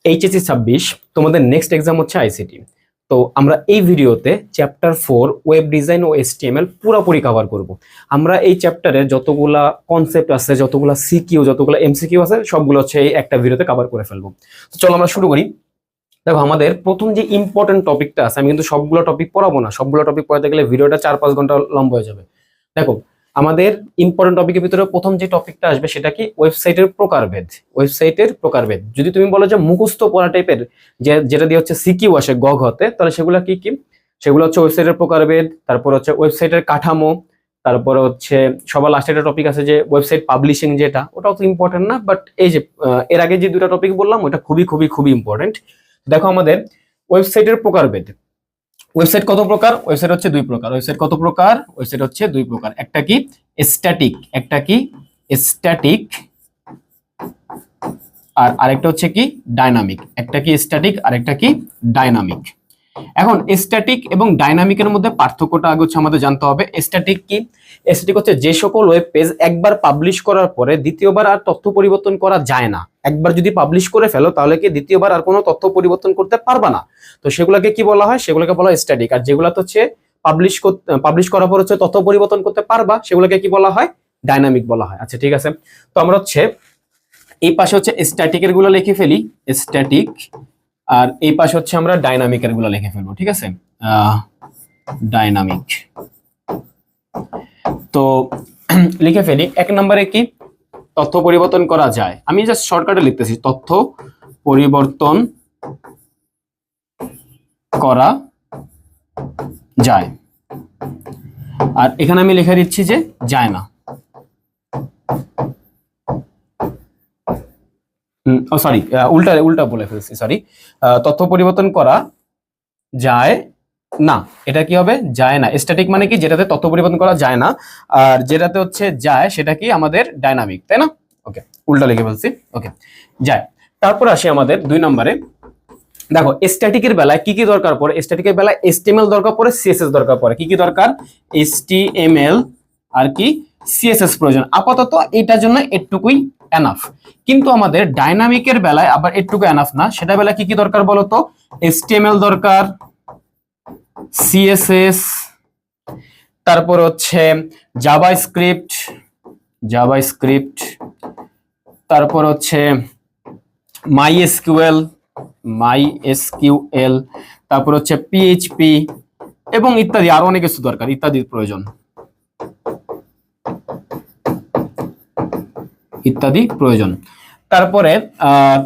HSC 26 তোমাদের next exam হচ্ছে ICT. তো আমরা এই ভিডিওতে চ্যাপ্টার 4 ওয়েব ডিজাইন ও এসটিএমএল পুরোপুরি কভার করব। আমরা এই চ্যাপ্টারে যতগুলা কনসেপ্ট আছে, যতগুলা সিকিউ, যতগুলা এমসিকিউ আছে, সবগুলো হচ্ছে এই একটা ভিডিওতে কভার করে ফেলবো। তো চলো আমরা শুরু করি। দেখো, আমাদের প্রথম যে ইম্পর্টেন্ট টপিকটা আছে, আমি কিন্তু সবগুলো টপিক পড়াবো না, সবগুলো টপিক পড়াতে গেলে ভিডিওটা 4-5 ঘন্টা লম্বা হয়ে যাবে। দেখো, আমাদের ইম্পর্টেন্ট টপিকের ভিতরে প্রথম যে টপিকটা আসবে সেটা কি, ওয়েবসাইটের প্রকারভেদ। ওয়েবসাইটের প্রকারভেদ যদি তুমি বলো যে মুখস্থ পড়া টাইপের, যেটা দিয়ে হচ্ছে সিকিউ আসে গ ঘতে, তাহলে সেগুলো কি কি? সেগুলো হচ্ছে ওয়েবসাইটের প্রকারভেদ, তারপর হচ্ছে ওয়েবসাইটের কাঠামো, তারপরে হচ্ছে সবার লাস্টে একটা টপিক আছে যে ওয়েবসাইট পাবলিশিং, যেটা ওটাও তো ইম্পর্টেন্ট না, বাট এই যে এর আগে যে দুটো টপিক বললাম ওটা খুবই খুবই খুবই ইম্পর্টেন্ট। দেখো, আমাদের ওয়েবসাইটের প্রকারভেদ। ওয়েবসাইট কত প্রকার? ওয়েবসাইট হচ্ছে দুই প্রকার। ওয়েবসাইট কত প্রকার? ওয়েবসাইট হচ্ছে দুই প্রকার। একটা কি স্ট্যাটিক, একটা কি স্ট্যাটিক, আর আরেকটা হচ্ছে কি ডাইনামিক। একটা কি স্ট্যাটিক, আরেকটা কি ডাইনামিক। এখন স্ট্যাটিক এবং ডাইনামিকের মধ্যে পার্থক্যটা আগে হচ্ছে আমাদের জানতে হবে। স্ট্যাটিক কি? স্ট্যাটিক হচ্ছে যে সকল ওয়েব পেজ একবার পাবলিশ করার পরে দ্বিতীয়বার আর তথ্য পরিবর্তন করা যায় না। একবার যদি পাবলিশ করে ফেলো তাহলে কি দ্বিতীয়বার আর কোনো তথ্য পরিবর্তন করতে পারবা না। তো সেগুলোকে কি বলা হয়? সেগুলোকে বলা হয় স্ট্যাটিক। আর যেগুলো হচ্ছে পাবলিশ করার পর হচ্ছে তথ্য পরিবর্তন করতে পারবা, সেগুলোকে কি বলা হয়? ডাইনামিক বলা হয়। আচ্ছা, ঠিক আছে। তো আমরা হচ্ছে এই পাশে হচ্ছে স্ট্যাটিকের গুলো লিখে ফেলি, স্ট্যাটিক, আর এই পাশে হচ্ছে আমরা ডাইনামিকের গুলো লিখে ফেলবো। ঠিক আছে, ডাইনামিক। তো লিখে ফেলি। এক নম্বরে কি, তথ্য পরিবর্তন করা যায়। আমি জাস্ট শর্টকাটে লিখতেছি, তথ্য পরিবর্তন করা যায়। আর এখানে আমি লিখে দিচ্ছি যে যায় না। সরি, উল্টা বলে ফেলছি, সরি। তথ্য পরিবর্তন করা যায় না, এটা কি হবে? যায় না। স্ট্যাটিক মানে কি? যেটাতে তথ্য পরিবর্তন করা যায় না। আর যেটাতে হচ্ছে যায় সেটা কি আমাদের ডাইনামিক, তাই না? ওকে, উল্টা লিখে ফেলছি। ওকে, যায়। তারপর আসি আমাদের 2 নম্বরে। দেখো, স্ট্যাটিকের বেলায় কি কি দরকার পড়ে? স্ট্যাটিকের বেলায় HTML দরকার পড়ে, CSS দরকার পড়ে। কি কি দরকার? HTML আর কি CSS প্রয়োজন। আপাতত এটার জন্য এটুকুই এনাফ। কিন্তু আমাদের ডাইনামিকের বেলায় আবার এটুকু এনাফ না। সেটা বেলায় কি কি দরকার বলো তো? HTML দরকার, CSS, তারপর হচ্ছে জাভাস্ক্রিপ্ট, তারপর হচ্ছে MySQL, তারপর হচ্ছে PHP এবং ইত্যাদি, আরো অনেক কিছু দরকার, ইত্যাদির প্রয়োজন, ইত্যাদি প্রয়োজন। তারপরে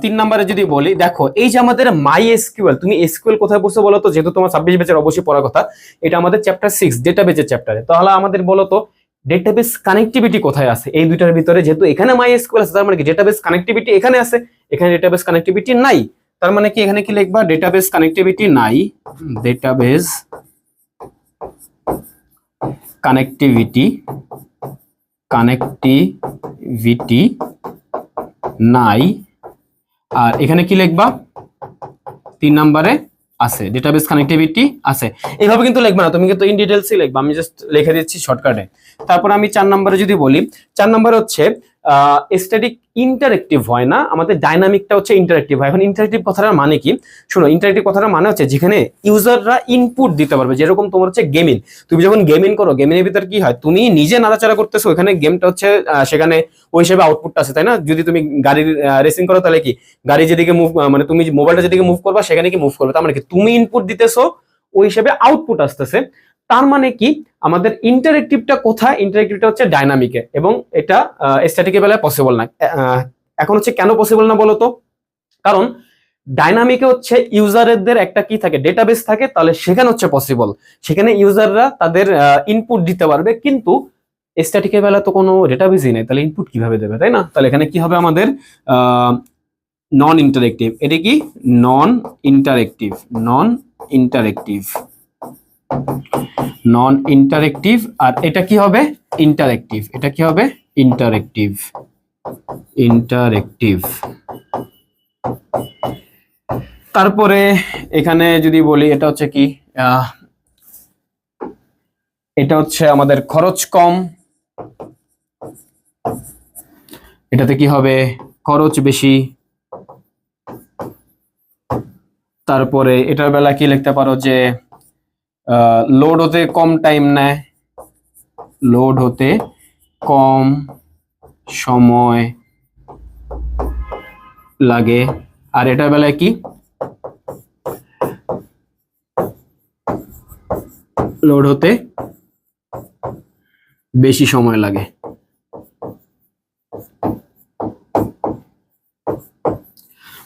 3 নম্বরে যদি বলি, দেখো এই যে আমাদের MySQL, তুমি SQL কোথায় পড়ছো বলো তো? যেহেতু তোমার 26 ব্যাচের অবশ্যই পড়ার কথা, এটা আমাদের চ্যাপ্টার 6 ডেটাবেজের চ্যাপ্টারে। তাহলে আমাদের বলো তো ডেটাবেস কানেক্টিভিটি কোথায় আছে এই দুইটার ভিতরে? যেহেতু এখানে MySQL আছে, তার মানে কি ডেটাবেস কানেক্টিভিটি এখানে আছে, এখানে ডেটাবেস কানেক্টিভিটি নাই। তার মানে কি এখানে কি লিখবা? ডেটাবেস কানেক্টিভিটি নাই, ডেটাবেস কানেক্টিভিটি নাই। আর এখানে কি লিখবা? 3 নম্বরে আছে, ডেটাবেস কানেক্টিভিটি আছে। এইভাবে কিন্তু লিখবা না, তুমি কিন্তু ইন ডিটেইলসই লিখবা, আমি জাস্ট লিখে দিচ্ছি শর্টকাটে। তারপর আমি 4 নম্বরে যদি বলি, 4 নম্বরে হচ্ছে স্ট্যাটিক ইন্টারেক্টিভ হয় না, আমাদের ডাইনামিকটা হচ্ছে ইন্টারেক্টিভ হয়। এখন ইন্টারেক্টিভ কথাটার মানে কি? শোনো, ইন্টারেক্টিভ কথাটার মানে হচ্ছে যেখানে ইউজাররা ইনপুট দিতে পারবে। যেরকম তোমার হচ্ছে গেমিং, তুমি যখন গেমিং করো, গেমিংয়ের ভিতর কি হয়? তুমি নিজে নাড়াচাড়া করতেছো, ওখানে গেমটা হচ্ছে সেখানে ওই হিসেবে আউটপুটটা আছে, তাই না? যদি তুমি গাড়ির রেসিং করো তাহলে কি গাড়ি যেদিকে মুভ, মানে তুমি মোবাইলটা যেদিকে মুভ করবা সেখানে কি মুভ করবে। তার মানে কি তুমি ইনপুট দিতেছো, ওই হিসেবে আউটপুট আসতেছে। তার মানে কি আমাদের ইন্টারেক্টিভটা কোথায়? ইন্টারেক্টিভটা হচ্ছে ডাইনামিকে, এবং এটা স্ট্যাটিকের বেলায় পসিবল না। এখন হচ্ছে কেন পসিবল না বলো তো? কারণ ডাইনামিকে হচ্ছে ইউজারদের একটা কি থাকে? ডেটাবেস থাকে, তাহলে সেখানে হচ্ছে পসিবল, সেখানে ইউজাররা তাদের ইনপুট দিতে পারবে। কিন্তু স্ট্যাটিকের বেলা তো কোনো ডেটাবেসই নেই, তাহলে ইনপুট কিভাবে দেবে, তাই না? তাহলে এখানে কি হবে আমাদের? নন ইন্টারেক্টিভ। এটা কি? নন ইন্টারেক্টিভ, নন ইন্টারেক্টিভ। আর এটা কি হবে? ইন্টারেক্টিভ। এটা কি হবে? ইন্টারেক্টিভ। তারপরে এখানে যদি বলি, এটা হচ্ছে কি, এটা হচ্ছে আমাদের খরচ কম। এটাতে কি হবে? খরচ বেশি। তারপরে এটার বেলা কি লিখতে পারো যে লোড হতে কম টাইম নেয়, লোড হতে কম সময় লাগে। আর এটার বেলায় কি লোড হতে বেশি সময় লাগে।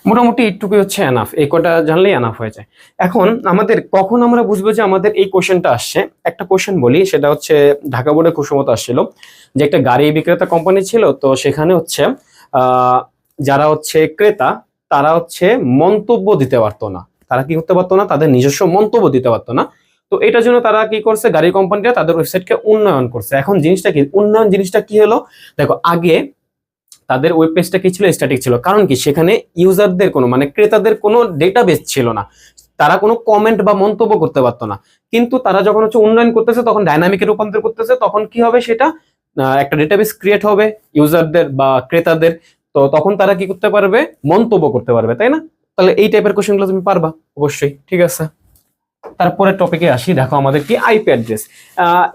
মোটামুটি এইটুকুই হচ্ছে এনাফ, এই কটা জানলেই এনাফ হয়ে যায়। এখন আমাদের কখন আমরা বুঝবো যে আমাদের এই কোশ্চেনটা আসছে, একটা কোশ্চেন বলি, সেটা হচ্ছে ঢাকা বোর্ডে খুব সম্ভবত আসছিল যে একটা গাড়ি বিক্রেতা কোম্পানি ছিল, তো সেখানে হচ্ছে যারা হচ্ছে ক্রেতা তারা হচ্ছে মন্তব্য দিতে পারতো না, তারা কি করতে পারতো না, তাদের নিজস্ব মন্তব্য দিতে পারতো না। তো এটার জন্য তারা কি করছে, গাড়ি কোম্পানিটা তাদের ওয়েবসাইটকে উন্নয়ন করছে। এখন জিনিসটা কি উন্নয়ন, জিনিসটা কি হলো দেখো, আগে তাদের ওয়েব পেজটা কি ছিল, স্ট্যাটিক ছিল। কারণ কি সেখানে ইউজারদের কোনো মানে ক্রেতাদের কোনো ডেটাবেস ছিল না, তারা কোনো কমেন্ট বা মন্তব্য করতে পারতো না। কিন্তু তারা যখন হচ্ছে উন্নয়ন করতেছে, তখন ডাইনামিকে রূপান্তর করতেছে, তখন কি হবে, সেটা একটা ডেটাবেস ক্রিয়েট হবে ইউজারদের বা ক্রেতাদের, তো তখন তারা কি করতে পারবে, মন্তব্য করতে পারবে, তাই না? তাহলে এই টাইপের কোশ্চেনগুলো তুমি পারবা অবশ্যই, ঠিক আছে। তারপরে টপিকে আসি, দেখো আমাদের কি আইপি অ্যাড্রেস।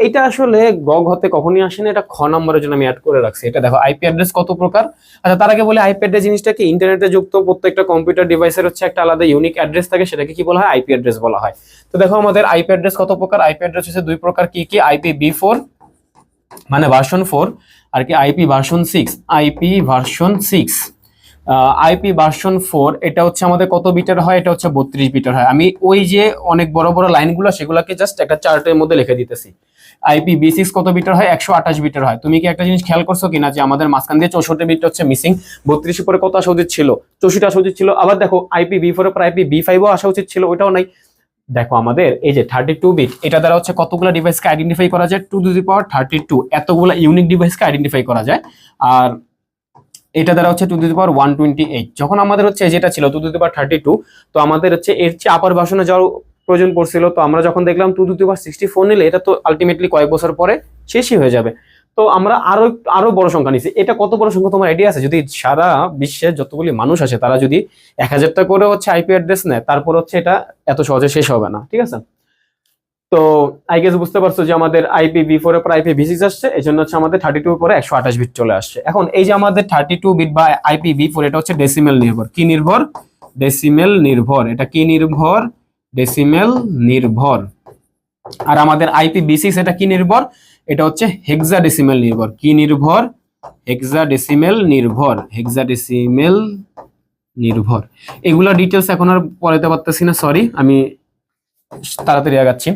এটা আসলে গগ হতে কখনই আসে না, এটা খ নম্বরের জন্য আমি অ্যাড করে রাখছি। এটা দেখো আইপি অ্যাড্রেস কত প্রকার। আচ্ছা তার আগে বলে আইপি অ্যাড্রেস জিনিসটা কি, ইন্টারনেটে যুক্ত প্রত্যেকটা কম্পিউটার ডিভাইসের হচ্ছে একটা আলাদা ইউনিক অ্যাড্রেস থাকে, সেটাকে কি বলা হয়, আইপি অ্যাড্রেস বলা হয়। তো দেখো আমাদের আইপি অ্যাড্রেস কত প্রকার। আইপি অ্যাড্রেস হচ্ছে দুই প্রকার, কি কি, IPv4 মানে ভার্সন 4, আর কি IP version 6, IP version 6। IP version 4 এটা হচ্ছে আমাদের কত বিটার হয়, এটা হচ্ছে 32 বিটার হয়। আমি ওই যে অনেক বড় বড় লাইনগুলো সেগুলোকে জাস্ট একটা চার্টের মধ্যে লিখে দিতেছি। IPv6 কত বিটার হয়, 128 বিটার হয়। তুমি কি একটা জিনিস খেয়াল করছো কিনা যে আমাদের মাঝখান দিয়ে 64 বিট হচ্ছে মিসিং, 32 পরে কত আসা উচিত ছিল, 64 আসা উচিত ছিল। আবার দেখো IPv4 এর পর IPv5 ও আসা উচিত ছিল, ওইটাও নাই। দেখো আমাদের এই যে 32 বিট, এটা দ্বারা হচ্ছে কতগুলো ডিভাইসকে আইডেন্টিফাই করা যায়, 2^32 এতগুলো ইউনিক ডিভাইসকে আইডেন্টিফাই করা যায়। আর এটা দ্বারা হচ্ছে 2^128। যখন আমাদের হচ্ছে যেটা ছিল 2^32, তো আমাদের হচ্ছে এর চেয়ে আপার ভার্সনে যাওয়ার প্রয়োজন পড়ছিল। তো আমরা যখন দেখলাম 2^64 নিলে এটা তো আলটিমেটলি কয়েক বছর পরে শেষই হয়ে যাবে, তো আমরা আরো বড় সংখ্যা নিছি। এটা কত বড় সংখ্যা তোমার আইডিয়া আছে? যদি সারা বিশ্বে যতগুলি মানুষ আছে তারা যদি 1000টা করে হচ্ছে আইপি অ্যাড্রেস নেয়, তারপর হচ্ছে এটা এত সহজে শেষ হবে না, ঠিক আছে। তো আই গেস বুঝতে পারছো যে আমাদের IPv4 এর পর IPv6 আসছে, এই জন্য হচ্ছে আমাদের 32 এর পরে 128 বিট চলে আসছে। এখন এই যে আমাদের 32 বিট বা IPv4, এটা হচ্ছে ডেসিমেল নির্ভর। কি নির্ভর? ডেসিমেল নির্ভর। এটা কি নির্ভর? ডেসিমেল নির্ভর। আর আমাদের IPv6 এটা কি নির্ভর? এটা হচ্ছে হেক্সাডেসিমেল নির্ভর। কি নির্ভর? হেক্সাডেসিমেল নির্ভর। হেক্সাডেসিমেল নির্ভর। এগুলা ডিটেলস এখন আর পড়াতে পারতেছি না, সরি, আমি তাড়াতাড়ি আগাচ্ছি।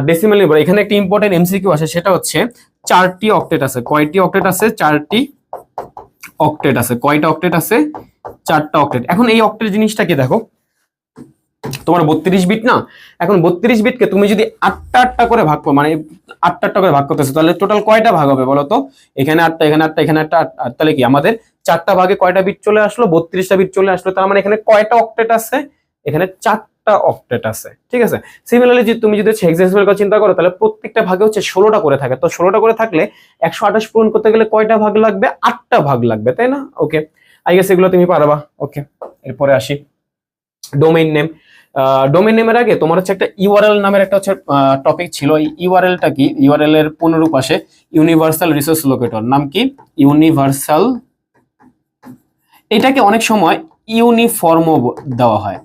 ডেসিমেল নির্ভর, এখানে একটা ইম্পর্টেন্ট এমসিকিউ আছে, সেটা হচ্ছে 4টি অক্টেট আছে। কয়টি অক্টেট আছে? 4টি অক্টেট আছে। কয়টা অক্টেট আছে? 4টা অক্টেট। এখন এই অক্টেট জিনিসটা কি দেখো, তোমার 32 বিট না, এখন 32 বিটকে তুমি যদি 8টা করে ভাগ করো, মানে 8টা করে ভাগ করতেছো, তাহলে টোটাল কয়টা ভাগ হবে বলো তো? এখানে 8টা, এখানে 8টা, এখানে 8টা, তাহলে কি আমাদের 4টা ভাগে কয়টা বিট চলে আসলো? 32টা বিট চলে আসলো। তার মানে এখানে কয়টা অক্টেট আছে? এখানে 4টা অক্টেট আছে, ঠিক আছে। সিমিলারলি যদি তুমি যদি হেক্সাডেসিমাল কথা চিন্তা করো, তাহলে প্রত্যেকটা ভাগে হচ্ছে 16টা করে থাকে। তো 16টা করে থাকলে 128 পূরণ করতে গেলে কয়টা ভাগ লাগবে? 8টা ভাগ লাগবে, তাই না? ওকে, আই গেস এগুলো তুমি পারবা। ওকে, এরপরে আসি ডোমেইন নেম। ডোমেইন নেমের আগে তোমার হচ্ছে একটা ইউআরএল নামের একটা হচ্ছে টপিক ছিল। এই ইউআরএলটা কি? ইউআরএল এর পুনরূপ আসে ইউনিভার্সাল রিসোর্স লোকেটর। নাম কি? ইউনিভার্সাল। এটাকে অনেক সময় ইউনিফর্মও দেওয়া হয়,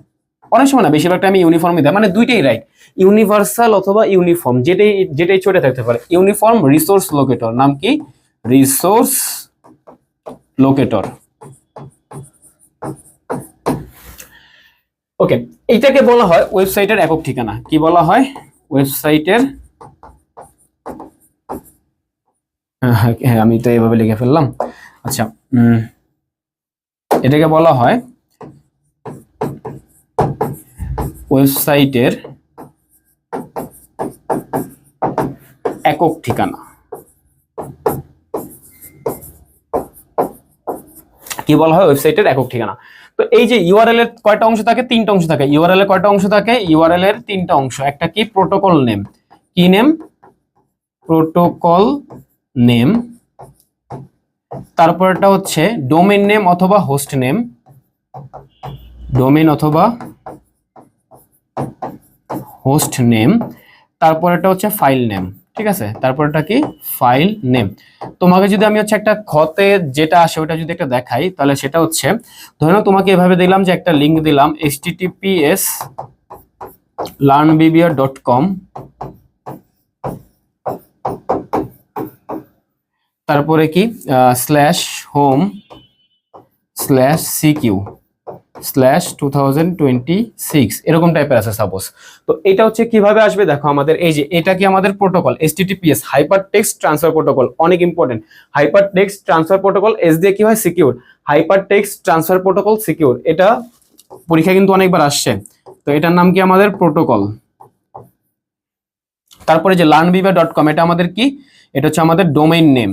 অনেক সময় না, বেশিরভাগ টাইমে ইউনিফর্মই দেয়, মানে দুইটাই রাইট, ইউনিভার্সাল অথবা ইউনিফর্ম, যেটাই চলে থাকতে পারে। Uniform resource locator. নাম কি? Resource locator. ওকে, এইটাকে বলা হয় ওয়েবসাইটের একক ঠিকানা। কি বলা হয়? ওয়েবসাইটের, হ্যাঁ আমি তো এইভাবে লিখে ফেললাম। আচ্ছা, এটাকে বলা হয় ওয়েবসাইটের একক ঠিকানা। কি বলা হয়? ওয়েবসাইটের একক ঠিকানা। তো এই যে ইউআরএল এর কয়টা অংশ থাকে? 3টা অংশ থাকে। ইউআরএল এর কয়টা অংশ থাকে? ইউআরএল এর 3টা অংশ। একটা কি? Protocol name. কি নেম? Protocol name. তারপরটা হচ্ছে ডোমেইন নেম অথবা হোস্ট নেম। ডোমেইন অথবা হোস্ট নেম, তারপরেটা হচ্ছে ফাইল নেম, ঠিক আছে, তারপরটা কি ফাইল নেম। তোমাকে যদি আমি হচ্ছে একটা খতে যেটা আসে ওটা যদি একটা দেখাই, তাহলে সেটা হচ্ছে ধরে নাও তোমাকে এভাবে দিলাম যে একটা লিংক দিলাম https learnbbr.com, তারপরে কি /home/cq/2026 এরকম টাইপের আছে সাপোজ। তো এটা হচ্ছে কিভাবে আসবে দেখো, আমাদের এই যে এটা কি আমাদের protocol HTTPS hyper text transfer protocol, অনেক important. Hyper text transfer protocol, S দিয়ে কি হয় secure, hyper text transfer protocol secure, এটা পরীক্ষা কিন্তু অনেকবার আসছে। তো এটার নাম কি আমাদের প্রোটোকল। তারপরে যে learnbbr.com এটা আমাদের কি, এটা হচ্ছে আমাদের ডোমেইন নেম,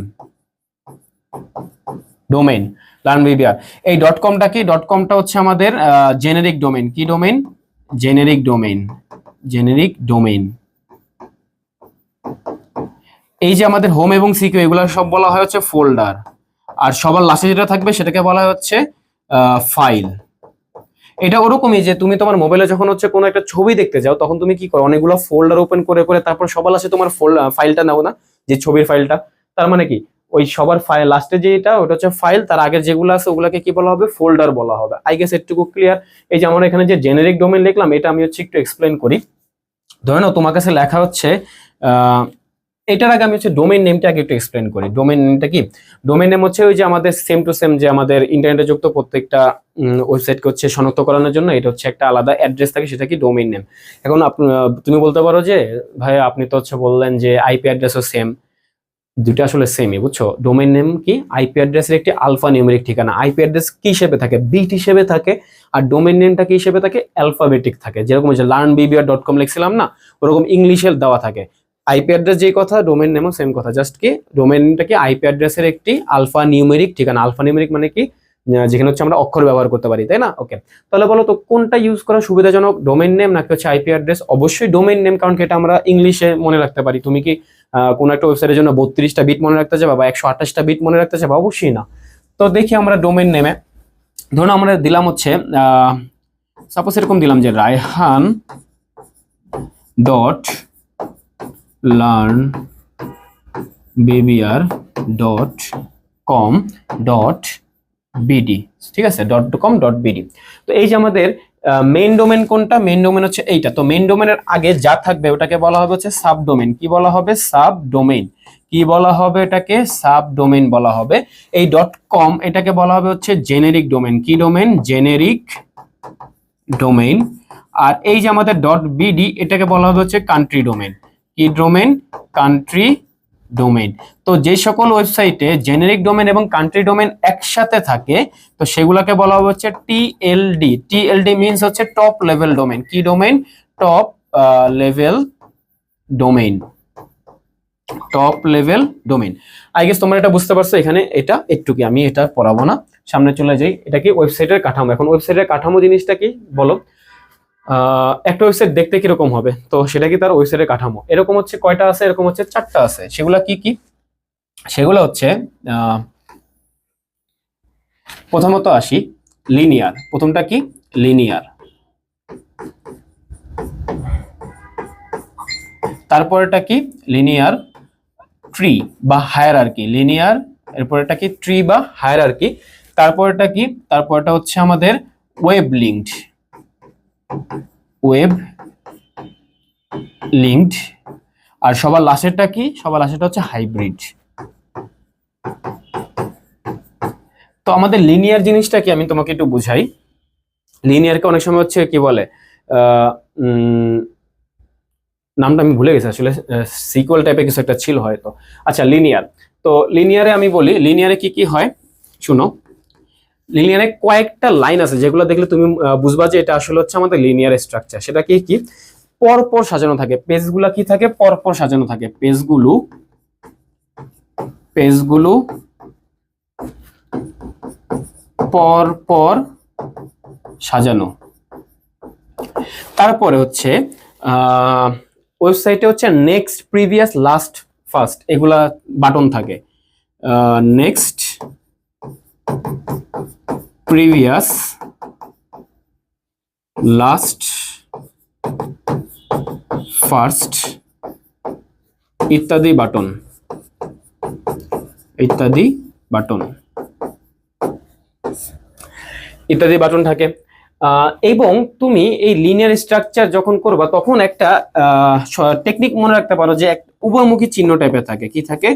ডোমেইন learnbbr। এই ডট কমটা কি, ডট কমটা হচ্ছে আমাদের জেনেরিক ডোমেইন, কি domain, generic domain, generic domain. এই যে আমাদের হোম এবং সিকিউ এগুলো সব বলা হয় হচ্ছে ফোল্ডার, আর সবার লাস্টে যেটা থাকবে সেটাকে বলা হয় হচ্ছে ফাইল। এটা ওরকমই যে তুমি তোমার মোবাইলে যখন হচ্ছে কোনো একটা ছবি দেখতে যাও তখন তুমি কি করো, অনেকগুলো ফোল্ডার ওপেন করে করে তারপর সবার লাস্টে তোমার ফাইলটা নাও না, যে ছবির ফাইলটা। তার মানে কি ওই সবার ফাইল লাস্টে যেটা ওটা হচ্ছে ফাইল, তার আগের যেগুলো আছে ওগুলাকে কি বলা হবে, ফোল্ডার বলা হবে। আই গেস এটুকু ক্লিয়ার। এই যে আমরা এখানে যে জেনেরিক ডোমেইন লিখলাম এটা আমি হচ্ছে একটু এক্সপ্লেন করি। ধরে নাও তোমার কাছে লেখা হচ্ছে এটার আগে আমি হচ্ছে ডোমেইন নেমটা আগে একটু এক্সপ্লেন করি। ডোমেইন নেমটা কি, ডোমেইন নেম হচ্ছে ওই যে আমাদের সেম টু সেম যে আমাদের ইন্টারনেটে যুক্ত প্রত্যেকটা ওয়েবসাইটকে হচ্ছে শনাক্ত করানোর জন্য এটা হচ্ছে একটা আলাদা অ্যাড্রেস থাকে, সেটা কি ডোমেইন নেম। এখন তুমি বলতে পারো যে ভাই আপনি তো হচ্ছে বললেন যে আইপি অ্যাড্রেসও সেম, দুটো আসলে সেমই, বুঝছো। ডোমেইন নেম কি, আইপি অ্যাড্রেসের একটি আলফা নিউমেরিক ঠিকানা। আইপি অ্যাড্রেস কি হিসেবে থাকে, বিট হিসেবে থাকে, আর ডোমেইন নেমটা কি হিসেবে থাকে, অ্যালফাবেটিক থাকে। যেরকম যে learnbbr.com লিখছিলাম না, ওরকম ইংলিশে দেওয়া থাকে। আইপি অ্যাড্রেস যেই কথা, ডোমেইন নেমও সেম কথা, জাস্ট কি ডোমেইন নেমটা কি আইপি অ্যাড্রেসের একটি আলফা নিউমেরিক ঠিকানা। আলফা নিউমেরিক মানে কি, যেখানে হচ্ছে আমরা অক্ষর ব্যবহার করতে পারি, তাই না। ওকে, তাহলে বলো তো কোনটা ইউজ করা সুবিধাজনক, ডোমেইন নেম নাকি হচ্ছে আইপি অ্যাড্রেস? অবশ্যই ডোমেইন নেম, কারণ কি এটা আমরা ইংলিশে মনে রাখতে পারি। তুমি কি কোন একটা ওয়েবসাইটের জন্য 32টা বিট মনে রাখতে চাবা বা 128টা বিট মনে রাখতে চাবা? অবশ্যই না। তো দেখি আমরা ডোমেইন নেমে ধরুন আমরা দিলাম হচ্ছে সাপোজ এরকম দিলাম যে রায়হান ডট learnbbr.com.bd, ঠিক আছে, .com.bd। তো এই যে আমাদের মেইন ডোমেন কোনটা, মেইন ডোমেন হচ্ছে এইটা। তো মেইন ডোমেনের আগে যা থাকবে ওটাকে বলা হবে হচ্ছে সাবডোমেন। কি বলা হবে, সাবডোমেন। কি বলা হবে এটাকে, সাবডোমেন বলা হবে। এই .com এটাকে বলা হবে হচ্ছে জেনেরিক ডোমেন। কি ডোমেন, জেনেরিক ডোমেন। আর এই যে আমাদের .bd এটাকে বলা হবে হচ্ছে কান্ট্রি ডোমেন। কি ডোমেন, কান্ট্রি ডোমেন। তো যে সকল ওয়েবসাইটে জেনেরিক ডোমেন এবং কান্ট্রি ডোমেন একসাথে থাকে তো সেগুলোকে বলা হবে হচ্ছে টিএলডি। টিএলডি মিন্স হচ্ছে টপ লেভেল ডোমেন। কি domain, top level domain, top level domain. I guess তোমরা এটা বুঝতে পারছো। এখানে এটা একটু কি আমি এটা পড়াবো না, সামনে চলে যাই। এটা কি ওয়েবসাইটের কাঠামো। এখন ওয়েবসাইটের কাঠামো জিনিসটা কি বলো, একটা ওয়েবসাইট দেখতে কিরকম হবে, তো সেটা কি তার ওয়েবসাইটের কাঠামো। এরকম হচ্ছে কয়টা আছে, এরকম হচ্ছে 4টা আছে। সেগুলা কি কি, সেগুলো হচ্ছে প্রথমত আসি লিনিয়ার। প্রথমটা কি, লিনিয়ার। তারপরেটা কি, লিনিয়ার ট্রি বা হায়ারার্কি। লিনিয়ার, এরপরেটা কি ট্রি বা হায়ারার্কি। তারপরেটা কি, তারপরটা হচ্ছে আমাদের ওয়েব লিঙ্কড, ওয়েব লিঙ্কড। আর সবার লাস্টেরটা কি, সবার লাস্টেরটা হচ্ছে হাইব্রিড। তো আমাদের লিনিয়ার জিনিসটা কি আমি তোমাকে একটু বুঝাই। লিনিয়ারকে অনেক সময় হচ্ছে কি বলে, নামটা আমি ভুলে গেছি আসলে, সিকুয়েল টাইপের কিছু একটা ছিল হয়তো। আচ্ছা, লিনিয়ার। তো লিনিয়ারে আমি বলি, লিনিয়ারে কি কি হয় শুনো। লিনিয়ারে কয়েকটা লাইন আছে যেগুলো দেখলে তুমি বুঝবা যে এটা আসলে হচ্ছে আমাদের লিনিয়ার স্ট্রাকচার। সেটা কি কি, পরপর সাজানো থাকে। পেজগুলো কি থাকে, পরপর সাজানো থাকে। পেজগুলো পরপর সাজানো। তারপরে হচ্ছে ওয়েবসাইটে হচ্ছে নেক্সট, প্রিভিয়াস, লাস্ট, ফার্স্ট এগুলা বাটন থাকে। নেক্সট, প্রিভিয়াস, লাস্ট, ফার্স্ট ইত্যাদি বাটন, ইত্যাদি বাটন, ইত্যাদি বাটন থাকে। এবং তুমি এই লিনিয়ার স্ট্রাকচার যখন করবা তখন একটা টেকনিক মনে রাখতে পারো যে উভয়মুখী চিহ্ন টাইপের থাকে। কি থাকে?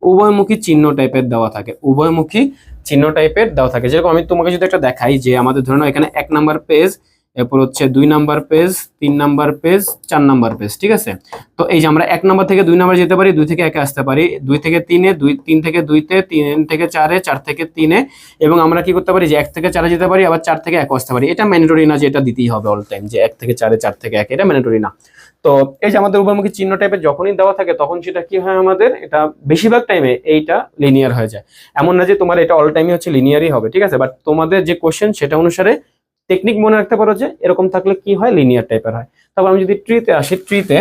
উভয়মুখী চিহ্ন টাইপের দেওয়া থাকে, উভয়মুখী চিহ্ন টাইপের দেওয়া থাকে। যেরকম আমি তোমাকে যদি একটা দেখাই যে আমাদের ধরে নাও এখানে 1 নাম্বার পেজ, এরপর হচ্ছে 2 number page, 3 number page, 4 number page, ঠিক আছে? তো এই যে আমরা 1 নাম্বার থেকে 2 নাম্বার যেতে পারি, 2 থেকে 1 এ আসতে পারি, 2 থেকে 3 এ, 3 থেকে 2 তে, 3 থেকে 4 এ, 4 থেকে 3 এ, এবং আমরা কি করতে পারি যে 1 থেকে 4 এ যেতে পারি, আবার 4 থেকে 1 আসতে পারি। এটা ম্যান্ডেটরি না যে এটা দিতেই হবে অল টাইম, যে 1 থেকে 4 এ, 4 থেকে 1, এটা ম্যান্ডেটরি না। তো এই যে আমাদের উভয়মুখী চিহ্ন টাইপের যখনই দেওয়া থাকে তখন সেটা কি হয়, আমাদের এটা বেশিরভাগ টাইমে এইটা লিনিয়ার হয়ে যায়। এমন না যে তোমার এটা অল টাইমই হচ্ছে লিনিয়ারই হবে, ঠিক আছে? বাট তোমাদের যে কোশ্চেন সেটা অনুসারে টেকনিক মনে রাখতে পারো যে এরকম থাকলে কি হয়, লিনিয়ার টাইপের হয়। তারপর আমি যদি ট্রিতে আসি, ট্রিতে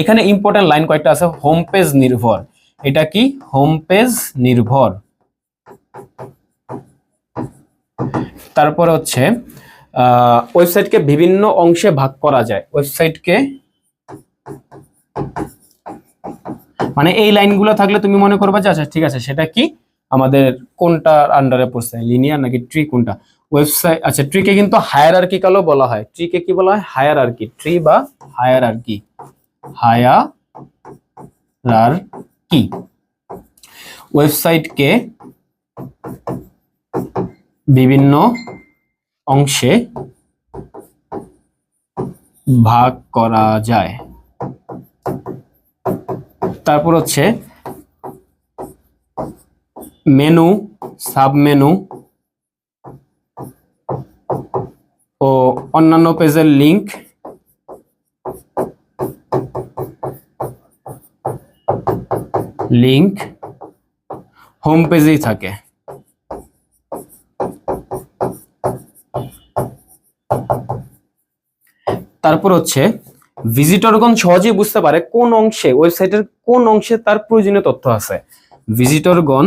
এখানে ইম্পর্টেন্ট লাইন কয়েকটা আছে। হোম পেজ নির্ভর, এটা কি? হোম পেজ নির্ভর। তারপরে হচ্ছে ওয়েবসাইটকে বিভিন্ন অংশে ভাগ করা যায়। ওয়েবসাইটকে মানে এই লাইনগুলো থাকলে তুমি মনে করবে যে আচ্ছা ঠিক আছে, সেটা কি আমাদের কোনটার আন্ডারে পড়ছে, লিনিয়ার নাকি ট্রি, কোনটা? ওয়েবসাইট, আচ্ছা ট্রিকে কিন্তু হায়ারার্কিক্যালও বলা হয়। ট্রিকে কি বলা হয়? হায়ারার্কি, ট্রি বা হায়ারার্কি, হায়ারার্কি। ওয়েবসাইটকে বিভিন্ন অংশে ভাগ করা যায়। তারপর হচ্ছে মেনু, সাবমেনু ও অন্যান্য পেজের লিংক হোম পেজেই থাকে। তারপর হচ্ছে ভিজিটরগণ সহজেই বুঝতে পারে কোন অংশে, ওয়েবসাইটের কোন অংশে তার প্রয়োজনীয় তথ্য আছে। ভিজিটরগণ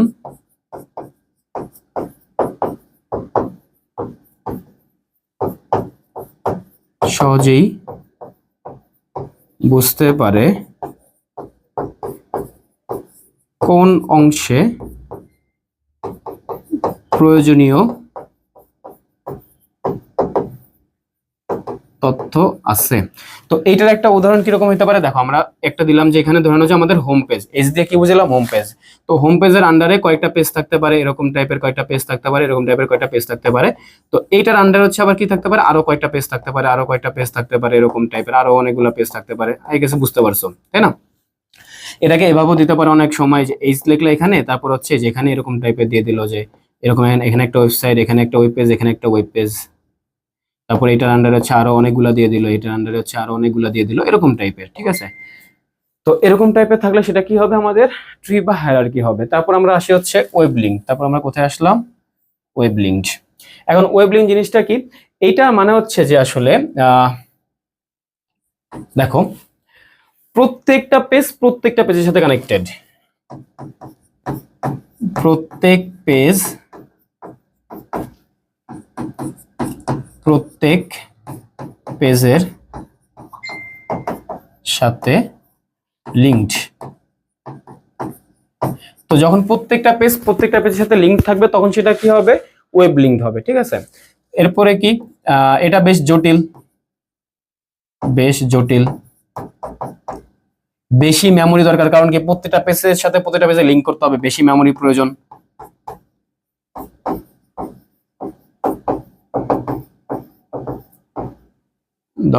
সহজেই বুঝতে পারে কোন অংশে প্রয়োজনীয় তথ্য আছে। তো এইটার একটা উদাহরণ কিরকম হতে পারে দেখো, আমরা একটা দিলাম যে এখানে ধরে নাও যে আমাদের হোম পেজ, এস দিয়ে কি বুঝলাম? Home page. তো হোম পেজের আন্ডারে কয়েকটা পেজ থাকতে পারে, এরকম টাইপের কয়েকটা পেজ থাকতে পারে, এরকম টাইপের কয়েকটা পেজ থাকতে পারে। তো এইটার আন্ডারে হচ্ছে আবার কি থাকতে পারে? আরো কয়েকটা পেজ থাকতে পারে, আরো কয়েকটা পেজ থাকতে পারে, এরকম টাইপের আরো অনেকগুলো পেজ থাকতে পারে। আই গেছে বুঝতে পারছো, তাই না? এটাকে এভাবেও দিতে পারে অনেক সময় যে এইচ লিখলে এখানে, তারপর হচ্ছে যেখানে এরকম টাইপের দিয়ে দিল যে এরকম এখানে একটা ওয়েবসাইট, এখানে একটা ওয়েব পেজ, এখানে একটা ওয়েব পেজ, তারপর এটার আন্ডারে হচ্ছে আরো অনেকগুলা দিয়ে দিল, এটার আন্ডারে হচ্ছে আরো অনেকগুলা দিয়ে দিল, এরকম টাইপের, ঠিক আছে? তো এরকম টাইপের থাকলে সেটা কি হবে? আমাদের ট্রি বা হায়ারার্কি হবে। তারপর আমরা আসি হচ্ছে ওয়েব লিংক। তারপর আমরা কোথায় আসলাম? Web link. এখন ওয়েব লিংক জিনিসটা কি? এইটা মানে হচ্ছে যে আসলে দেখো প্রত্যেকটা পেজের সাথে কানেক্টেড, প্রত্যেক পেজের সাথে লিঙ্কড। তো যখন প্রত্যেকটা পেজের সাথে লিঙ্ক থাকবে তখন সেটা কি হবে? ওয়েব লিঙ্ক হবে, ঠিক আছে? এরপরে কি এটা বেশ জটিল, বেশি মেমোরি দরকার। কারণ কি প্রত্যেকটা পেজের সাথে প্রত্যেকটা পেজে লিঙ্ক করতে হবে, বেশি মেমোরি প্রয়োজন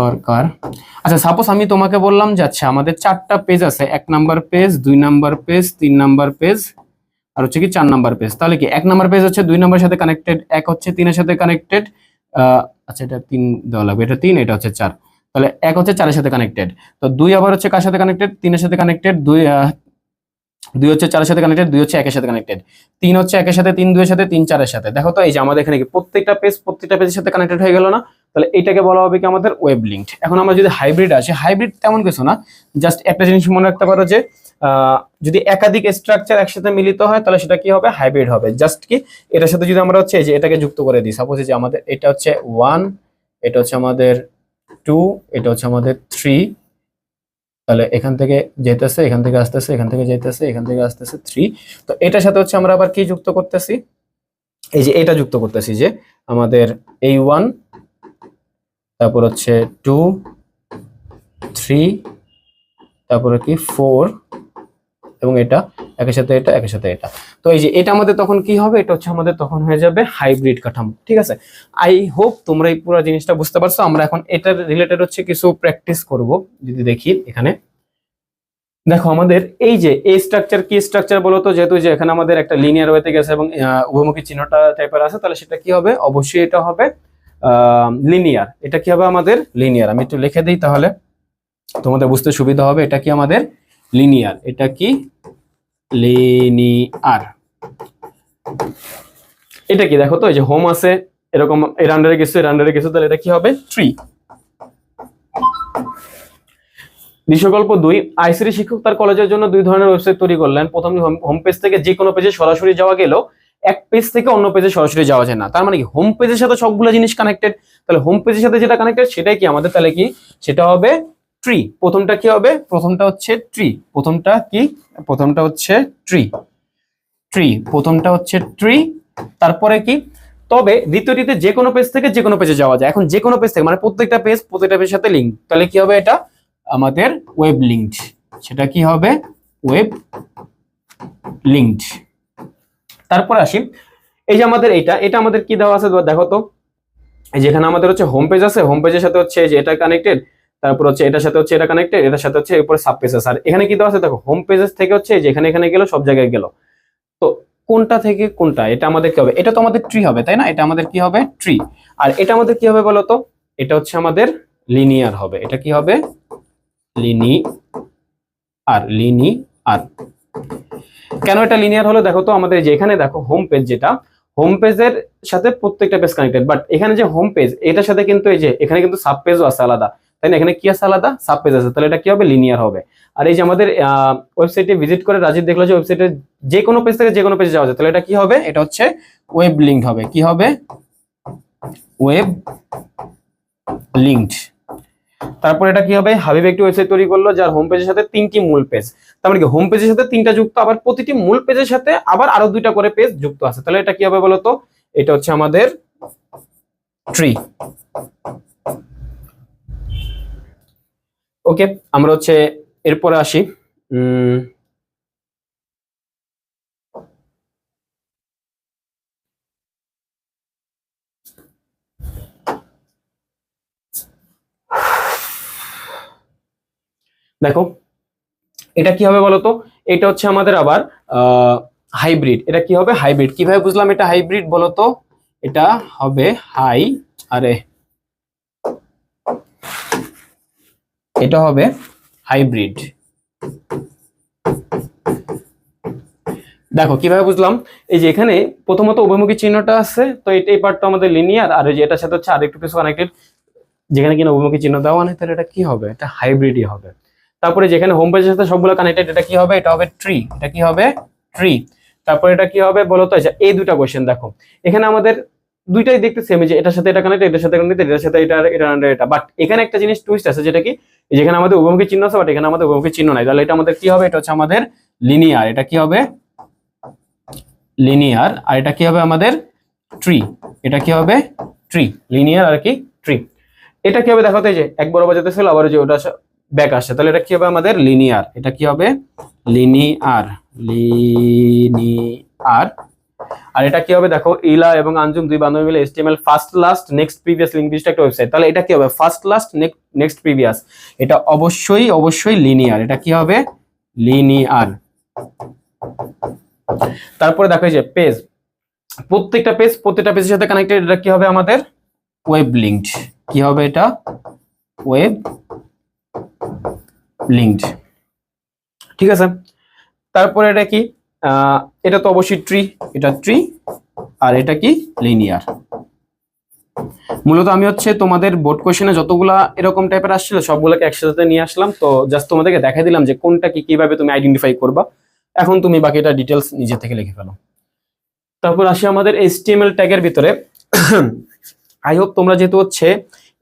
দরকার। আচ্ছা সাপোজ আমি তোমাকে বললাম যে আচ্ছা আমাদের 4টা পেজ আছে, 1 number page, 2 number page, 3 number page, আর হচ্ছে কি 4 নাম্বার পেজ। তাহলে কি 1 নাম্বার পেজ হচ্ছে 2 নাম্বারের সাথে কানেক্টেড, 1 হচ্ছে 3 এর সাথে কানেক্টেড, আচ্ছা এটা 3 দেওয়া লাগবে, এটা 3, এটা হচ্ছে 4। তাহলে 1 হচ্ছে 4 এর সাথে কানেক্টেড, তো 2 আবার হচ্ছে কার সাথে কানেক্টেড? 3 এর সাথে কানেক্টেড, 2 হচ্ছে 4 এর সাথে কানেক্টেড, 2 হচ্ছে 1 এর সাথে কানেক্টেড, 3 হচ্ছে 1 এর সাথে, 3 2 এর সাথে, 3 4 এর সাথে। দেখো তো এই যে আমাদের এখানে কি প্রত্যেকটা পেজের সাথে কানেক্টেড হয়ে গেল না? তাহলে এটাকে বলা হবে কি আমাদের ওয়েব লিংকড। এখন আমরা যদি হাইব্রিড আসি, হাইব্রিড তেমন কিছু না, জাস্ট একটা জিনিস মনে রাখতে পারো যে যদি একাধিক স্ট্রাকচার একসাথে মিলিত হয় তাহলে সেটা কি হবে? হাইব্রিড হবে। জাস্ট কি এটার সাথে যদি আমরা হচ্ছে যে এটাকে যুক্ত করে দিই, সাপোজ যে আমাদের এটা হচ্ছে 1, এটা হচ্ছে আমাদের 2, এটা হচ্ছে আমাদের 3, তাহলে এখান থেকে যেতেছে, এখান থেকে আসতেছে, এখান থেকে যেতেছে, এখান থেকে আসতেছে 3। তো এটার সাথে হচ্ছে আমরা আবার কি যুক্ত করতেছি, এই যে এটা যুক্ত করতেছি যে আমাদের এই 1, তারপর হচ্ছে 2, 3, তারপরে কি 4, এবং এটা একের সাথে এটা, একের সাথে এটা। তো এই যে এটা আমাদের তখন কি হবে, এটা হচ্ছে আমাদের তখন হয়ে যাবে হাইব্রিড কাঠামো। ঠিক আছে, আই হোপ তোমরা এই পুরো জিনিসটা বুঝতে পারছো। আমরা এখন এটার রিলেটেড হচ্ছে কিছু প্র্যাকটিস করব। যদি দেখি এখানে দেখো আমাদের এই যে এই স্ট্রাকচার কি স্ট্রাকচার বলো তো, যেহেতু যে এখানে আমাদের একটা লিনিয়ার ওয়েতে গেছে এবং উভয়মুখী চিহ্নটা টাইপের আছে, তাহলে সেটা কি হবে, অবশ্যই এটা হবে লিনিয়ার। এটা কি হবে আমাদের লিনিয়ার। আমি একটু লিখে দিই তাহলে তোমাদের বুঝতে সুবিধা হবে। এটা কি আমাদের লিনিয়ার, এটা কি লিনিয়ার। এটা কি দেখো তো, এই যে হোম আছে এরকম, এর আন্ডারে কিছু, এর আন্ডারে কিছু, তাহলে এটা কি হবে 3। দৃশ্যকল্প 2, আইসিটি শিক্ষক তার কলেজের জন্য 2 ধরনের ওয়েবসাইট তৈরি করলেন। প্রথম হোম পেজ থেকে যে কোনো পেজে সরাসরি যাওয়া গেল, এক পেজ থেকে অন্য পেজে সরাসরি যাওয়া যায় না। তার মানে কি হোম পেজের সাথে সবগুলো জিনিস কানেক্টেড, তাহলে হোম পেজের সাথে যেটা কানেক্টেড সেটাই কি আমাদের, তাহলে কি সেটা হবে ট্রি। প্রথমটা কি হবে, প্রথমটা হচ্ছে ট্রি, প্রথমটা কি, প্রথমটা হচ্ছে ট্রি, ট্রি, প্রথমটা হচ্ছে ট্রি। তারপরে কি, তবে দ্বিতীয়টিতে যে কোনো পেজ থেকে যে কোনো পেজে যাওয়া যায়। এখন যে কোনো পেজ থেকে মানে প্রত্যেকটা পেজের সাথে লিঙ্ক, তাহলে কি হবে এটা আমাদের ওয়েব লিঙ্কড। সেটা কি হবে ওয়েব লিঙ্কড। তারপর আসি, এই যে আমাদের এটা আমাদের কি দেওয়া আছে দেখো তো, এই যেখানে আমাদের হচ্ছে হোম পেজ আছে, হোম পেজের সাথে হচ্ছে যে এটা কানেক্টেড, তারপর হচ্ছে এটার সাথে হচ্ছে এটা কানেক্টেড, এটার সাথে হচ্ছে এরপরে সাব পেজ আছে। আর এখানে কি দেওয়া আছে দেখো, হোম পেজেস থেকে হচ্ছে যেখানে এখানে গেল, সব জায়গায় গেল। তো কোনটা থেকে কোনটা, এটা আমাদের কি হবে, এটা তো আমাদের ট্রি হবে তাই না, এটা আমাদের কি হবে ট্রি। আর এটা আমাদের কি হবে বলতো, এটা হচ্ছে আমাদের লিনিয়ার হবে। এটা কি হবে লিনিয়ার। কেন এটা লিনিয়ার হলো দেখো তো, আমাদের যে এখানে দেখো হোম পেজ, যেটা হোম পেজের সাথে প্রত্যেকটা পেজ কানেক্টেড, বাট এখানে যে হোম পেজ এটার সাথে কিন্তু এই যে এখানে কিন্তু সাব পেজও আছে আলাদা, তাই না, এখানে কি আছে আলাদা, সাব পেজ আছে, তাহলে এটা কি হবে লিনিয়ার হবে। আর এই যে আমাদের ওয়েবসাইটে ভিজিট করে রাজীব দেখলো যে ওয়েবসাইটে যে কোনো পেজ থেকে যে কোনো পেজে যাওয়া যায়, তাহলে এটা কি হবে, এটা হচ্ছে ওয়েব লিঙ্কড হবে। কি হবে ওয়েব লিঙ্কড। তারপর এটা কি হবে, হাবিব একটি ওয়েবসাইট তৈরি করলো যার হোম পেজের সাথে 3টি মূল পেজ। তার মানে কি হোম পেজের সাথে 3টা যুক্ত, আবার প্রতিটি মূল পেজের সাথে আবার আরো 2টা করে পেজ যুক্ত আছে, তাহলে এটা কি হবে বলতো, এটা হচ্ছে আমাদের ট্রি। ওকে, আমরা হচ্ছে এরপরে আসি, দেখো এটা কি হবে বলতো, এটা হচ্ছে আমাদের আবার হাইব্রিড। এটা কি হবে হাইব্রিড। কিভাবে বুঝলাম এটা হাইব্রিড বলতো, এটা হবে এটা হবে হাইব্রিড। দেখো কিভাবে বুঝলাম, এই যে এখানে প্রথমত উভয়মুখী চিহ্নটা আছে, তো এই পার্টটা আমাদের লিনিয়ার, আর যে এটার সাথে হচ্ছে আরেকটু কিছু কানেক্টেড, যেখানে কিনা উভয়মুখী চিহ্ন দেওয়া নেই, তাহলে এটা কি হবে, এটা হাইব্রিডই হবে। তারপরে যেখানে হোম পেজের সাথে সবগুলো কানেক্টেড, এটা কি হবে, এটা হবে ট্রি। এটা কি হবে ট্রি। তারপরে এটা কি হবে বলতো, এই দুটা কোশ্চেন দেখো, এখানে আমাদের দুইটাই দেখতে সেম, যে এটার সাথে এটা কানেক্টেড, এটার সাথে কানেক্টেড, এটার সাথে এটা আন্ডার এটা, বাট এখানে একটা জিনিস টুইস্ট আছে, যেটা কি যেখানে আমাদের উভয়মুখী চিহ্ন আছে, বাট এখানে আমাদের উভয়মুখী চিহ্ন নাই, তাহলে এটা আমাদের কি হবে, এটা হচ্ছে আমাদের লিনিয়ার। এটা কি হবে লিনিয়ার। আর এটা কি হবে আমাদের ট্রি। এটা কি হবে ট্রি, লিনিয়ার আর কি ট্রি। এটা কি হবে দেখো তো, এই যে এক বরাবর যেতেছিল, আবার যে ওটা ব্যাক আসছে, তাহলে এটা কি হবে আমাদের লিনিয়ার। এটা কি হবে লিনিয়ার। আর এটা কি হবে দেখো, ইলা এবং আঞ্জুম দুই বান্ধবী মিলে HTML first last next previous link বিশিষ্ট একটা ওয়েবসাইট, তাহলে এটা কি হবে ফার্স্ট লাস্ট নেক্সট প্রিভিয়াস, এটা অবশ্যই লিনিয়ার। এটা কি হবে লিনিয়ার। তারপরে দেখো এই যে পেজ, প্রত্যেকটা পেজের সাথে কানেক্টেড, এটা কি হবে আমাদের ওয়েব লিঙ্কড। কি হবে এটা ওয়েব লিঙ্কড। ঠিক আছে, তারপরে এটা কি, এটা তো অবশ্যই ট্রি, এটা ট্রি, আর এটা কি লিনিয়ার। মূলত আমি হচ্ছে তোমাদের বোর্ড কোশ্চেনে যতগুলা এরকম টাইপের আসছিল সবগুলোকে একসাথে নিয়ে আসলাম, তো জাস্ট তোমাদেরকে দেখাই দিলাম যে কোনটা কি কিভাবে তুমি আইডেন্টিফাই করবা। এখন তুমি বাকিটা ডিটেলস নিজে থেকে লিখে ফেলো। তারপর আসি আমাদের HTML ট্যাগের ভিতরে। আই হোপ তোমরা যেহেতু হচ্ছে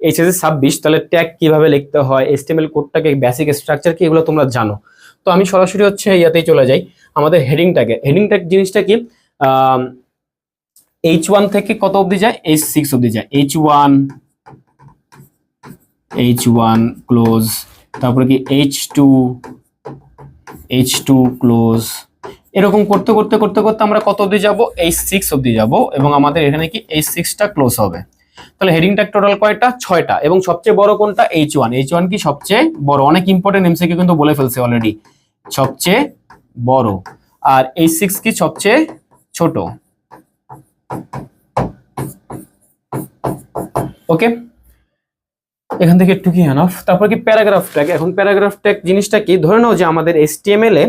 এইচএসসি 26, তাহলে ট্যাগ কিভাবে লিখতে হয়, HTML কোডটাকে বেসিক স্ট্রাকচার কি, এগুলো তোমরা জানো। তো আমি সরাসরি হচ্ছে ইয়াতেই চলে যাই, আমাদের হেডিং ট্যাগ জিনিসটা কি, H1 থেকে কত অবধি যায়, H6 অবধি যায়, H1 ক্লোজ, তারপরে কি H2 ক্লোজ, এরকম করতে করতে করতে করতে আমরা কত অবধি যাব, H6 অবধি যাব, এবং আমাদের এখানে কি H6টা ক্লোজ হবে। তাহলে হেডিং ট্যাগ টোটাল কয়টা, 6টা, এবং সবচেয়ে বড় কোনটা, H1 কি সবচেয়ে বড়, অনেক ইম্পর্টেন্ট এমসিকিউ কিন্তু বলে ফেলছে অলরেডি, সবচেয়ে বড়, আর H6 কি সবচেয়ে ছোট। ওকে, এখান থেকে একটু কি এনাফ। তারপর কি প্যারাগ্রাফ ট্যাগ। এখন প্যারাগ্রাফ ট্যাগ জিনিসটা কি, ধরে নাও যে আমাদের HTML এ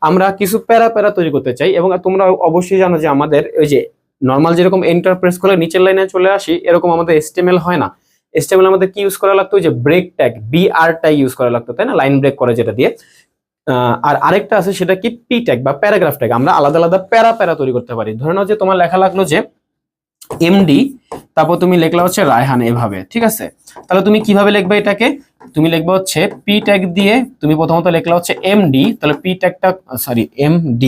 আমরা কিছু প্যারা তৈরি করতে চাই, এবং তোমরা অবশ্যই জানো যে আমাদের ওই যে নর্মাল যেরকম এন্টার প্রেস করলে নিচের লাইনে চলে আসি, এরকম আমাদের HTML হয় না। HTML আমাদের কি ইউজ করা লাগতো, ওই যে break tag, BR tag use করা লাগতো, তাই না, লাইন ব্রেক করে যেটা দিয়ে। আর আরেকটা আছে সেটা কি P ট্যাগ বা প্যারাগ্রাফ ট্যাগ, আমরা আলাদা আলাদা প্যারা তৈরি করতে পারি। ধরে নাও যে তোমার লেখা লাগলো যে MD, তারপর তুমি লেখলা হচ্ছে রায়হান, এভাবে, ঠিক আছে। তাহলে তুমি কিভাবে লিখবে এটাকে, তুমি লিখবে হচ্ছে P ট্যাগ দিয়ে, তুমি প্রথমত লিখলা হচ্ছে MD, তাহলে P ট্যাগটা সরি MD,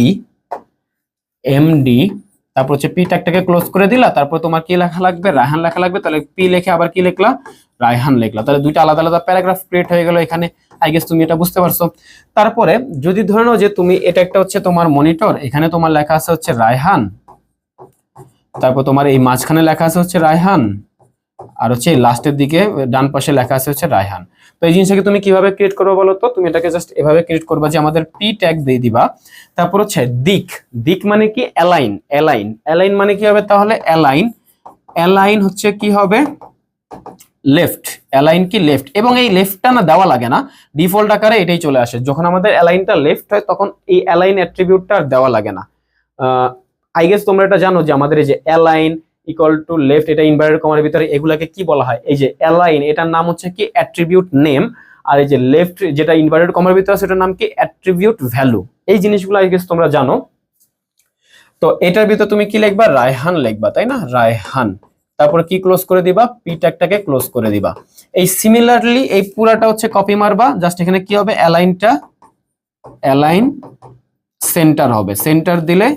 তারপর হচ্ছে P ট্যাগটাকে ক্লোজ করে দিলা, তারপর তোমার কি লেখা লাগবে, রায়হান লেখা লাগবে, তাহলে P লিখে আবার কি লিখলা, রায়হান লিখলা, তাহলে দুইটা আলাদা আলাদা প্যারাগ্রাফ ক্রিয়েট হয়ে গেল এখানে। আই গেস তুমি এটা বুঝতে পারছো। তারপরে যদি ধরে নাও যে তুমি এটা একটা হচ্ছে তোমার মনিটর, এখানে তোমার লেখা আছে হচ্ছে রায়হান, তারপর তোমার এই মাঝখানে লেখা আছে হচ্ছে রায়হান, আর হচ্ছে লাস্টের দিকে ডান পাশে লেখা আছে হচ্ছে রায়হান। তো এই জিনিসটাকে তুমি কিভাবে ক্রিয়েট করবে বলো তো, তুমি এটাকে জাস্ট এভাবে ক্রিয়েট করবা যে আমাদের P ট্যাগ দিয়ে দিবা, তারপর হচ্ছে দিক মানে কি অ্যালাইন মানে কি হবে, তাহলে অ্যালাইন হচ্ছে কি হবে, লেফট, অ্যালাইন কি লেফট, এবং এই লেফটটা না দেওয়া লাগে না, ডিফল্ট আকারে এটাই চলে আসে, যখন আমাদের অ্যালাইনটা লেফট হয় তখন এই অ্যালাইন অ্যাট্রিবিউটটা আর দেওয়া লাগে না। আই গেস তোমরা এটা জানো যে আমাদের এই যে অ্যালাইন ইকুয়াল টু লেফট, এটা ইনভার্টেড কমার ভিতরে এগুলাকে কি বলা হয়, এই যে অ্যালাইন এটার নাম হচ্ছে কি অ্যাট্রিবিউট নেম, আর এই যে লেফট যেটা ইনভার্টেড কমার ভিতরে আছে এটার নাম কি অ্যাট্রিবিউট ভ্যালু। এই জিনিসগুলো আই গেস তোমরা জানো। তো এটার ভিতরে তুমি কি লিখবা, রায়হান লিখবা, তাই না, রায়হান, তারপর কি ক্লোজ করে দিবা, P ট্যাগটাকে ক্লোজ করে দিবা। এই সিমিলারলি এই পুরাটা হচ্ছে কপি মারবা, জাস্ট এখানে কি হবে, অ্যালাইন সেন্টার হবে, সেন্টার দিলে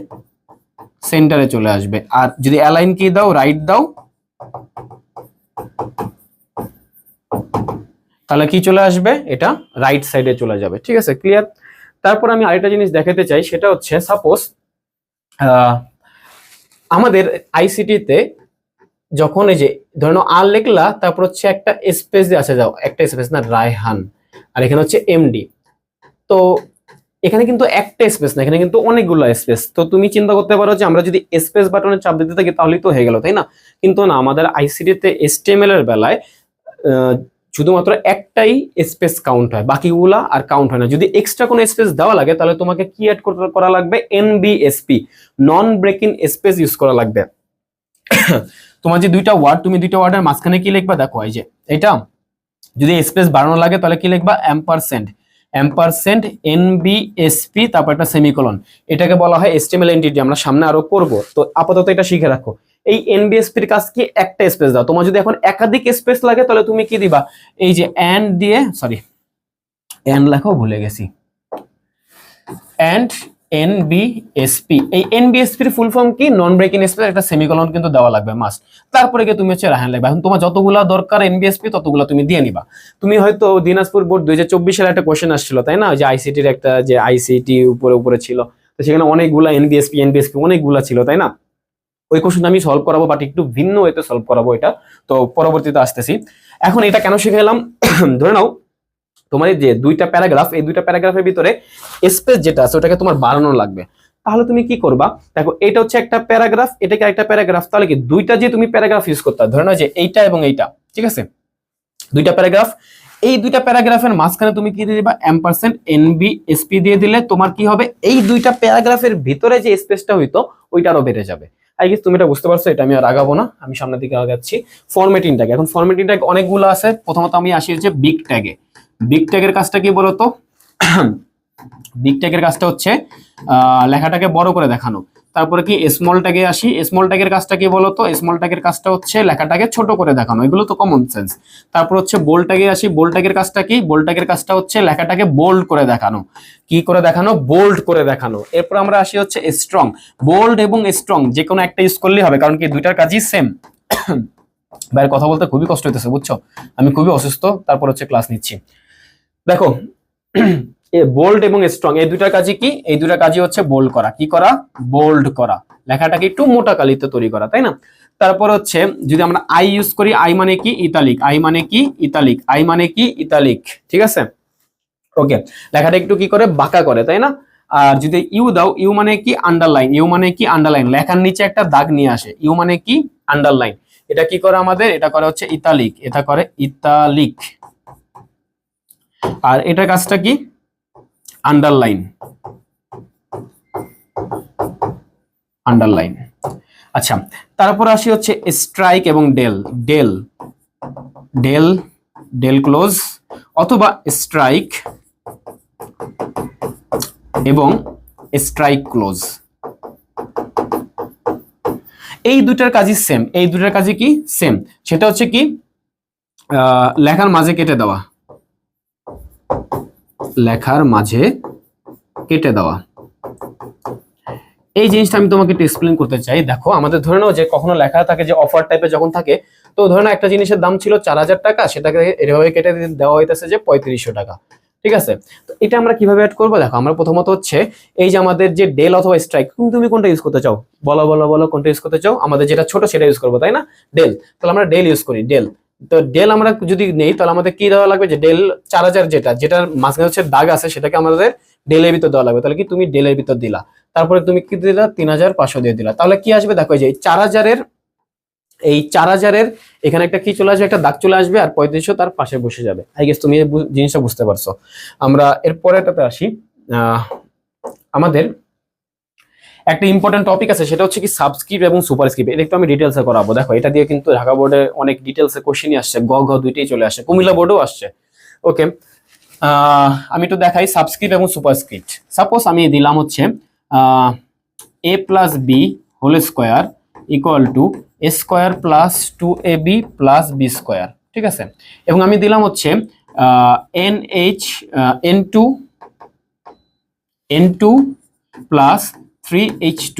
সেন্টারে চলে আসবে, আর যদি অ্যালাইন কি দাও, রাইট দাও, তাহলে কি চলে আসবে, এটা রাইট সাইডে চলে যাবে, ঠিক আছে, ক্লিয়ার। তারপর আমি আরেকটা জিনিস দেখাতে চাই, সেটা হচ্ছে সাপোজ আমাদের আইসিটিতে যখন এই যে ধরো আর লিখলা, তারপর হচ্ছে একটা স্পেস দিয়ে আসে, যাও একটা স্পেস না, রায়হান, আর এখানে হচ্ছে MD, তো এখানে কিন্তু একটা স্পেস না, এখানে কিন্তু অনেকগুলো স্পেস। তো তুমি চিন্তা করতে পারো যে আমরা যদি স্পেস বাটনে চাপ দিতে থাকি তাহলেই তো হয়ে গেল, তাই না, কিন্তু না, আমাদের আইসিটিতে HTML এর বেলায় শুধুমাত্র একটাই স্পেস কাউন্ট হয়, বাকিগুলা আর কাউন্ট হয় না। যদি এক্সট্রা কোনো স্পেস দেওয়া লাগে তাহলে তোমাকে কি অ্যাড করা লাগবে, NBSP, নন ব্রেকিং স্পেস ইউজ করা লাগবে। তোমার যে দুইটা ওয়ার্ড, তুমি দুইটা ওয়ার্ডের মাঝখানে কি লিখবা, দেখো এই যে এটা যদি স্পেস বাড়ানো লাগে তাহলে কি লিখবা, ampersand NBSP, তারপর একটা সেমিকোলন, এটাকে বলা হয় HTML এন্টিটি, আমরা সামনে আরো করব, তো আপাতত এটা শিখে রাখো। এই NBSP এর কাজ কি, একটা স্পেস দাও। তোমার যদি এখন একাধিক স্পেস লাগে তাহলে তুমি কি দিবা, এই যে এন্ড দিয়ে, সরি এন্ড লেখাও ভুলে গেছি, এন্ড NBSP, এই NBSP এর ফুল ফর্ম কি, নন ব্রেকিং স্পেস, একটা সেমিকোলন কিন্তু দেওয়া লাগবে মাস্ট। তারপরে কি তুমি হচ্ছে রায়হান লিখবা। এখন তোমার যতগুলা দরকার NBSP ততগুলা তুমি দিয়ে নিবা। তুমি হয়তো দিনাজপুর বোর্ড 2024 সালে একটা কোশ্চেন আসছিল, তাই না, যে আইসিটির একটা, যে আইসিটি উপরে ছিল, তো সেখানে অনেকগুলা NBSP অনেকগুলা ছিল, তাই না। ওই কোশ্চেন আমি সলভ করাবো, বাট একটু ভিন্ন ওয়েতে সলভ করাবো এটা, তো পরবর্তীতে আসতেছি। এখন এটা কেন শিখাইলাম, ধরে নাও তোমার এই যে দুইটা প্যারাগ্রাফ, এই দুইটা প্যারাগ্রাফের ভিতরে স্পেস যেটা আছে ওটাকে তোমার বাড়ানো লাগবে, তাহলে তুমি কি করবা, দেখো এটা হচ্ছে একটা প্যারাগ্রাফ, এটাকে একটা প্যারাগ্রাফ, তাহলে কি দুইটা যে তুমি প্যারাগ্রাফ ইউজ করতে, ধরে নাও যে এইটা এবং এইটা, ঠিক আছে, দুইটা প্যারাগ্রাফ, এই দুইটা প্যারাগ্রাফের মাঝখানে তুমি কি দিয়ে দিবা, NBSP দিয়ে দিলে তোমার কি হবে, এই দুইটা প্যারাগ্রাফের ভিতরে যে স্পেসটা হইতো ওইটা আরো বেড়ে যাবে। আই গেস তুমি এটা বুঝতে পারছো, এটা আমি আর আগাবো না, আমি সামনের দিকে আগাচ্ছি। ফরম্যাটিং ট্যাগ, এখন ফরম্যাটিং ট্যাগ অনেকগুলো আছে। প্রথমত আমি আসি যে বিগ ট্যাগের কাজটা কি বলতো, বিগ ট্যাগের কাজটা হচ্ছে লেখাটাকে বড় করে দেখানো। তারপরে কি স্মল ট্যাগে আসি। স্মল ট্যাগের কাজটা কি বলতো, স্মল ট্যাগের কাজটা হচ্ছে লেখাটাকে ছোট করে দেখানো, এগুলো তো কমন সেন্স। তারপর হচ্ছে বোল্ড ট্যাগে আসি। বোল্ড ট্যাগের কাজটা কি, বোল্ড ট্যাগের কাজটা হচ্ছে লেখাটাকে বোল্ড করে দেখানো। কি করে দেখানো, বোল্ড করে দেখানো। এরপর আমরা আসি হচ্ছে স্ট্রং। বোল্ড এবং স্ট্রং যে কোনো একটা ইউজ করলেই হবে, কারণ কি দুইটার কাজই সেম। বাইরে কথা বলতে খুবই কষ্ট হইতেছে বুঝছো, আমি খুবই অসুস্থ, তারপর হচ্ছে ক্লাস নিচ্ছি। দেখো বোল্ড এবং স্ট্রং এই দুইটার কাজই কি, এই দুইটার কাজই হচ্ছে বোল্ড করা। কি করা, বোল্ড করা, লেখাটাকে একটু মোটা কালিতে তৈরি করা, তাই না? তারপর হচ্ছে যদি আমরা আই ইউজ করি, আই মানে কি ইতালিক, আই মানে কি ইতালিক, আই মানে কি ইতালিক, ঠিক আছে? ওকে, লেখাটা একটু কি করে বাঁকা করে, তাই না? আর যদি ইউ দাও, ইউ মানে কি আন্ডারলাইন, ইউ মানে কি আন্ডারলাইন, লেখার নিচে একটা দাগ নিয়ে আসে, ইউ মানে কি আন্ডারলাইন। এটা কি করে আমাদের, এটা করে হচ্ছে ইতালিক, এটা করে ইতালিক। আর এটার কাজটা কি, আন্ডারলাইন, আন্ডারলাইন। আচ্ছা, তারপর আসি হচ্ছে স্ট্রাইক এবং del. Del, del, del close, অথবা স্ট্রাইক এবং স্ট্রাইক ক্লোজ, এই দুটার কাজই সেম। এই দুটার কাজই কি সেম, সেটা হচ্ছে কি লেখার মাঝে কেটে দেওয়া, লেখার মাঝে কেটে দেওয়া। এই জিনিসটা আমি তোমাকে একটু এক্সপ্লেন করতে চাই। দেখো আমাদের ধরে নাও যে কখনো লেখা থাকে যে অফার টাইপের যখন থাকে, তো ধরে নাও একটা জিনিসের দাম ছিল 4000 টাকা, সেটাকে এভাবে কেটে দেওয়া হইতেছে যে 3500 টাকা, ঠিক আছে? তো এটা আমরা কিভাবে অ্যাড করবো, দেখো আমরা প্রথমত হচ্ছে এই যে আমাদের যে ডেল অথবা স্ট্রাইক, তুমি কোনটা ইউজ করতে চাও, বলো বলো বলো, কোনটা ইউজ করতে চাও? আমাদের যেটা ছোট সেটা ইউজ করবো, তাই না? ডেল, তাহলে আমরা ডেল ইউজ করি, ডেল। তো ডেল আমরা যদি নেই তাহলে আমাদের কি দেওয়া লাগবে, যে ডেল 4000 যেটার মাঝখানে হচ্ছে দাগ আছে, সেটাকে আমাদের ডেলের ভিতর দেওয়া লাগবে। তাহলে কি তুমি ডেলের ভিতর দিলা, তারপরে তুমি কি দিলা 3500 দিয়ে দিলা, তাহলে কি আসবে দেখো, যে 4000 এই 4000 এখানে একটা কি চলে আসবে, একটা দাগ চলে আসবে, আর 3500 তার পাশে বসে যাবে। আই গেস তুমি জিনিসটা বুঝতে পারছো। আমরা এরপরে এটাতে আসি। আমাদের একটা ইম্পর্টেন্ট টপিক আছে, সেটা হচ্ছে কি সাবস্ক্রিপ্ট এবং সুপারস্ক্রিপ্ট। এটা একটু আমি ডিটেলসে করাবো। দেখো এটা দিয়ে কিন্তু ঢাকা বোর্ডে অনেক ডিটেলসে কোশ্চেনই আসছে, গ ঘ দুইটাই চলে আসে, কুমিল্লা বোর্ডেও আসছে। ওকে, আমি একটু দেখাই সাবস্ক্রিপ্ট এবং সুপারস্ক্রিপ্ট। সাপোজ আমি দিলাম হচ্ছে a plus B whole square equal to A square plus 2ab plus B square, ঠিক আছে? এবং আমি দিলাম হচ্ছে n2 plus 3h2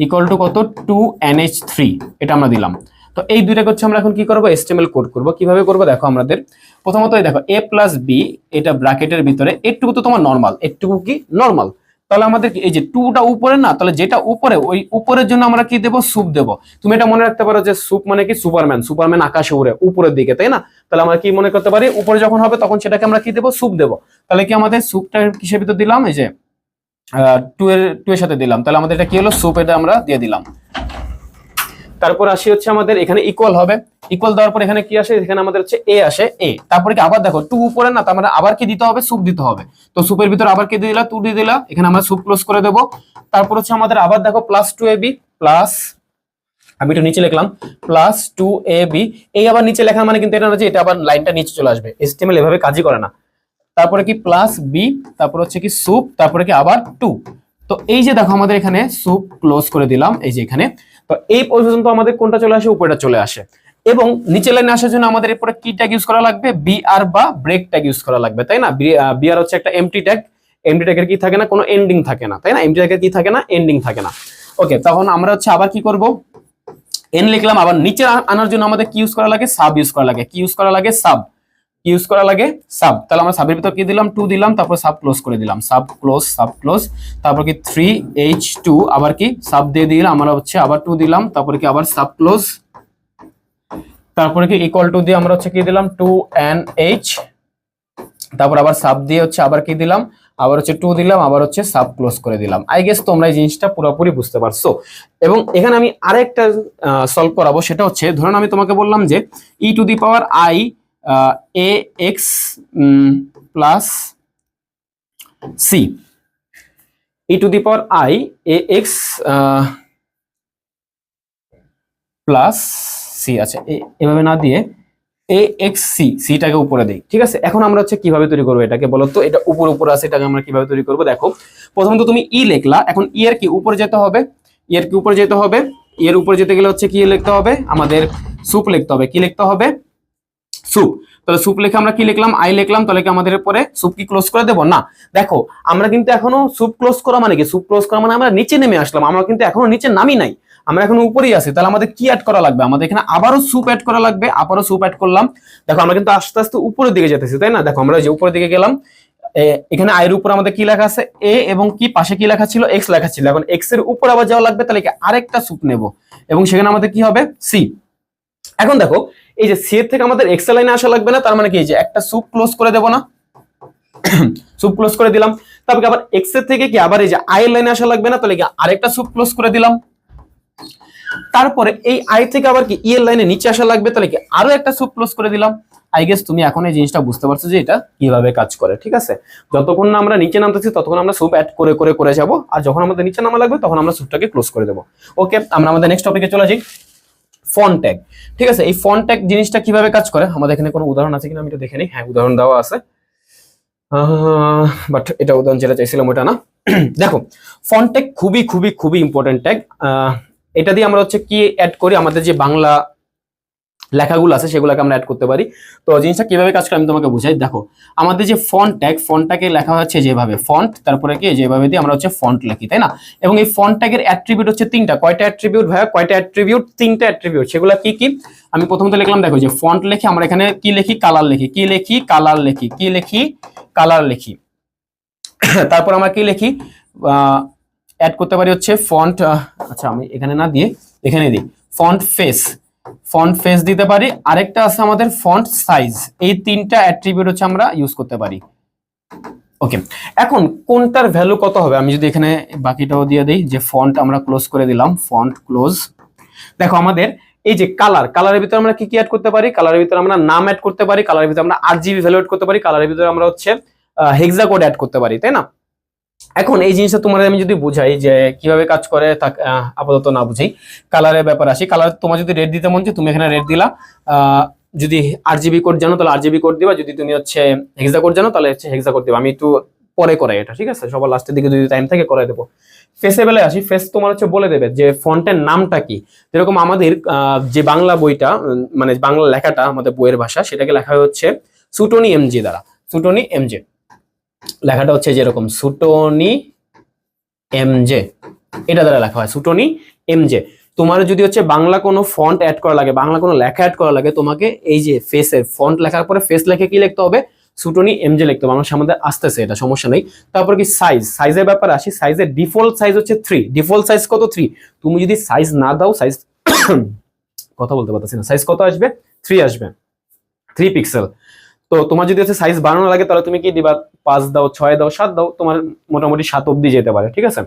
equal to কত, 2nh3, এটা আমরা দিলাম। তো এই দুইটাকে হচ্ছে আমরা এখন কি করবো, HTML কোড করব। কিভাবে করব দেখো, আমাদের প্রথমত দেখো a প্লাস বি, এটা ব্র্যাকেটের ভিতরে, এটুকু তো তোমার নরমাল, এটুকু কি নরমাল। তাহলে আমাদের এই যে 2টা উপরে না, তাহলে যেটা উপরে ওই উপরের জন্য আমরা কি দেব, সুপ দেব। তুমি এটা মনে রাখতে পারো যে সুপ মানে কি সুপারম্যান, সুপারম্যান আকাশে উড়ে উপরের দিকে, তাই না? তাহলে আমরা কি মনে করতে পারি, উপরে যখন হবে তখন সেটাকে আমরা কি দেব, সুপ দেব। তাহলে কি আমাদের সুপটা কিসের ভিতর দিলাম, এই যে 2 এর সাথে দিলাম, তাহলে আমাদের এটা কি হলো, সুপ, এটা আমরা দিয়ে দিলাম। তারপর আসি হচ্ছে আমাদের এখানে ইকুয়াল হবে, ইকুয়াল দেওয়ার পর এখানে কি আসে, এখানে আমাদের হচ্ছে এ আসে, এ। তারপরে কি আবার দেখো 2 উপরে না, তার মানে আবার কি দিতে হবে, সুপ দিতে হবে। তো সুপের ভিতর আবার কি দিয়ে দিলা, 2 দিয়ে দিলা, এখানে আমরা সুপ ক্লোজ করে দেব। তারপর হচ্ছে আমাদের আবার দেখো প্লাস 2ab প্লাস, আমি একটু নিচে লিখলাম প্লাস 2ab, এই আবার নিচে লেখা মানে কিন্তু এটা না যে এটা আবার লাইনটা নিচে চলে আসবে, HTML এভাবে কাজই করে না। তারপরে কি প্লাস বি, তারপর হচ্ছে কি সুপ, তারপরে কি আবার 2। তো এই যে দেখো আমাদের এখানে সুপ ক্লোজ করে দিলাম, এই যে এখানে। তো এই পর্যন্ত আমাদের কোনটা চলে আসে, উপরেটা চলে আসে। এবং নিচে লাইনে আসার জন্য আমাদের এরপরে কি ট্যাগ ইউজ করা লাগবে, বিআর বা ব্রেক ট্যাগ ইউজ করা লাগবে, তাই না? বিআর হচ্ছে একটা এমটি ট্যাগ, এমটি ট্যাগের কি থাকে না, কোনো এন্ডিং থাকে না, তাই না? এমটি ট্যাগের কি থাকে না, এন্ডিং থাকে না। ওকে, তখন আমরা হচ্ছে আবার কি করব, এন লিখলাম, আবার নিচে আনার জন্য আমাদের কি ইউজ করা লাগে, সাব ইউজ করা লাগে। কি ইউজ করা লাগে, সাব ইউজ করা লাগে, সাব। তাহলে আমরা সাবের ভিতর কি দিলাম, 2 দিলাম, তারপর সাব ক্লোজ করে দিলাম, সাব ক্লোজ, তারপর কি 3h2 আবার কি সাব দিয়ে দিলাম, আমরা হচ্ছে আবার 2 দিলাম, তারপরে কি আবার সাব ক্লোজ, তারপরে কি ইকুয়াল টু দিয়ে আমরা হচ্ছে কি দিলাম 2nh, তারপর আবার সাব দিয়ে হচ্ছে আবার কি দিলাম, আবার হচ্ছে 2 দিলাম, আবার হচ্ছে সাব ক্লোজ করে দিলাম। আই গেস তোমরা এই জিনিসটা পুরোপুরি বুঝতে পারছো। এবং এখানে আমি আরেকটা সলভ করাবো, সেটা হচ্ছে ধরুন আমি তোমাকে বললাম যে e to the power i ax plus c, e to the power i ax plus c। আচ্ছা, এভাবে না দিয়ে axc, সিটাকে উপরে দেই, ঠিক আছে? এখন আমরা হচ্ছে কিভাবে তৈরি করবো এটাকে বলো তো, এটা উপর আছে, এটাকে আমরা কিভাবে তৈরি করবো? দেখো প্রথমত তুমি ই লিখলা, এখন ই এর কি উপরে যেতে হবে, এর কি উপরে যেতে হবে, এর উপরে যেতে গেলে হচ্ছে কি লিখতে হবে, আমাদের সুপ লিখতে হবে। কি লিখতে হবে, সুপ। তাহলে সুপ লিখে আমরা কি লিখলাম, আই লিখলাম, তাহলে কি আমাদের পরে সুপ কি ক্লোজ করে দেবো না? দেখো আমরা কিন্তু এখনো সুপ ক্লোজ করা মানে কি, সুপ ক্লোজ করা মানে আমরা নিচে নেমে আসলাম, আমরা কিন্তু এখনো নিচে নামি নাই, আমরা এখন উপরেই আছি। তাহলে আমাদের কি অ্যাড করা লাগবে, আমাদের এখানে আবারও সুপ অ্যাড করা লাগবে, আবারও সুপ অ্যাড করলাম। দেখো আমরা কিন্তু আস্তে আস্তে উপরের দিকে যেতেছি, তাই না? দেখো আমরা যে উপরের দিকে গেলাম, এখানে আয়ের উপর আমাদের কি লেখা আছে, এ, এবং কি পাশে কি লেখা ছিল, এক্স লেখা ছিল। এখন এক্স এর উপর আবার যাওয়া লাগবে, তাহলে কি আরেকটা সুপ নেব, এবং সেখানে আমাদের কি হবে, সি। এখন দেখো এই যে সি এর থেকে আমাদের এক্স লাইনে আসা লাগবে না, তার মানে কি, যে একটা সুপ ক্লোজ করে দেব না, সুপ ক্লোজ করে দিলাম। তারপরে আবার এক্স এর থেকে কি আবার এই যে আই লাইনে আসা লাগবে না, তাহলে কি আরেকটা সুপ ক্লোজ করে দিলাম। তারপরে এই আই থেকে আবার কি ই এর লাইনে নিচে আসা লাগবে, তাহলে কি আরো একটা সুপ ক্লোজ করে দিলাম। আই গেস তুমি এখন এই জিনিসটা বুঝতে পারছো যে এটা কিভাবে কাজ করে, ঠিক আছে? যতক্ষণ না আমরা নিচে নামতেছি ততক্ষণ আমরা সুপ অ্যাড করে করে করে যাব, আর যখন আমাদের নিচে নামা লাগবে তখন আমরা সুপটাকে ক্লোজ করে দেবো। ওকে, আমরা আমাদের নেক্সট টপিকে চলে যাই, ফন্ট ট্যাগ। ঠিক আছে, এই ফন্ট ট্যাগ জিনিসটা কিভাবে কাজ করে, আমাদের এখানে কোনো উদাহরণ আছে কিনা আমি এটা দেখে নিই। হ্যাঁ, উদাহরণ দেওয়া আছে, বাট এটা উদাহরণ যেটা চাইছিলাম ওটা না। দেখো ফন্ট ট্যাগ খুবই খুবই খুবই ইম্পর্টেন্ট ট্যাগ। এটা দিয়ে আমরা হচ্ছে কি অ্যাড করি, আমাদের যে বাংলা লেখাগুলো আছে সেগুলোকে আমরা অ্যাড করতে পারি। তো জিনিসটা কিভাবে কাজ করে আমি তোমাকে বুঝাই। দেখো আমাদের যে ফন্ট ট্যাগ, ফন্টটাকে লেখা হচ্ছে যেভাবে ফন্ট, তারপরে কি যেভাবে দিয়ে আমরা হচ্ছে ফন্ট লিখি, তাই না? এবং এই ফন্ট ট্যাগের অ্যাট্রিবিউট হচ্ছে তিনটা। কয়টা অ্যাট্রিবিউট ভাইয়া, কয়টা অ্যাট্রিবিউট? তিনটা অ্যাট্রিবিউট। সেগুলো কি কি আমি প্রথমত লিখলাম, দেখো যে ফন্ট লিখে আমরা এখানে কি লিখি, কালার লিখি। কি লিখি, কালার লিখি। কি লিখি, কালার লিখি। তারপর আমরা কি লিখি, অ্যাড করতে পারি হচ্ছে ফন্ট, আচ্ছা আমি এখানে না দিয়ে এখানে দিই, ফন্ট ফেস। ফন্ট ফেস দিতে পারি। আরেকটা আছে আমাদের ফন্ট সাইজ। এই তিনটা অ্যাট্রিবিউট হচ্ছে আমরা ইউজ করতে পারি। ওকে, এখন কোনটার ভ্যালু কত হবে আমি যদি এখানে বাকিটাও দিয়ে দেই, যে ফন্ট আমরা ক্লোজ করে দিলাম, ফন্ট ক্লোজ। দেখো আমাদের এই যে কালার, কালারের ভিতরে আমরা কি কি অ্যাড করতে পারি, কালারের ভিতরে আমরা নাম অ্যাড করতে পারি, কালারের ভিতরে আমরা আরজিবি ভ্যালু অ্যাড করতে পারি, কালারের ভিতরে আমরা হচ্ছে হেক্সা কোড অ্যাড করতে পারি, তাই না? এখন এই জিনিসটা তোমার আমি যদি বুঝাই যে কিভাবে কাজ করে, আপাতত না বুঝাই, কালারের ব্যাপার আসি। কালার তোমার যদি রেড দিতে মন চায় তুমি এখানে রেড দিলা, যদি আরজিবি কোড জানো তাহলে আরজিবি কোড দিবা, যদি তুমি হচ্ছে হেক্সা কোড জানো তাহলে হচ্ছে হেক্সা কোড দিবা। আমি একটু পরে করাই এটা, ঠিক আছে? সবার লাস্টের দিকে যদি টাইম থাকে করাই দেবো। ফেসে বেলে আসি, ফেস তোমার হচ্ছে বলে দেবে যে ফন্টের নামটা কি। যেরকম আমাদের যে বাংলা বইটা, মানে বাংলা লেখাটা আমাদের বইয়ের ভাষা, সেটাকে লেখা হচ্ছে সুটনি এমজি দ্বারা। সুটনি এমজে লেখাটা হচ্ছে যেরকম সুটনি এমজে, এটা দ্বারা লেখা হয় সুটনি এমজে। তোমার যদি হচ্ছে বাংলা কোনো ফন্ট অ্যাড করা লাগে, বাংলা কোনো লেখা অ্যাড করা লাগে, তোমাকে এই যে ফেসের ফন্ট লেখার পরে ফেস লেখে কি লিখতে হবে, সুটনি এমজে লিখতে হবে। আমার সামনে আসতেছে, এটা সমস্যা নেই। তারপর কি সাইজ, সাইজের ব্যাপারে আসি। সাইজের ডিফল্ট সাইজ হচ্ছে 3। ডিফল্ট সাইজ কত? 3। তুমি যদি সাইজ না দাও, সাইজ কথা বলতে পারতেছি না, সাইজ কত আসবে? 3 আসবে, 3 পিক্সেল। তো তোমার যদি হচ্ছে সাইজ বাড়ানো লাগে তাহলে তুমি কি দিবা, 5 দাও, 6 দাও, 7 দাও, তোমার মোটামুটি 7 অব্দি যেতে পারে, ঠিক আছে?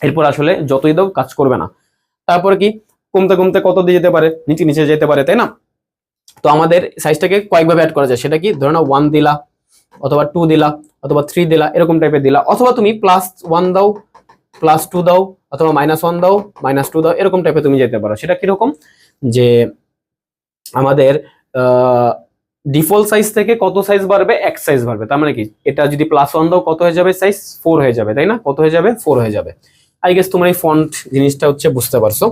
এরপর আসলে যতই দাও কাজ করবে না। তারপরে কি কমতে কমতে কত দিয়ে যেতে পারে, নিচে নিচে যেতে পারে, তাই না? তো আমাদের সাইজটাকে কয়েকভাবে অ্যাড করা যায়। সেটা কি, ধরো না 1 দিলা, অথবা 2 দিলা, অথবা 3 দিলা, এরকম টাইপের দিলা, অথবা তুমি +1 দাও, +2 দাও, অথবা -1 দাও, -2 দাও, এরকম টাইপে তুমি যেতে পারো। সেটা কিরকম, যে আমাদের ডিফল্ট সাইজ থেকে কত সাইজ বাড়বে, 1 সাইজ বাড়বে। তার মানে কি, এটা যদি +1 দাও কত হয়ে যাবে, সাইজ 4 হয়ে যাবে, তাই না? কত হয়ে যাবে, 4 হয়ে যাবে। আই গেস তোমরা এই ফন্ট জিনিসটা হচ্ছে বুঝতে পারছো।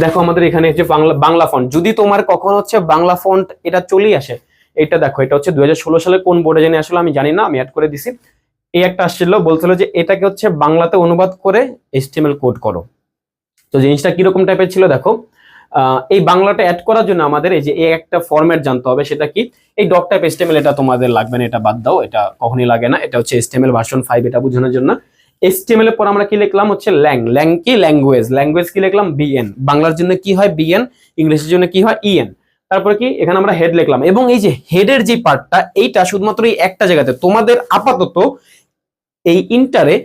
দেখো আমাদের এখানে যে বাংলা ফন্ট, যদি তোমার কখন হচ্ছে বাংলা ফন্ট এটা চলেই আসে, এটা দেখো, এটা হচ্ছে 2016 সালে কোন বোর্ডে জানি আসলে আমি জানি না, আমি অ্যাড করে দিছি। এই একটা আসছিল, বলছিল যে এটাকে হচ্ছে বাংলাতে অনুবাদ করে HTML কোড করো। তো জিনিসটা কিরকম টাইপের ছিল দেখো, এই বাংলাটা অ্যাড করার জন্য আমাদের এই যে একটা ফরম্যাট জানতে হবে। সেটা কি, এই ডক টাইপ HTML, এটা তোমাদের লাগবে না, এটা বাদ দাও, এটা কখনই লাগে না। এটা হচ্ছে HTML ভার্সন 5, এটা বোঝানোর জন্য। HTML এর পর আমরা কি লিখলাম হচ্ছে ল্যাং কি, ল্যাঙ্গুয়েজ। ল্যাঙ্গুয়েজ কি লিখলাম, BN। বাংলার জন্য কি হয়, BN। ইংলিশের জন্য কি হয়, EN। তারপর কি, এখানে আমরা হেড লিখলাম। এবং এই যে হেডের যে পার্টটা, এইটা শুধুমাত্র এই একটা জায়গাতে, তোমাদের আপাতত এই ইন্টারে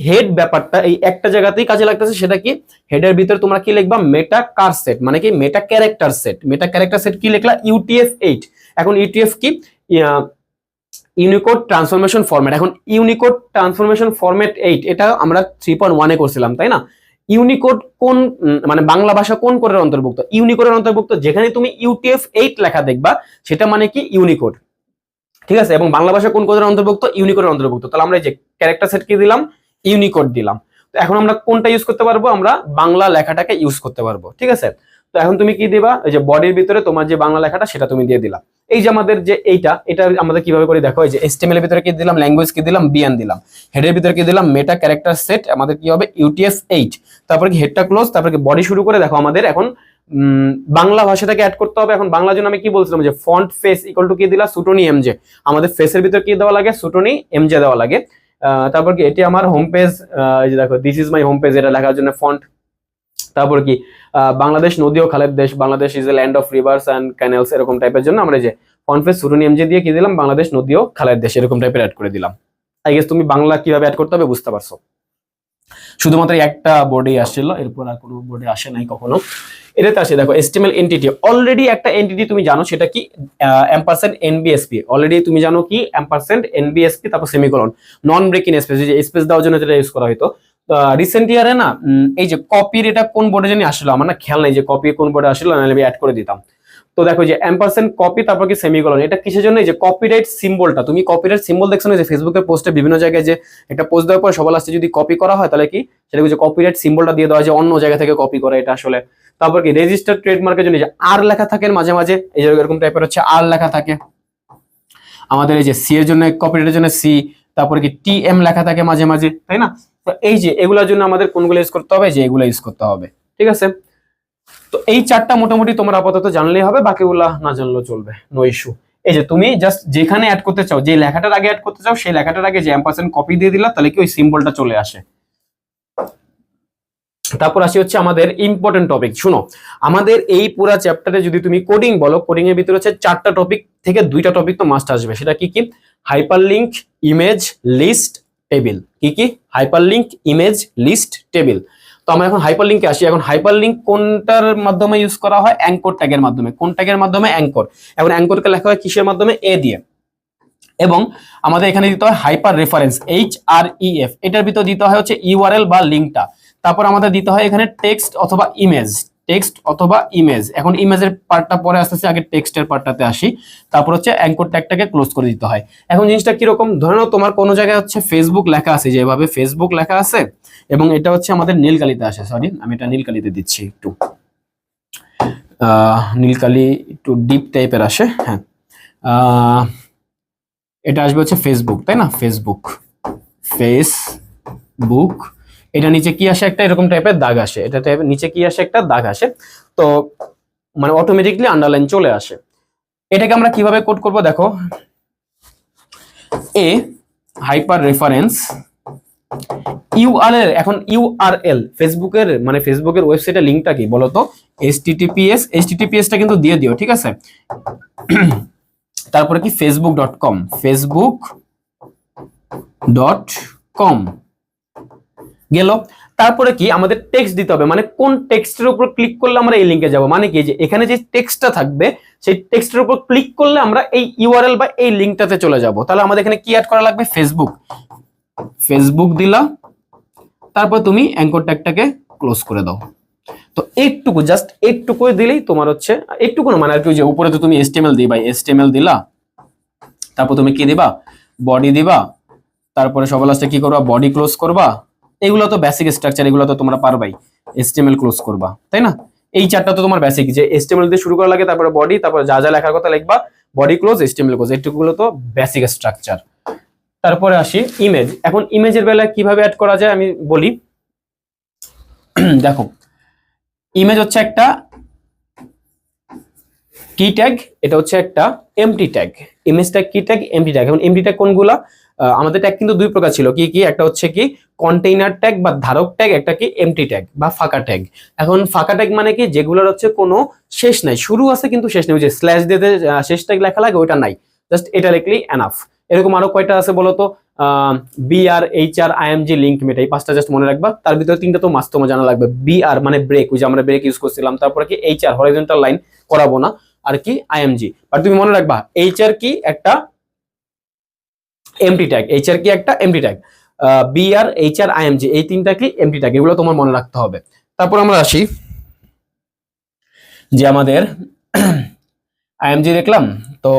হেড ব্যাপারটা এই একটা জায়গাতেই কাজে লাগতেছে। সেটা কি, হেডের ভিতরে তোমরা কি লিখবা, মেটা কার সেট, মানে কি মেটা ক্যারেক্টার সেট। মেটা ক্যারেক্টার সেট কি লিখলা, UTF-8। এখন UTF কি, ইউনিকোড ট্রান্সফরমেশন ফরম্যাট। এখন ইউনিকোড ট্রান্সফরমেশন ফরম্যাট 8, এটা আমরা 3.1 এ করছিলাম, তাই না? ইউনিকোড কোন, মানে বাংলা ভাষা কোন কোডের অন্তর্ভুক্ত, ইউনিকোডের অন্তর্ভুক্ত। যেখানে তুমি UTF-8 লেখা দেখবা সেটা মানে কি ইউনিকোড, ঠিক আছে? এবং বাংলা ভাষা কোন কোডের অন্তর্ভুক্ত, ইউনিকোডের অন্তর্ভুক্ত। তাহলে আমরা এই যে ক্যারেক্টার সেট কি দিলাম, ইউনিকোড দিলাম। তো তো এখন আমরা কোনটা ইউজ করতে পারবো, আমরা বাংলা লেখাটাকে ইউজ করতে পারবো, ঠিক আছে। তো এখন তুমি কি দিবা, এই যে বডির ভিতরে তোমার যে বাংলা লেখাটা সেটা তুমি দিয়ে দিলা। এই যে আমাদের যে এটা আমাদের কিভাবে করে দেখো, এই যে HTML এর ভিতরে কি দিলাম, ল্যাঙ্গুয়েজ কি দিলাম, বিএন দিলাম, হেডের ভিতরে কি দিলাম, মেটা ক্যারেক্টার সেট, আমাদের কি হবে UTF-8, তারপরে কি হেডটা ক্লোজ, তারপরে কি বডি শুরু করে দেখো আমাদের এখন বাংলা ভাষাটাকে অ্যাড করতে হবে। এখন বাংলার জন্য আমি কি বলছিলাম যে ফন্ট ফেস ইকুয়াল টু কি দিলা, সুটনি এমজে, আমাদের ফেসের ভিতরে কি দেওয়া লাগে, সুটনি এমজে দেওয়া লাগে। তারপর কি এটি আমার হোম পেজ, এই যে দেখো this is my home page, এটা লেখার জন্য ফন্ট। তারপর কি বাংলাদেশ নদী ও খালের দেশ, Bangladesh is a land of rivers and canals, এরকম টাইপের জন্য আমরা যে ফন্ট ফেস সুটনি এমজে দিয়ে কি দিলাম, বাংলাদেশ নদী ও খালের দেশ এরকম টাইপের অ্যাড করে দিলাম। আই গেস তুমি বাংলা কিভাবে অ্যাড করতে হবে বুঝতে পারছো। শুধুমাত্র একটা বোর্ডে আসছিল, এরপর আর কোনো বোর্ডে আসে নাই কখনো। এটাতে আসে দেখো HTML এন্টিটি, অলরেডি একটা এন্টিটি তুমি জানো সেটা কি $NBSP, অলরেডি তুমি জানো কি $NBSP, তারপর সেমিকোলন, নন ব্রেকিং স্পেস, যে স্পেস দেওয়ার জন্য যেটা ইউজ করা হতো রিসেন্ট ইয়ারে না। এই যে কপির এটা কোন বোর্ডে জানি আসলো, আমার না খেয়াল নেই যে কপি কোন বোর্ডে আসলো, নাহলে আমি অ্যাড করে দিতাম। তো দেখো যে কপি, তারপর কি সেমিকোলন, এটা কিসের জন্য, এই যে কপিরাইট সিম্বলটা, তুমি কপিরাইট সিম্বল দেখছো না যে ফেসবুকের পোস্টে বিভিন্ন জায়গায় যে একটা পোস্ট দেওয়ার পর সবার লাস্টে যদি কপি করা হয় তাহলে কি সেটা যে কপিরাইট সিম্বলটা দিয়ে দেওয়া, যে অন্য জায়গা থেকে কপি করা, এটা আসলে। তারপর কি রেজিস্টার্ড ট্রেডমার্কের জন্য যে আর লেখা থাকে মাঝে মাঝে, এই যে এরকম টাইপের হচ্ছে আর লেখা থাকে আমাদের, এই যে সি এর জন্য কপিরাইটের জন্য সি, তারপরে কি TM লেখা থাকে মাঝে মাঝে, তাই না। তো এই যে এগুলোর জন্য আমাদের কোনগুলো ইউজ করতে হবে, যে এগুলো ইউজ করতে হবে, ঠিক আছে। তো এই চারটা মোটামুটি তোমার আপাতত জানলেই হবে, বাকিগুলা না জানলেও চলবে, নো ইস্যু। এই যে তুমি জাস্ট যেখানে অ্যাড করতে চাও, যে লেখাটার আগে অ্যাড করতে চাও সেই লেখাটার আগে যে কপি দিয়ে দিলা, তাহলে কি ওই সিম্বলটা চলে আসে। তারপর আসি হচ্ছে আমাদের ইম্পর্টেন্ট টপিক। শুনো, আমাদের এই পুরো চ্যাপ্টারে যদি তুমি কোডিং বলো, কোডিং এর ভিতরে হচ্ছে 4টা টপিক থেকে 2টা টপিক তো মাস্ট আসবে। সেটা কি কি, হাইপারলিংক, ইমেজ, লিস্ট, টেবিল। কি কি, হাইপারলিংক, ইমেজ, লিস্ট, টেবিল। তো আমরা এখন হাইপারলিংকে আসি। এখন হাইপারলিংক কোনটার মাধ্যমে ইউজ করা হয়, অ্যাঙ্কর ট্যাগের মাধ্যমে। কোন ট্যাগের মাধ্যমে, অ্যাঙ্কর। এখন অ্যাঙ্করকে লেখা হয় কিসের মাধ্যমে, এ দিয়ে। এবং আমাদের এখানে দিতে হয় হাইপার রেফারেন্স, HREF, এটার ভিতর দিতে হয় হচ্ছে URL বা লিঙ্কটা। তারপর আমাদের দিতে হয় এখানে টেক্সট অথবা ইমেজ, টেক্সট অথবা ইমেজ। এখন ইমেজের পার্টটা পরে আসতেছে, আগে টেক্সটের পার্টটাতে আসি। তারপর হচ্ছে অ্যাঙ্কর ট্যাগটাকে ক্লোজ করে দিতে হয়। এখন জিনিসটা কিরকম, ধরে নাও তোমার কোনো জায়গায় হচ্ছে ফেসবুক লেখা আছে, যেভাবে ফেসবুক লেখা আছে, এবং এটা হচ্ছে আমাদের নীলকালিতে আসে, সরি আমি এটা নীলকালিতে দিচ্ছি, একটু নীলকালি একটু ডিপ টাইপের আসে, হ্যাঁ। এটা আসবে হচ্ছে ফেসবুক, তাই না, ফেসবুক, এটা নিচে কি আসে, একটা এরকম টাইপের দাগ আসে, এটা টাইপের নিচে কি আসে, একটা দাগ আসে। তো মানে অটোমেটিকলি আন্ডারলাইন চলে আসে। এটাকে আমরা কিভাবে কোড করব, দেখো, এ হাইপার রেফারেন্স ইউআরএল। এখন ইউআরএল ফেসবুকের, মানে ফেসবুকের ওয়েবসাইটের লিংকটা কি বলতো, HTTPS টা কিন্তু দিয়ে দিও, ঠিক আছে। তারপরে কি facebook.com গেল। তারপরে কি আমাদের টেক্সট দিতে হবে, মানে কোন টেক্সটের উপর ক্লিক করলে আমরা এই লিংকে যাব, মানে কি যে এখানে যে টেক্সটটা থাকবে সেই টেক্সটের উপর ক্লিক করলে আমরা এই ইউআরএল বা এই লিংকটাতে চলে যাব। তাহলে আমাদের এখানে কি অ্যাড করা লাগবে, ফেসবুক দিলা, তারপর তুমি অ্যাঙ্কর ট্যাগটাকে ক্লোজ করে দাও। তো এইটুকু, জাস্ট এইটুকু দিলেই তোমার হচ্ছে, এইটুকু না মানে আর কি, যে উপরে তো তুমি HTML দিবা, HTML দিলা, তারপর তুমি কি দিবা, বডি দিবা, তারপরে সবার লাস্টে কি করবা, বডি ক্লোজ করবা। এগুলো তো বেসিক স্ট্রাকচার, এগুলো তো তোমরা পারবাই। HTML ক্লোজ করবা, তাই না। এই চারটা তো তোমার বেসিক, যে HTML দিয়ে শুরু করা লাগে, তারপরে বডি, তারপরে যা যা লেখার কথা লিখবা, বডি ক্লোজ, HTML ক্লোজ, এইটুকুগুলো তো বেসিক স্ট্রাকচার। তারপরে আসি ইমেজ। এখন ইমেজের বেলায় কিভাবে অ্যাড করা যায় আমি বলি। দেখো, ইমেজ হচ্ছে একটা কি ট্যাগ, এটা হচ্ছে একটা এমটি ট্যাগ। ইমেজ ট্যাগ কি ট্যাগ, এমটি ট্যাগ। এখন এমটি ট্যাগ কোনগুলা, আমাদের ট্যাগ কিন্তু 2 প্রকার ছিল, কি কি, একটা হচ্ছে কি কন্টেইনার ট্যাগ বা ধারক ট্যাগ, একটা কি এমটি ট্যাগ বা ফাঁকা ট্যাগ। এখন ফাঁকা ট্যাগ মানে কি, যেগুলোর হচ্ছে কোনো শেষ নাই, শুরু আছে কিন্তু শেষ নেই, ওই যে স্ল্যাশ দিয়ে শেষ ট্যাগ লেখা লাগে, ওইটা নাই, জাস্ট এটা লিখলেই এনাফ। এরকম আরো কয়টা আছে বলতো, BR HR IMG লিংক মেটা, এই 5টা জাস্ট মনে রাখবা। তার ভিতরে 3টা তো মাস্ট তোমার জানা লাগবে। BR মানে ব্রেক, ওই যে আমরা ব্রেক ইউজ করছিলাম। তারপরে কি HR হরাইজন্টাল লাইন, করাবো না। আর কি IMG, বাট তুমি মনে রাখবা HR কি একটা এমটি ট্যাগ, HR কি একটা MT tag, BR HR IMG এই 3টা কি এমটি ট্যাগ, এগুলো তোমার মনে রাখতে হবে। তারপর আমরা আসি যে আমাদের IMG দেখলাম। তো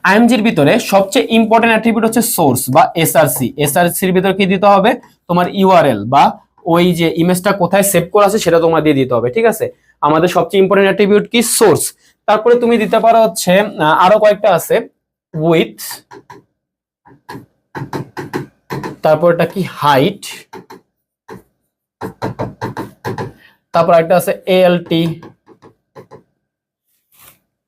আইএমজির ভিতরে সবচেয়ে ইম্পর্টেন্ট অ্যাট্রিবিউট হচ্ছে সোর্স বা এসআরসি। এসআরসির ভিতরে কি দিতে হবে, তোমার ইউআরএল বা ওই যে ইমেজটা কোথায় সেভ করা আছে সেটা তোমার দিয়ে দিতে হবে, ঠিক আছে। আমাদের সবচেয়ে ইম্পর্টেন্ট অ্যাট্রিবিউট কি, সোর্স। তারপরে তুমি দিতে পারো হচ্ছে আরো কয়েকটা আছে, উইথ, তারপরটা কি হাইট, তারপর একটা আছে এএলটি,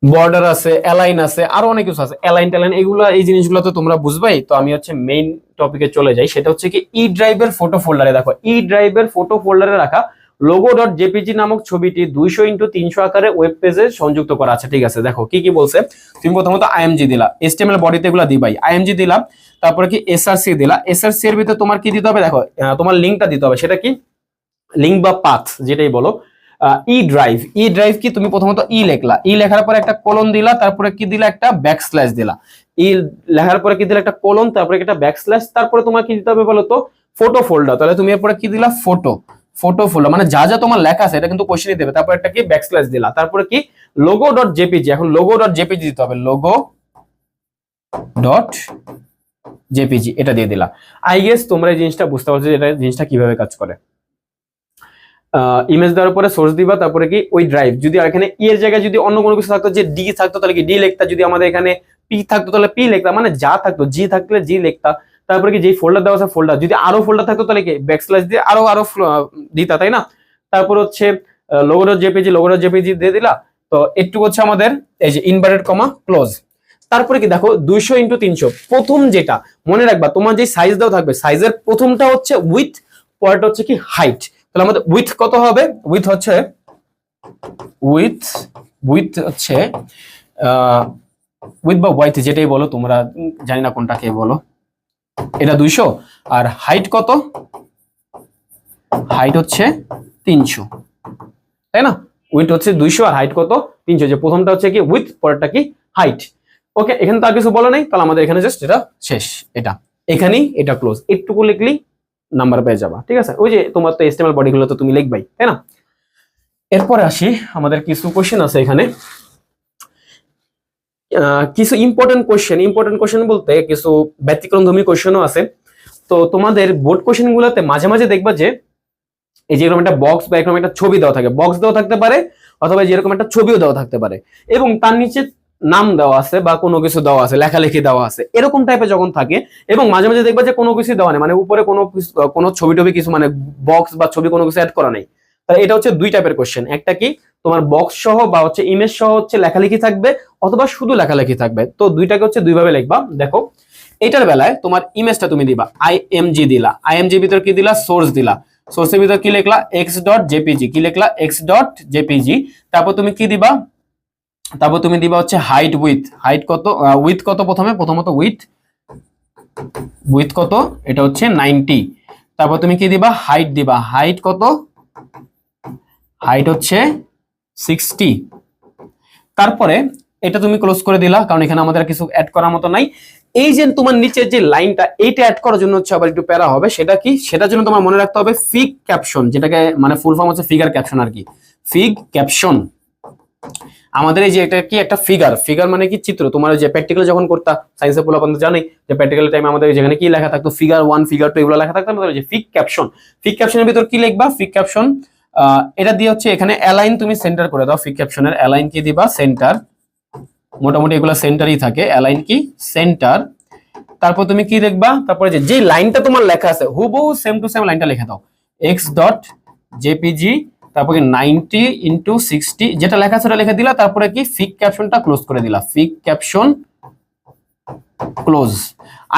বর্ডার আছে, অ্যালাইন আছে, আরো অনেক কিছু আছে, অ্যালাইন ট্যালাইন, এগুলো এই জিনিসগুলো তো তোমরা বুঝবাই। তো আমি হচ্ছে মেইন টপিকে চলে যাই, সেটা হচ্ছে কি ই ড্রাইভের ফটো ফোল্ডারে। দেখো ই ড্রাইভের ফটো ফোল্ডারে রাখা logo.jpg নামক ছবিটি 200x300 আকারে ওয়েব পেজে সংযুক্ত করা আছে, ঠিক আছে। দেখো কি কি বলছে, তুমি প্রথমত আইএমজি দিলা, HTML বডিতে এগুলো দিবাই, আইএমজি দিলাম, তারপরে কি এসআরসি দিলা, এসআরসি এর ভিতরে তোমার কি দিতে হবে, দেখো তোমার লিংকটা দিতে হবে, সেটা কি লিংক বা পাথ যেটাই বলো। ই ড্রাইভ, ই ড্রাইভ কি, তুমি প্রথমত ই লেখলা, ই লেখার পরে একটা কোলন দিলা, তারপরে কি দিলা, একটা ব্যাকস্ল্যাশ দিলা, ই লেখার পরে কি দিলা, একটা কোলন, তারপরে একটা ব্যাকস্ল্যাশ, তারপরে তোমার কি দিতে হবে বলো তো, ফটো ফোল্ডার। তাহলে তুমি এরপরে কি দিলা, ফটো, ফটো ফোল্ডার, মানে যা যা তোমার লেখা আছে এটা কিন্তু কোশ্চেনই দেবে। তারপরে একটা কি ব্যাকস্ল্যাশ দিলা, তারপরে কি logo.jpg, এখন logo.jpg দিতে হবে, logo.jpg এটা দিয়ে দিলা। আই গেস তোমরা এই জিনিসটা বুঝতে পারছো যে এটা জিনিসটা কিভাবে কাজ করে। ইমেজ দেওয়ার পরে সোর্স দিবা, তারপরে কি ওই ড্রাইভ, যদি এখানে ই এর জায়গায় যদি অন্য কোনো কিছু থাকতো, যে ডি থাকতো তাহলে কি ডি লিখতা, যদি আমাদের এখানে পি থাকতো তাহলে পি লিখতা, মানে যা থাকতো, জি থাকলে জি লিখতা। তারপরে কি যেই ফোল্ডার দেওয়া আছে ফোল্ডার, যদি আরো ফোল্ডার থাকতো তাহলে কি ব্যাকস্ল্যাশ দিয়ে আরো আরো দিতা, তাই না। তারপর হচ্ছে logo.jpg দিয়ে দিলা। তো একটু হচ্ছে আমাদের এই যে ইনভার্টেড কমা ক্লোজ। তারপরে কি দেখো 200x300, প্রথম যেটা মনে রাখবা, তোমার যে সাইজ দেওয়া থাকবে সাইজের প্রথমটা হচ্ছে উইথ, পরেরটা হচ্ছে কি হাইট। তাহলে আমাদের উইথ কত হবে, উইথ হচ্ছে উইথ বা ওয়াইথ যেটাই বলো তোমরা, জানি না কোনটাকে বলো, এটা 200। আর হাইট কত, হাইট হচ্ছে 300, তাই না। উইথ হচ্ছে 200 আর হাইট কত 300, যে প্রথমটা হচ্ছে কি উইথ, পরেরটা কি হাইট। ওকে, এখানে তো আর কিছু বলা নেই, তাহলে আমাদের এখানে জাস্ট এটা শেষ, এটা এখানেই এটা ক্লোজ, একটুকু লিখলেই নাম্বার পেয়ে যাবা, ঠিক আছে। ওই যে তোমার তো HTML বডিগুলো তো তুমি লিখবাই, তাই না। এরপরে আসি, আমাদের কিছু কোশ্চেন আছে এখানে, কিছু ইম্পর্টেন্ট কোশ্চেন বলতে কিছু ব্যতিক্রমধর্মী কোশ্চেনও আছে। তো তোমাদের বোর্ড কোশ্চেন গুলোতে মাঝে মাঝে দেখবা যে এই যে এরকম একটা বক্স বা এরকম একটা ছবি দেওয়া থাকে, বক্স দেওয়া থাকতে পারে, অথবা যেরকম একটা ছবিও দেওয়া থাকতে পারে, এবং তার নিচে নাম দেওয়া আছে বা কোনো কিছু দেওয়া আছে, লেখালেখি দেওয়া আছে, এরকম টাইপের যখন থাকে, এবং মাঝে মাঝে দেখবা যে কোনো কিছু দেওয়া নেই, মানে উপরে কোনো ছবি টবি কিছু, মানে বক্স বা ছবি কোনো কিছু অ্যাড করা নেই। তাহলে এটা হচ্ছে দুই টাইপের কোশ্চেন, একটা কি তোমার বক্স সহ বা হচ্ছে ইমেজ সহ হচ্ছে লেখালেখি থাকবে, অথবা শুধু লেখালেখি থাকবে। তো দুইটাকে হচ্ছে দুইভাবে লিখবা। দেখো এটার বেলায় তোমার ইমেজটা তুমি দিবা আইএমজি দিলা, আইএমজি ভিতর কি দিলা, সোর্স দিলা, সোর্সের ভিতর কি লিখলা, x.jpg, কি লিখলা, x.jpg। তারপর তুমি কি দিবা, তারপর তুমি দিবা হচ্ছে হাইট উইথ, হাইট কত, উইথ কত, প্রথমত উইথ কত, এটা হচ্ছে 90। তারপর তুমি কি দিবা, হাইট দিবা, হাইট কত, হাইট হচ্ছে 60। তারপরে এটা তুমি ক্লোজ করে দিলা, কারণ এখানে আমাদের কিছু অ্যাড করার মতো নাই। এই যে তোমার নিচের যে লাইনটা, এইটা অ্যাড করার জন্য হচ্ছে আবার একটু প্যারা হবে, সেটা কি, সেটার জন্য তোমার মনে রাখতে হবে ফিগ ক্যাপশন, যেটাকে মানে ফুল ফর্ম হচ্ছে ফিগার ক্যাপশন আর কি, ফিগ ক্যাপশন। আমাদের এই যে এটা কি একটা ফিগার মানে কি চিত্র, তোমার যে প্র্যাকটিক্যাল যখন করতা সায়েন্সের পোলা বন্ধু জানি যে প্র্যাকটিক্যাল টাইমে আমাদের যেখানে কি লেখা থাকতো, ফিগার 1 ফিগার 2 এগুলো লেখা থাকতো, আমাদের যে ফিগ ক্যাপশন, ফিগ ক্যাপশনের ভিতর কি লিখবা, ফিগ ক্যাপশন এটা দিয়ে হচ্ছে এখানে অ্যালাইন তুমি সেন্টার করে দাও, ফিগ ক্যাপশনের অ্যালাইন কি দিবা, সেন্টার, মোটামুটি এগুলো সেন্টারই থাকে, অ্যালাইন কি সেন্টার। তারপর তুমি কি দেখবা, তারপরে যে লাইনটা তোমার লেখা আছে হুবহু সেম টু সেম লাইনটা লিখে দাও, x.jpg, তারপরে 90x60 যেটা লেখা আছে ওটা লিখে দিলা, তারপরে কি ফিগ ক্যাপশনটা ক্লোজ করে দিলা, fig caption close.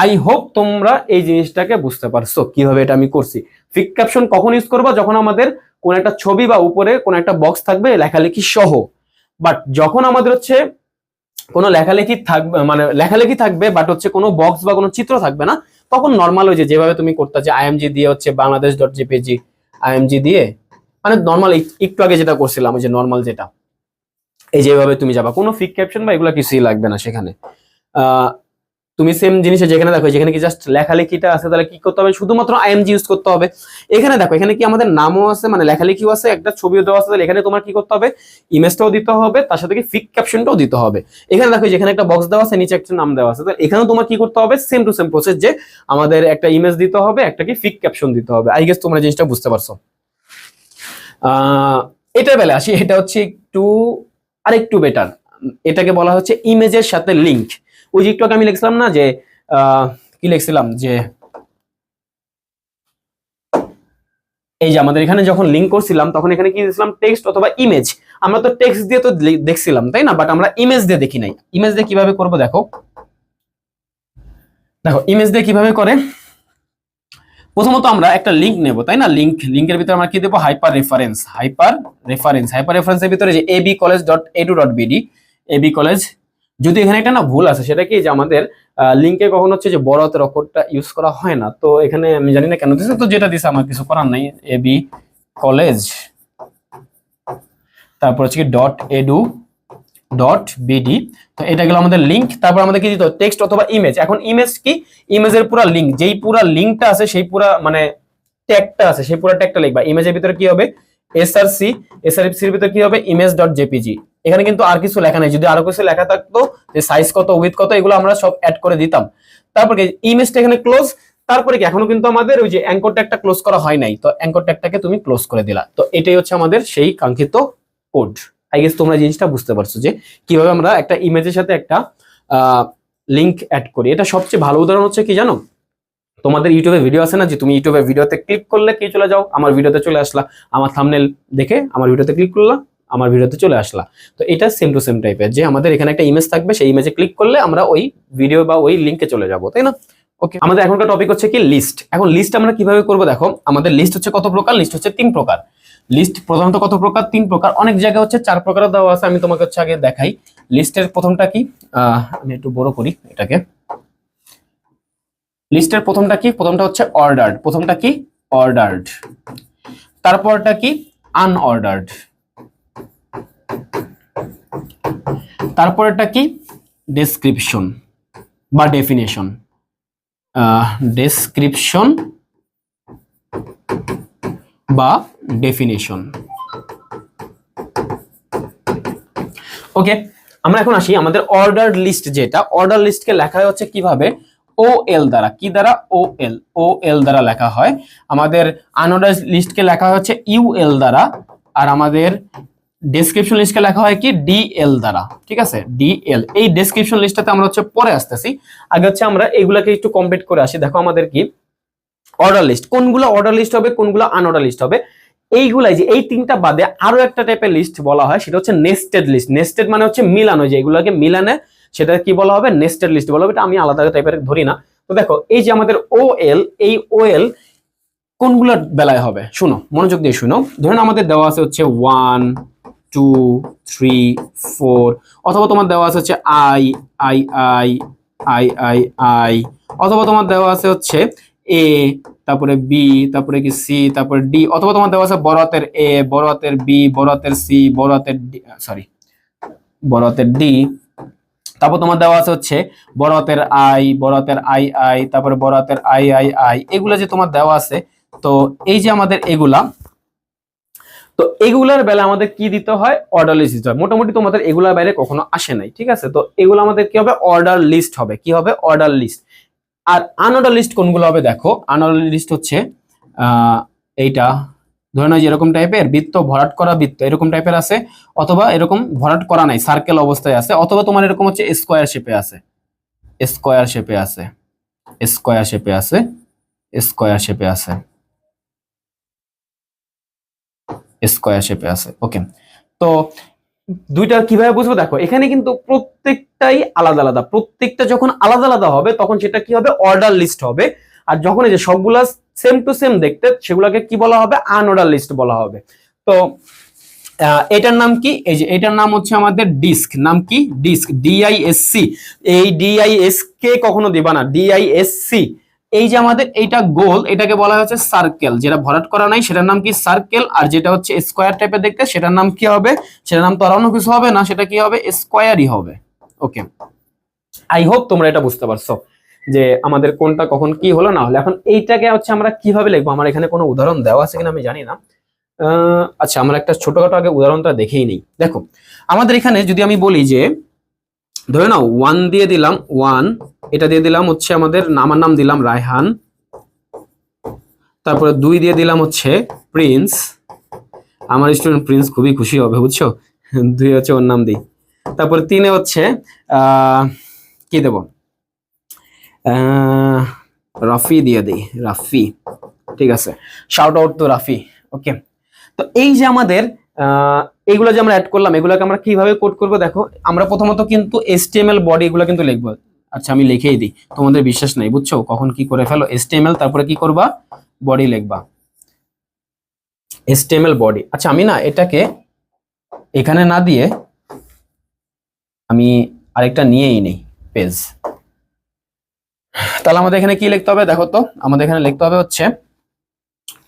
I hope তোমরা এই জিনিসটাকে বুঝতে পারছো কিভাবে এটা আমি করছি। ফিগ ক্যাপশন কখন ইউজ করবা, যখন আমাদের কোন একটা ছবি বা উপরে কোন একটা বক্স থাকবে লেখালেখি সহ, বাট যখন আমাদের হচ্ছে কোনো লেখালেখি থাকবে, মানে লেখালেখি থাকবে বাট হচ্ছে কোনো বক্স বা কোনো চিত্র থাকবে না, তখন নর্মাল ওই যে যেভাবে তুমি করতে, যে আইএমজি দিয়ে হচ্ছে বাংলাদেশ.jpg, আইএমজি দিয়ে, মানে নর্মাল একটু আগে যেটা করছিলাম ওই যে নর্মাল যেটা, এই যেভাবে তুমি যাবা, কোনো ফিগ ক্যাপশন বা এগুলো কিছুই লাগবে না সেখানে। তুমি সেম জিনিসে যেখানে দেখো যেখানে কি জাস্ট লেখালেখিটা আছে, তাহলে কি করতে হবে, শুধুমাত্র আইএমজি ইউজ করতে হবে। এখানে দেখো এখানে কি আমাদের নামও আছে, মানে লেখালেখিও আছে, একটা ছবিও দেওয়া আছে, তাহলে এখানে তোমার কি করতে হবে, ইমেজটাও দিতে হবে, তার সাথে কি ফিক ক্যাপশনটাও দিতে হবে। এখানে দেখো যেখানে একটা বক্স দেওয়া আছে, নিচে একটা নাম দেওয়া আছে, তাহলে এখানেও তোমার কি করতে হবে, সেম টু সেম প্রসেস, যে আমাদের একটা ইমেজ দিতে হবে, একটা কি ফিক ক্যাপশন দিতে হবে। আই গেস তোমরা জিনিসটা বুঝতে পারছো। এটা বেলা আসি, এটা হচ্ছে একটু আরেকটু বেটার। এটাকে বলা হচ্ছে ইমেজের সাথে লিঙ্ক। ওই যে একটু আগে আমি লিখছিলাম না যে কি লিখছিলাম, যে এই যে আমাদের এখানে যখন লিঙ্ক করছিলাম তখন এখানে কি দিয়েছিলাম, টেক্সট অথবা ইমেজ। আমরা তো টেক্সট দিয়ে তো দেখছিলাম, তাই না, বাট আমরা ইমেজ দিয়ে দেখি নাই। ইমেজ দিয়ে কিভাবে করব দেখো, দেখো ইমেজ দিয়ে কিভাবে করে। প্রথমত আমরা একটা লিঙ্ক নেব, তাই না, লিঙ্কের ভিতরে আমরা কি দেব, হাইপার রেফারেন্সের ভিতরে যে abcollege.edu.bd, এবি কলেজ। যদি এখানে একটা না ভুল আছে, সেটা কি যে আমাদের লিঙ্কে কখন হচ্ছে যে বড় হাতের অক্ষরটা ইউজ করা হয় না, তো এখানে আমি জানি না কেন দিছে, তো যেটা দিছে আমার কিছু করার নাই, এবি কলেজ তারপর হচ্ছে কি .edu.bd। তো এটা গেল আমাদের লিঙ্ক। তারপর আমাদের কি দিতে হবে, টেক্সট অথবা ইমেজ। এখন ইমেজ কি, ইমেজের পুরো লিঙ্ক, যেই পুরো লিঙ্কটা আছে সেই পুরো মানে ট্যাগটা আছে, সেই পুরো ট্যাগটা লিখবা। ইমেজের ভিতরে কি হবে, এসআরসির ভিতরে কি হবে, image.jpg। এখানে কিন্তু আর কিছু লেখা নেই, যদি আরো কিছু লেখা থাকতো যে সাইজ কত, উইডথ কত, এগুলো আমরা সব অ্যাড করে দিতাম। তারপরে ইমেজটা এখানে ক্লোজ। তারপরে কি এখনো কিন্তু আমাদের ওই যে অ্যাঙ্কর ট্যাগটা ক্লোজ করা হয় নাই, তো অ্যাঙ্কর ট্যাগটাকে তুমি ক্লোজ করে দিলা। তো এটাই হচ্ছে আমাদের সেই কাঙ্ক্ষিত কোড। আই গেস তোমরা জিনিসটা বুঝতে পারছো যে কিভাবে আমরা একটা ইমেজের সাথে একটা লিংক অ্যাড করি। এটা সবচেয়ে ভালো উদাহরণ হচ্ছে কি জানো, তোমাদের ইউটিউবে ভিডিও আছে না, যে তুমি ইউটিউবে ভিডিওতে ক্লিক করলে কি চলে যাও, আমার ভিডিওতে চলে আসলা, আমার থাম্বনেল দেখে আমার ভিডিওতে ক্লিক করলা, আমার ভিডিওতে চলে আসলা। তো এটা সেম টু সেম টাইপের, যে আমাদের এখানে একটা ইমেজ থাকবে, সেই ইমেজে ক্লিক করলে আমরা ওই ভিডিও বা ওই লিংকে চলে যাব, তাই না। ওকে, আমাদের এখনকার টপিক হচ্ছে কি লিস্ট। এখন লিস্ট আমরা কিভাবে করব দেখো, আমাদের লিস্ট হচ্ছে কত প্রকার, লিস্ট হচ্ছে 3 প্রকার। লিস্ট প্রধানত কত প্রকার, 3 প্রকার। অনেক জায়গায় হচ্ছে 4 প্রকার দেওয়া আছে, আমি তোমাকে হচ্ছে আগে দেখাই। লিস্টের প্রথমটা কি, আমি একটু বড় করি এটাকে। লিস্টের প্রথমটা কি, প্রথমটা হচ্ছে অর্ডার্ড, প্রথমটা কি অর্ডার্ড, তারপরটা কি আনঅর্ডার্ড, তারপরটা কি ডেসক্রিপশন বা ডেফিনেশন, ডেসক্রিপশন বা ডেফিনেশন। ওকে, আমরা এখন আসি আমাদের অর্ডার লিস্ট। যেটা অর্ডার লিস্টকে লেখা হচ্ছে কিভাবে, OL দ্বারা, কি দ্বারা, OL দ্বারা লেখা হয়। আমাদের আনঅর্ডার লিস্টকে লেখা হচ্ছে UL দ্বারা, আর আমাদের ডেসক্রিপশন লিস্টকে লেখা হয় কি DL দ্বারা। ঠিক আছে, DL। এই ডেসক্রিপশন লিস্টটাতে আমরা হচ্ছে পরে আসতেছি, আগে হচ্ছে আমরা এগুলাকে একটু কমপ্লিট করে আসি। দেখো আমাদের কি অর্ডার লিস্ট, কোনগুলো অর্ডার লিস্ট হবে, কোনগুলো আনঅর্ডার লিস্ট হবে, এইগুলাই যে এই 3টা বাদে আরো একটা টাইপের লিস্ট বলা হয়, সেটা হচ্ছে নেস্টেড লিস্ট। নেস্টেড মানে হচ্ছে মিলানো, যে এগুলোকে মিলানে সেটা কি বলা হবে, নেস্টেড লিস্ট বলা হবে। এটা আমি আলাদা টাইপের ধরি না। তো দেখো এই যে আমাদের OL, এই OL কোনগুলো বেলায় হবে, শুনো মনোযোগ দিয়ে শুনো। ধরুন আমাদের দেওয়া আছে হচ্ছে 1 2 3 4, অথবা তোমার দেওয়া আছে হচ্ছে I, অথবা তোমার দেওয়া আছে হচ্ছে A, তারপরে B, তারপরে কি C, তারপরে D, অথবা তোমার দেওয়া আছে বড় হাতের A, বড় হাতের B, বড় হাতের C, বড় হাতের D, বড় হাতের D, তারপর তোমার দেওয়া আছে হচ্ছে বড় হাতের I, বড় হাতের I, তারপরে বড় হাতের I, এগুলা যে তোমার দেওয়া আছে। তো এই যে আমাদের এগুলা, তো এগুলার বেলা আমাদের কি দিতে হয়, অর্ডার লিস্ট দিতে হয়। মোটামুটি তোমাদের এগুলার বাইরে কখনো আসে নাই, ঠিক আছে। তো এগুলো আমাদের কি হবে, অর্ডার লিস্ট হবে, কি হবে, অর্ডার লিস্ট। আর আনঅর্ডার লিস্ট কোনগুলো হবে দেখো, আনঅর্ডার লিস্ট হচ্ছে এইটা, ধরে নাও যে এরকম টাইপের বৃত্ত, ভরাট করা বৃত্ত এরকম টাইপের আছে, অথবা এরকম ভরাট করা নাই, সার্কেল অবস্থায় আছে, অথবা তোমার এরকম হচ্ছে স্কোয়ার শেপে আছে, স্কোয়ার শেপে আছে, স্কোয়ার শেপে আছে, স্কোয়ার শেপে আছে, স্কোয়ার শেপে আছে। ওকে, তো দুইটা কিভাবে বুঝবো দেখো, এখানে কিন্তু প্রত্যেকটাই আলাদা আলাদা। প্রত্যেকটা যখন আলাদা আলাদা হবে তখন সেটা কি হবে, অর্ডার লিস্ট হবে। আর যখন এই যে সবগুলা সেম টু সেম দেখতে, সেগুলোকে কি বলা হবে, আনঅর্ডার লিস্ট বলা হবে। তো এটার নাম কি, এই যে এটার নাম হচ্ছে আমাদের ডিস্ক। নাম কি, ডিস্ক, DISC। এই DIS কে কখনো দিবা না, DISC। এই যে আমাদের এইটা গোল, এটাকে বলা হচ্ছে সার্কেল। যেটা ভরাট করা নাই সেটার নাম কি, সার্কেল। আর যেটা হচ্ছে স্কোয়ার টাইপের দেখতে, সেটার নাম কি হবে, সেটার নাম তো আর অন্য কিছু হবে না, সেটা কি হবে, স্কোয়ারই হবে। ওকে, আই হোপ তোমরা এটা বুঝতে পারছো যে আমাদের কোনটা কখন কি হলো না হলো। এখন এইটাকে হচ্ছে আমরা কিভাবে লিখবো, আমার এখানে কোনো উদাহরণ দেওয়া আছে কিনা আমি জানি না। আচ্ছা, আমরা একটা ছোটখাটো আগে উদাহরণটা দেখেই নেই। দেখো আমাদের এখানে যদি আমি বলি যে ধরে নাও 1 দিয়ে দিলাম, 1 এটা দিয়ে দিলাম হচ্ছে আমাদের আমার নাম দিলাম রায়হান, তারপরে 2 দিয়ে দিলাম হচ্ছে প্রিন্স, আমার স্টুডেন্ট প্রিন্স খুবই খুশি হবে বুঝছো, 2 হচ্ছে ওর নাম দিই। তারপরে 3 হচ্ছে কি দেব, রাফি দিয়ে দিই, রাফি, ঠিক আছে, শাউট আউট তো রাফি। ওকে, তো এই যে আমাদের এইগুলো যে আমরা অ্যাড করলাম, এগুলোকে আমরা কিভাবে কোড করব দেখো। আমরা প্রথমত কিন্তু HTML বডি এগুলো কিন্তু লিখবো। আচ্ছা আমি লিখেই দিই, তোমাদের বিশ্বাস নাই বুঝছো, কখন কি করে ফেলো। HTML তারপরে কি করবা, বডি লিখবা, HTML বডি। আচ্ছা আমি না এটাকে এখানে না দিয়ে আমি আরেকটা নিয়েই নেই পেজ। তাহলে আমাদের এখানে কি লিখতে হবে দেখো তো, আমাদের এখানে লিখতে হবে হচ্ছে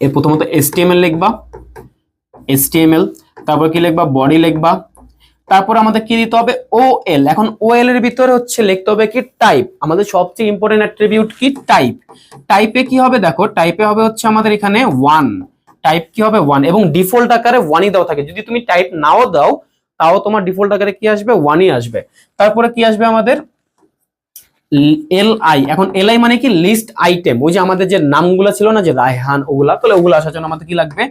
এর প্রথমত HTML লিখবা, HTML, তারপর কি লিখবা, বডি লিখবা, তারপর আমাদের কি দিতে হবে OL। এখন OL এর ভিতরে হচ্ছে লিখতে হবে কি টাইপ, আমাদের সবচেয়ে ইম্পর্টেন্ট অ্যাট্রিবিউট কি টাইপ। টাইপে কি হবে দেখো, টাইপে হবে হচ্ছে আমাদের এখানে 1, টাইপ কি হবে 1 এবং ডিফল্ট আকারে 1ই দেওয়া থাকে। যদি তুমি টাইপ নাও দাও তাও তোমার ডিফল্ট আকারে কি আসবে, 1ই আসবে। তারপরে কি আসবে আমাদের LI। এখন LI মানে কি লিস্ট আইটেম, ওই যে আমাদের যে নামগুলো ছিল না যে রায়হান, ওগুলা, তাহলে ওগুলো আসার জন্য আমাদের কি লাগবে,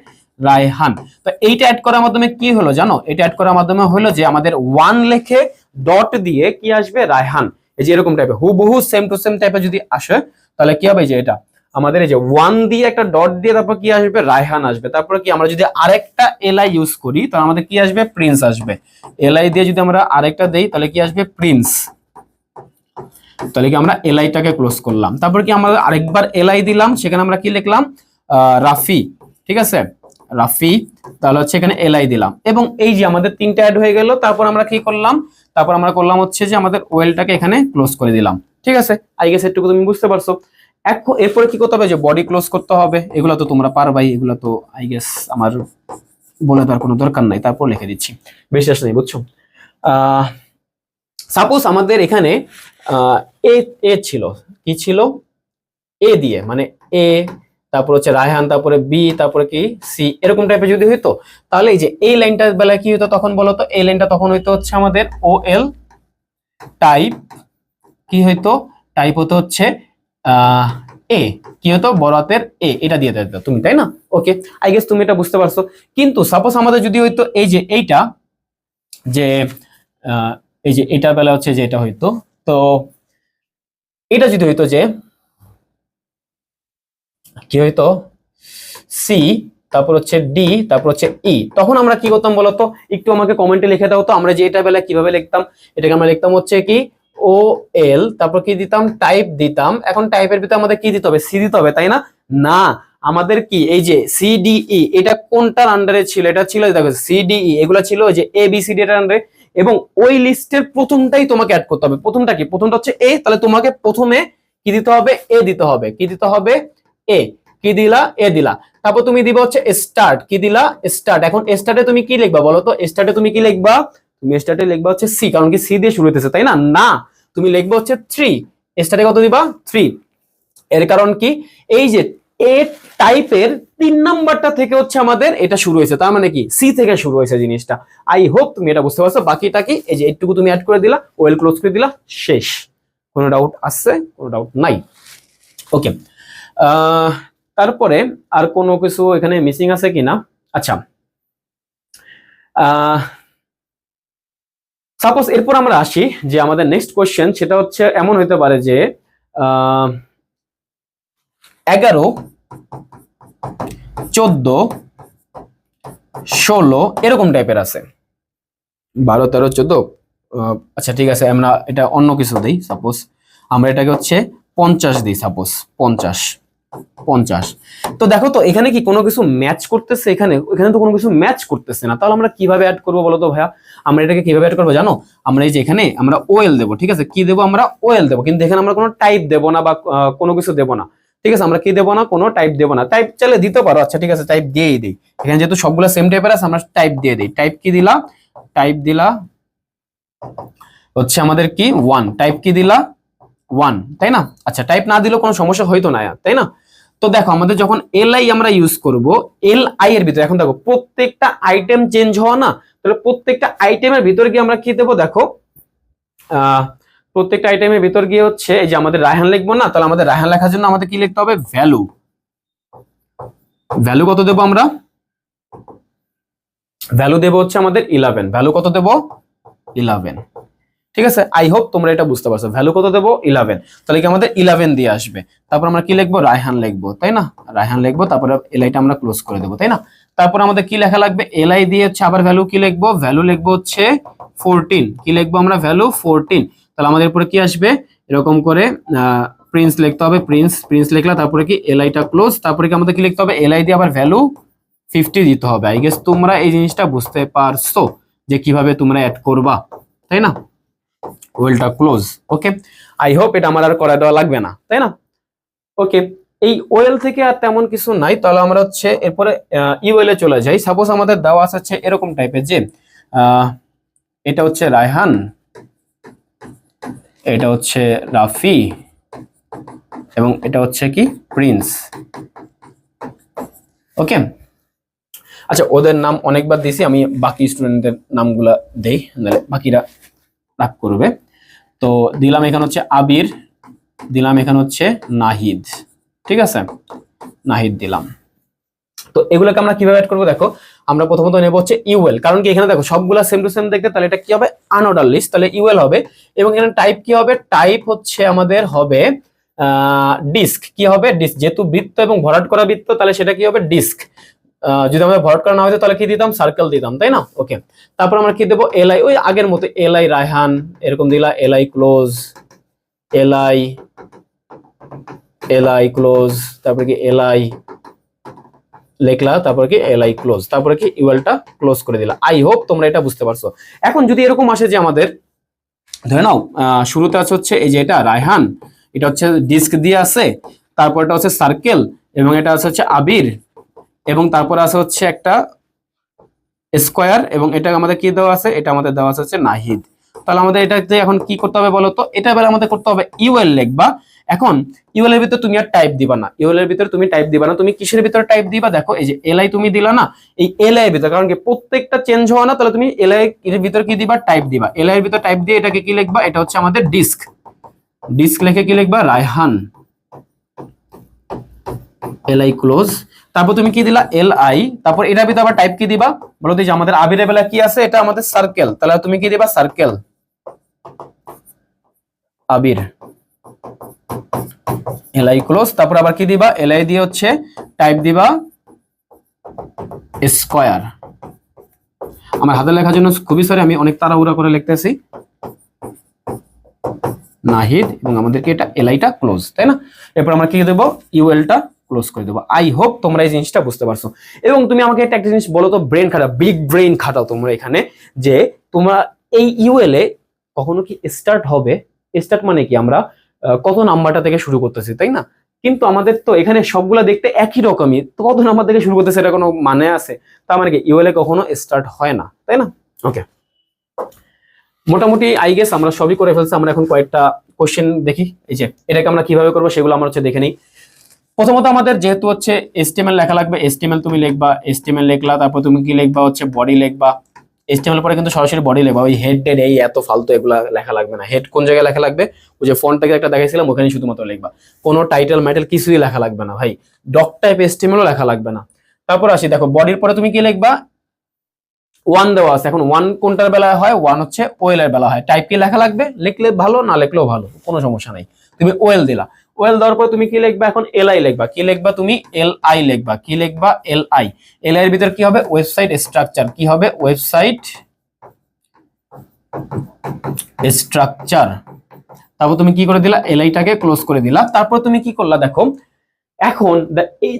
রায়হান। তো এইটা অ্যাড করার মাধ্যমে কি হলো জানো, এটা অ্যাড করার মাধ্যমে হলো যে আমাদের 1 লিখে ডট দিয়ে কি আসবে, রায়হান। এই যে এরকম টাইপের হুবহু সেম টু সেম টাইপের যদি আসে তাহলে কি হবে, যে এটা আমাদের এই যে 1 দিয়ে একটা ডট দিয়ে তারপর কি আসবে, রায়হান আসবে। তারপরে কি আমরা যদি আরেকটা LI ইউজ করি তাহলে আমাদের কি আসবে, প্রিন্স আসবে। LI দিয়ে যদি আমরা আরেকটা দেই তাহলে কি আসবে, প্রিন্স। তাহলে কি আমরা LI-টাকে ক্লোজ করলাম। তারপর কি আমরা আরেকবার LI দিলাম, সেখানে আমরা কি লিখলাম, রাফি, ঠিক আছে, রাফি। তাহলে হচ্ছে এখানে LI দিলাম এবং এই যে আমাদের 3টা অ্যাড হয়ে গেল। তারপর আমরা কি করলাম, তারপর আমরা করলাম হচ্ছে যে আমাদের ওয়েলটাকে এখানে ক্লোজ করে দিলাম, ঠিক আছে। আই গেস এটুকু তুমি বুঝতে পারছো। এখন এরপরে কি করতে হবে, যে বডি ক্লোজ করতে হবে, এগুলো তো তোমরা পারবাই, এগুলো তো আই গেস আমার বলে দেওয়ার কোনো দরকার নাই, তারপর লিখে দিচ্ছি, বিশ্বাস নেই বুঝছো। সাপোজ আমাদের এখানে এ ছিল, কি ছিল, এ দিয়ে মানে এ, তারপর হচ্ছে রায়হান, তারপরে বি, তারপরে কি সি, এরকম টাইপের যদি হইতো তাহলে এই যে এই লাইনটার বেলায় কি হতো তখন বলো তো, এই লাইনটা তখন হইতো হচ্ছে আমাদের OL টাইপ, কি হইতো, টাইপ হতো হচ্ছে এ, কি হতো, বড় হাতের এ, এটা দিয়ে দিতে তুমি, তাই না। ওকে, আই গেস তুমি এটা বুঝতে পারছো। কিন্তু সাপোজ আমাদের যদি হইতো এই যে এইটা, যে এই যে এটার বেলা হচ্ছে যে এটা হইতো, তো এটা যদি হইতো যে কি হইতো, সি, তারপর হচ্ছে ডি, তারপর হচ্ছে ই, তখন আমরা কি করতাম বলতো, একটু আমাকে কমেন্টে লিখে দাও তো, আমরা যে এটা বেলা কিভাবে লিখতাম। এটাকে আমরা লিখতাম হচ্ছে কি OL, তারপর কি দিতাম, টাইপ দিতাম। এখন টাইপের ভিতরে আমাদের কি দিতে হবে, সি দিতে হবে, তাই না। না, আমাদের কি এই যে CDE, এটা কোনটার আন্ডারে ছিল, এটা ছিল দেখো CDE, এগুলা ছিল যে ABCD এর আন্ডারে, এবং ওই লিস্টের প্রথমটাই তোমাকে অ্যাড করতে হবে। প্রথমটা কি, প্রথমটা হচ্ছে এ, তাহলে তোমাকে প্রথমে কি দিতে হবে, এ দিতে হবে। কি দিতে হবে, এ, কি দিলা, এ দিলা। তারপর তুমি দিবা হচ্ছে স্টার্ট, কি দিলা, স্টার্ট। এখন স্টার্টে তুমি কি লিখবা বলো তো, স্টার্টে তুমি কি লিখবা, তুমি স্টার্টে লিখবা হচ্ছে সি, কারণ কি সি দিয়ে শুরু হইতেছে, তাই না। না, তুমি লিখবা হচ্ছে 3, স্টার্টে কত দিবা, 3। এর কারণ কি, এই যে এ টাইপের 3 নাম্বারটা থেকে হচ্ছে আমাদের এটা শুরু হয়েছে, তার মানে কি সি থেকে শুরু হয়েছে জিনিসটা। আই হোপ তুমি এটা বুঝতে পারছো। বাকিটা কি, এই যে এইটুকু তুমি অ্যাড করে দিলা, ওয়েল ক্লোজ করে দিলা, শেষ। কোনো ডাউট আছে, কোনো ডাউট নাই। ওকে, তারপরে আর কোনো কিছু এখানে মিসিং আছে কিনা। আচ্ছা, সাপোজ এরপর আমরা আসি যে আমাদের নেক্সট কোশ্চেন, সেটা হচ্ছে এমন হতে পারে যে 11, 14, 16 এরকম টাইপের আছে, 12, 13, 14। আচ্ছা ঠিক আছে, আমরা এটা অন্য কিছু দিই। সাপোজ আমরা এটাকে হচ্ছে 50 দিই, সাপোজ 50, 50। তো দেখো তো এখানে কি কোনো কিছু ম্যাচ করতেছে, এখানে এখানে তো কোনো কিছু ম্যাচ করতেছে না। তাহলে আমরা কিভাবে অ্যাড করবো বলো তো ভাইয়া, আমরা এটাকে কিভাবে অ্যাড করবো জানো, আমরা এই যে এখানে আমরা OL দেবো, ঠিক আছে, কি দেবো, আমরা OL দেবো, কিন্তু এখানে আমরা কোনো টাইপ দেবো না বা কোনো কিছু দেবো না, ঠিক আছে। আমরা কি দেবো না, কোনো টাইপ দেবো না। টাইপ চাইলে দিতে পারো, আচ্ছা ঠিক আছে, টাইপ দিয়েই দিই। এখানে যেহেতু সবগুলো সেম টাইপের আছে আমরা টাইপ দিয়ে দিই। টাইপ কি দিলা, টাইপ দিলা হচ্ছে আমাদের কি 1, টাইপ কি দিলা 1, তাই না? আচ্ছা, টাইপ না দিলেও কোনো সমস্যা হইতো না, তাই না? তো দেখো আমাদের যখন এলআই আমরা ইউজ করব, এলআই এর ভিতরে এখন দেখো প্রত্যেকটা আইটেম চেঞ্জ হওয়া না, তাহলে প্রত্যেকটা আইটেমের ভিতরে গিয়ে আমরা কি দেবো দেখো, প্রত্যেকটা আইটেমের ভিতর গিয়ে হচ্ছে এই যে আমাদের রায়হান লিখবো না, তাহলে আমাদের রায়হান লেখার জন্য আমাদের কি লিখতে হবে, ভ্যালু। ভ্যালু কত দেবো আমরা, ভ্যালু দেবো হচ্ছে আমাদের 11। ভ্যালু কত দেবো, 11। ঠিক আছে, আই হোপ তোমরা এটা বুঝতে পারছো। ভ্যালু কত দেবো, 11। তাহলে কি আমাদের 11 দিয়ে আসবে। তারপর আমরা কি লিখবো, রায়হান লিখবো, তাই না? রায়হান লিখবো, তারপরে এলআইটা আমরা ক্লোজ করে দেবো, তাই না? তারপর আমাদের কি লেখা লাগবে, এলআই দিয়ে হচ্ছে আবার ভ্যালু কি লিখবো, ভ্যালু লিখবো হচ্ছে 14। কি লিখবো আমরা, ভ্যালু 14। তাহলে আমাদের উপরে কি আসবে, এরকম করে প্রিন্স লিখতে হবে, প্রিন্স লিখলা, তারপরে কি এলআইটা ক্লোজ, তারপরে কি আমাদের কি লিখতে হবে, এলআই দিয়ে আবার ভ্যালু 50 দিতে হবে। আই গেস তোমরা এই জিনিসটা বুঝতে পারছো যে কিভাবে তোমরা অ্যাড করবা, তাই না? ওয়েলটা ক্লোজ। ওকে, আই হোপ এটা আমার আর করে দেওয়া লাগবে না, তাই না? ওকে, এই ওয়েল থেকে আর তেমন কিছু নাই। তাহলে আমরা হচ্ছে এরপরে ইউএল এ চলে যাই। সাপোজ আমাদের দেওয়া আছে এরকম টাইপের যে এটা হচ্ছে রায়হান, এটা হচ্ছে রাফি, এবং এটা হচ্ছে কি প্রিন্স। ওকে, আচ্ছা ওদের নাম অনেকবার দিছি, আমি বাকি স্টুডেন্টদের নামগুলা দেই, নাহলে বাকিরা রাগ করবে। তো দিলাম এখানে হচ্ছে আবির, দিলাম এখানে হচ্ছে নাহিদ, ঠিক আছে, নাহিদ দিলাম। তো এগুলোকে আমরা কিভাবে অ্যাড করবো দেখো, আমরা প্রথমত নেব হচ্ছে ইউএল, কারণ কি এখানে দেখো সবগুলা সেম টু সেম দেখতে, তাহলে এটা কি হবে, আনঅর্ডার লিস্ট, তাহলে ইউএল হবে। এবং এখানে টাইপ কি হবে, টাইপ হচ্ছে আমাদের হবে ডিস্ক। কি হবে, ডিস্ক, যেহেতু বৃত্ত এবং ভরাট করা বৃত্ত, তাহলে সেটা কি হবে, ডিস্ক। যদি আমাদের ভরাট করা না হতো তাহলে কি দিতাম, সার্কেল দিতাম, তাই না? ওকে, তারপর আমরা কি দেবো, এলআই, ওই আগের মতো এলআই রায়হান এরকম দিলা, LI close, LI LI close, তারপরে কি এলআই লেখলা, তারপরে কি এলআই ক্লোজ, তারপরে কি ইউএলটা ক্লোজ করে দিলা। আই হোপ তোমরা এটা বুঝতে পারছো। এখন যদি এরকম আসে যে আমাদের ধরে নাও শুরুতে আছে হচ্ছে এই যে এটা রায়হান, এটা হচ্ছে ডিস্ক দিয়ে আছে, তারপর এটা হচ্ছে সার্কেল, এবং এটা আছে হচ্ছে আবির, এবং তারপর আছে হচ্ছে একটা স্কোয়ার, এবং এটা আমাদের কি দেওয়া আছে, এটা আমাদের দেওয়া আছে হচ্ছে নাহিদ। তাহলে আমাদের এটাতে এখন কি করতে হবে বলো তো, এটা এবার আমাদের করতে হবে ইউএল লিখবা। এখন ইউএল এর ভিতরে তুমি আর টাইপ দিবা না, ইউএল এর ভিতরে তুমি টাইপ দিবা না, তুমি কিসের ভিতরে টাইপ দিবা দেখো, এই যে এলআই তুমি দিলা না, এই এলআই এর ভিতরে, কারণ কি প্রত্যেকটা চেঞ্জ হওয়া না, তাহলে তুমি এলআই এর ভিতরে কি দিবা, টাইপ দিবা। এলআই এর ভিতরে টাইপ দিয়ে এটাকে কি লিখবা, এটা হচ্ছে আমাদের ডিস্ক, ডিস্ক লিখে কি লিখবা, রায়হান, এলআই ক্লোজ, তারপর তুমি কি দিলা, এলআই, তারপর এটার ভিতরে আবার টাইপ কি দিবা বলো তো, যে আমাদের আবিরের বেলা কি আছে, এটা আমাদের সার্কেল, তাহলে তুমি কি দিবা, সার্কেল আবির, এলআই ক্লোজ, তারপর আবার কি দিবা, এলআই দিয়ে হচ্ছে টাইপ দিবা স্কয়ার। আমার হাতে লেখার জন্য খুবই সরি, আমি অনেক তাড়াহুড়া করে লিখতেছি। নাহিদ, এবং আমাদেরকে এটা এলআইটা ক্লোজ, তাই না? এরপর আমরা কি দেবো, ইউএলটা ক্লোজ করে দেবো। আই হোপ তোমরা এই জিনিসটা বুঝতে পারছো। এবং তুমি আমাকে একটা জিনিস বলো তো, ব্রেন খাটাও, বিগ ব্রেন খাটাও তোমরা এখানে, যে তোমরা এই ইউএল এ কখনো কি স্টার্ট হবে, স্টার্ট মানে কি আমরা কত নাম্বারটা থেকে শুরু করতেছি, তাই না? কিন্তু আমাদের তো এখানে সবগুলা দেখতে একই রকমই, তো কত নাম্বার থেকে শুরু করতেছে এটা কোনো মানে আছে? তার মানে কি ইউএল এ কখনো স্টার্ট হয় না, তাই না? ওকে, মোটামুটি আই গেস আমরা সবই করে ফেলছি। আমরা এখন কয়েকটা কোশ্চেন দেখি, এই যে এটাকে আমরা কিভাবে করবো সেগুলো আমরা হচ্ছে দেখে নিই। প্রথমত আমাদের যেহেতু হচ্ছে HTML লেখা লাগবে, HTML তুমি লিখবা, HTML লিখলা, তারপর তুমি কি লিখবা হচ্ছে বডি লিখবা। HTML পরে কিন্তু সরাসরি বডি লিখবা, ওই হেড ডেড এই এত ফালতু এগুলা লেখা লাগবে না। হেড কোন জায়গায় লেখা লাগবে, ওই যে ফন্টটাকে একটা দেখাইছিলাম ওখানে শুধুমাত্র লিখবা, কোনো টাইটেল মাইটেল কিছুই লেখা লাগবে না ভাই, ডক টাইপ HTML ও লেখা লাগবে না। তারপর আসি দেখো, বডির পরে তুমি কি লিখবা, ওয়ান দেওয়া আছে। এখন ওয়ান কোনটার বেলায় হয়, ওয়ান হচ্ছে ওয়েল এর বেলা হয়। টাইপ কি লেখা লাগবে, লিখলে ভালো, না লিখলেও ভালো, কোনো সমস্যা নাই। তুমি ওয়েল দিলা, ওয়েল দেওয়ার পর তুমি কি লিখবা, এখন এলআই লিখবা। কি লিখবা তুমি, এলআই লিখবা। কি লিখবা, এলআই। এলআই এর ভিতর কি হবে, ওয়েবসাইট স্ট্রাকচার। কি হবে, ওয়েবসাইট স্ট্রাকচার। তারপর তুমি কি করে দিলা, এলআইটাকে ক্লোজ করে দিলা। তারপর তুমি কি করলা দেখো, এখন এই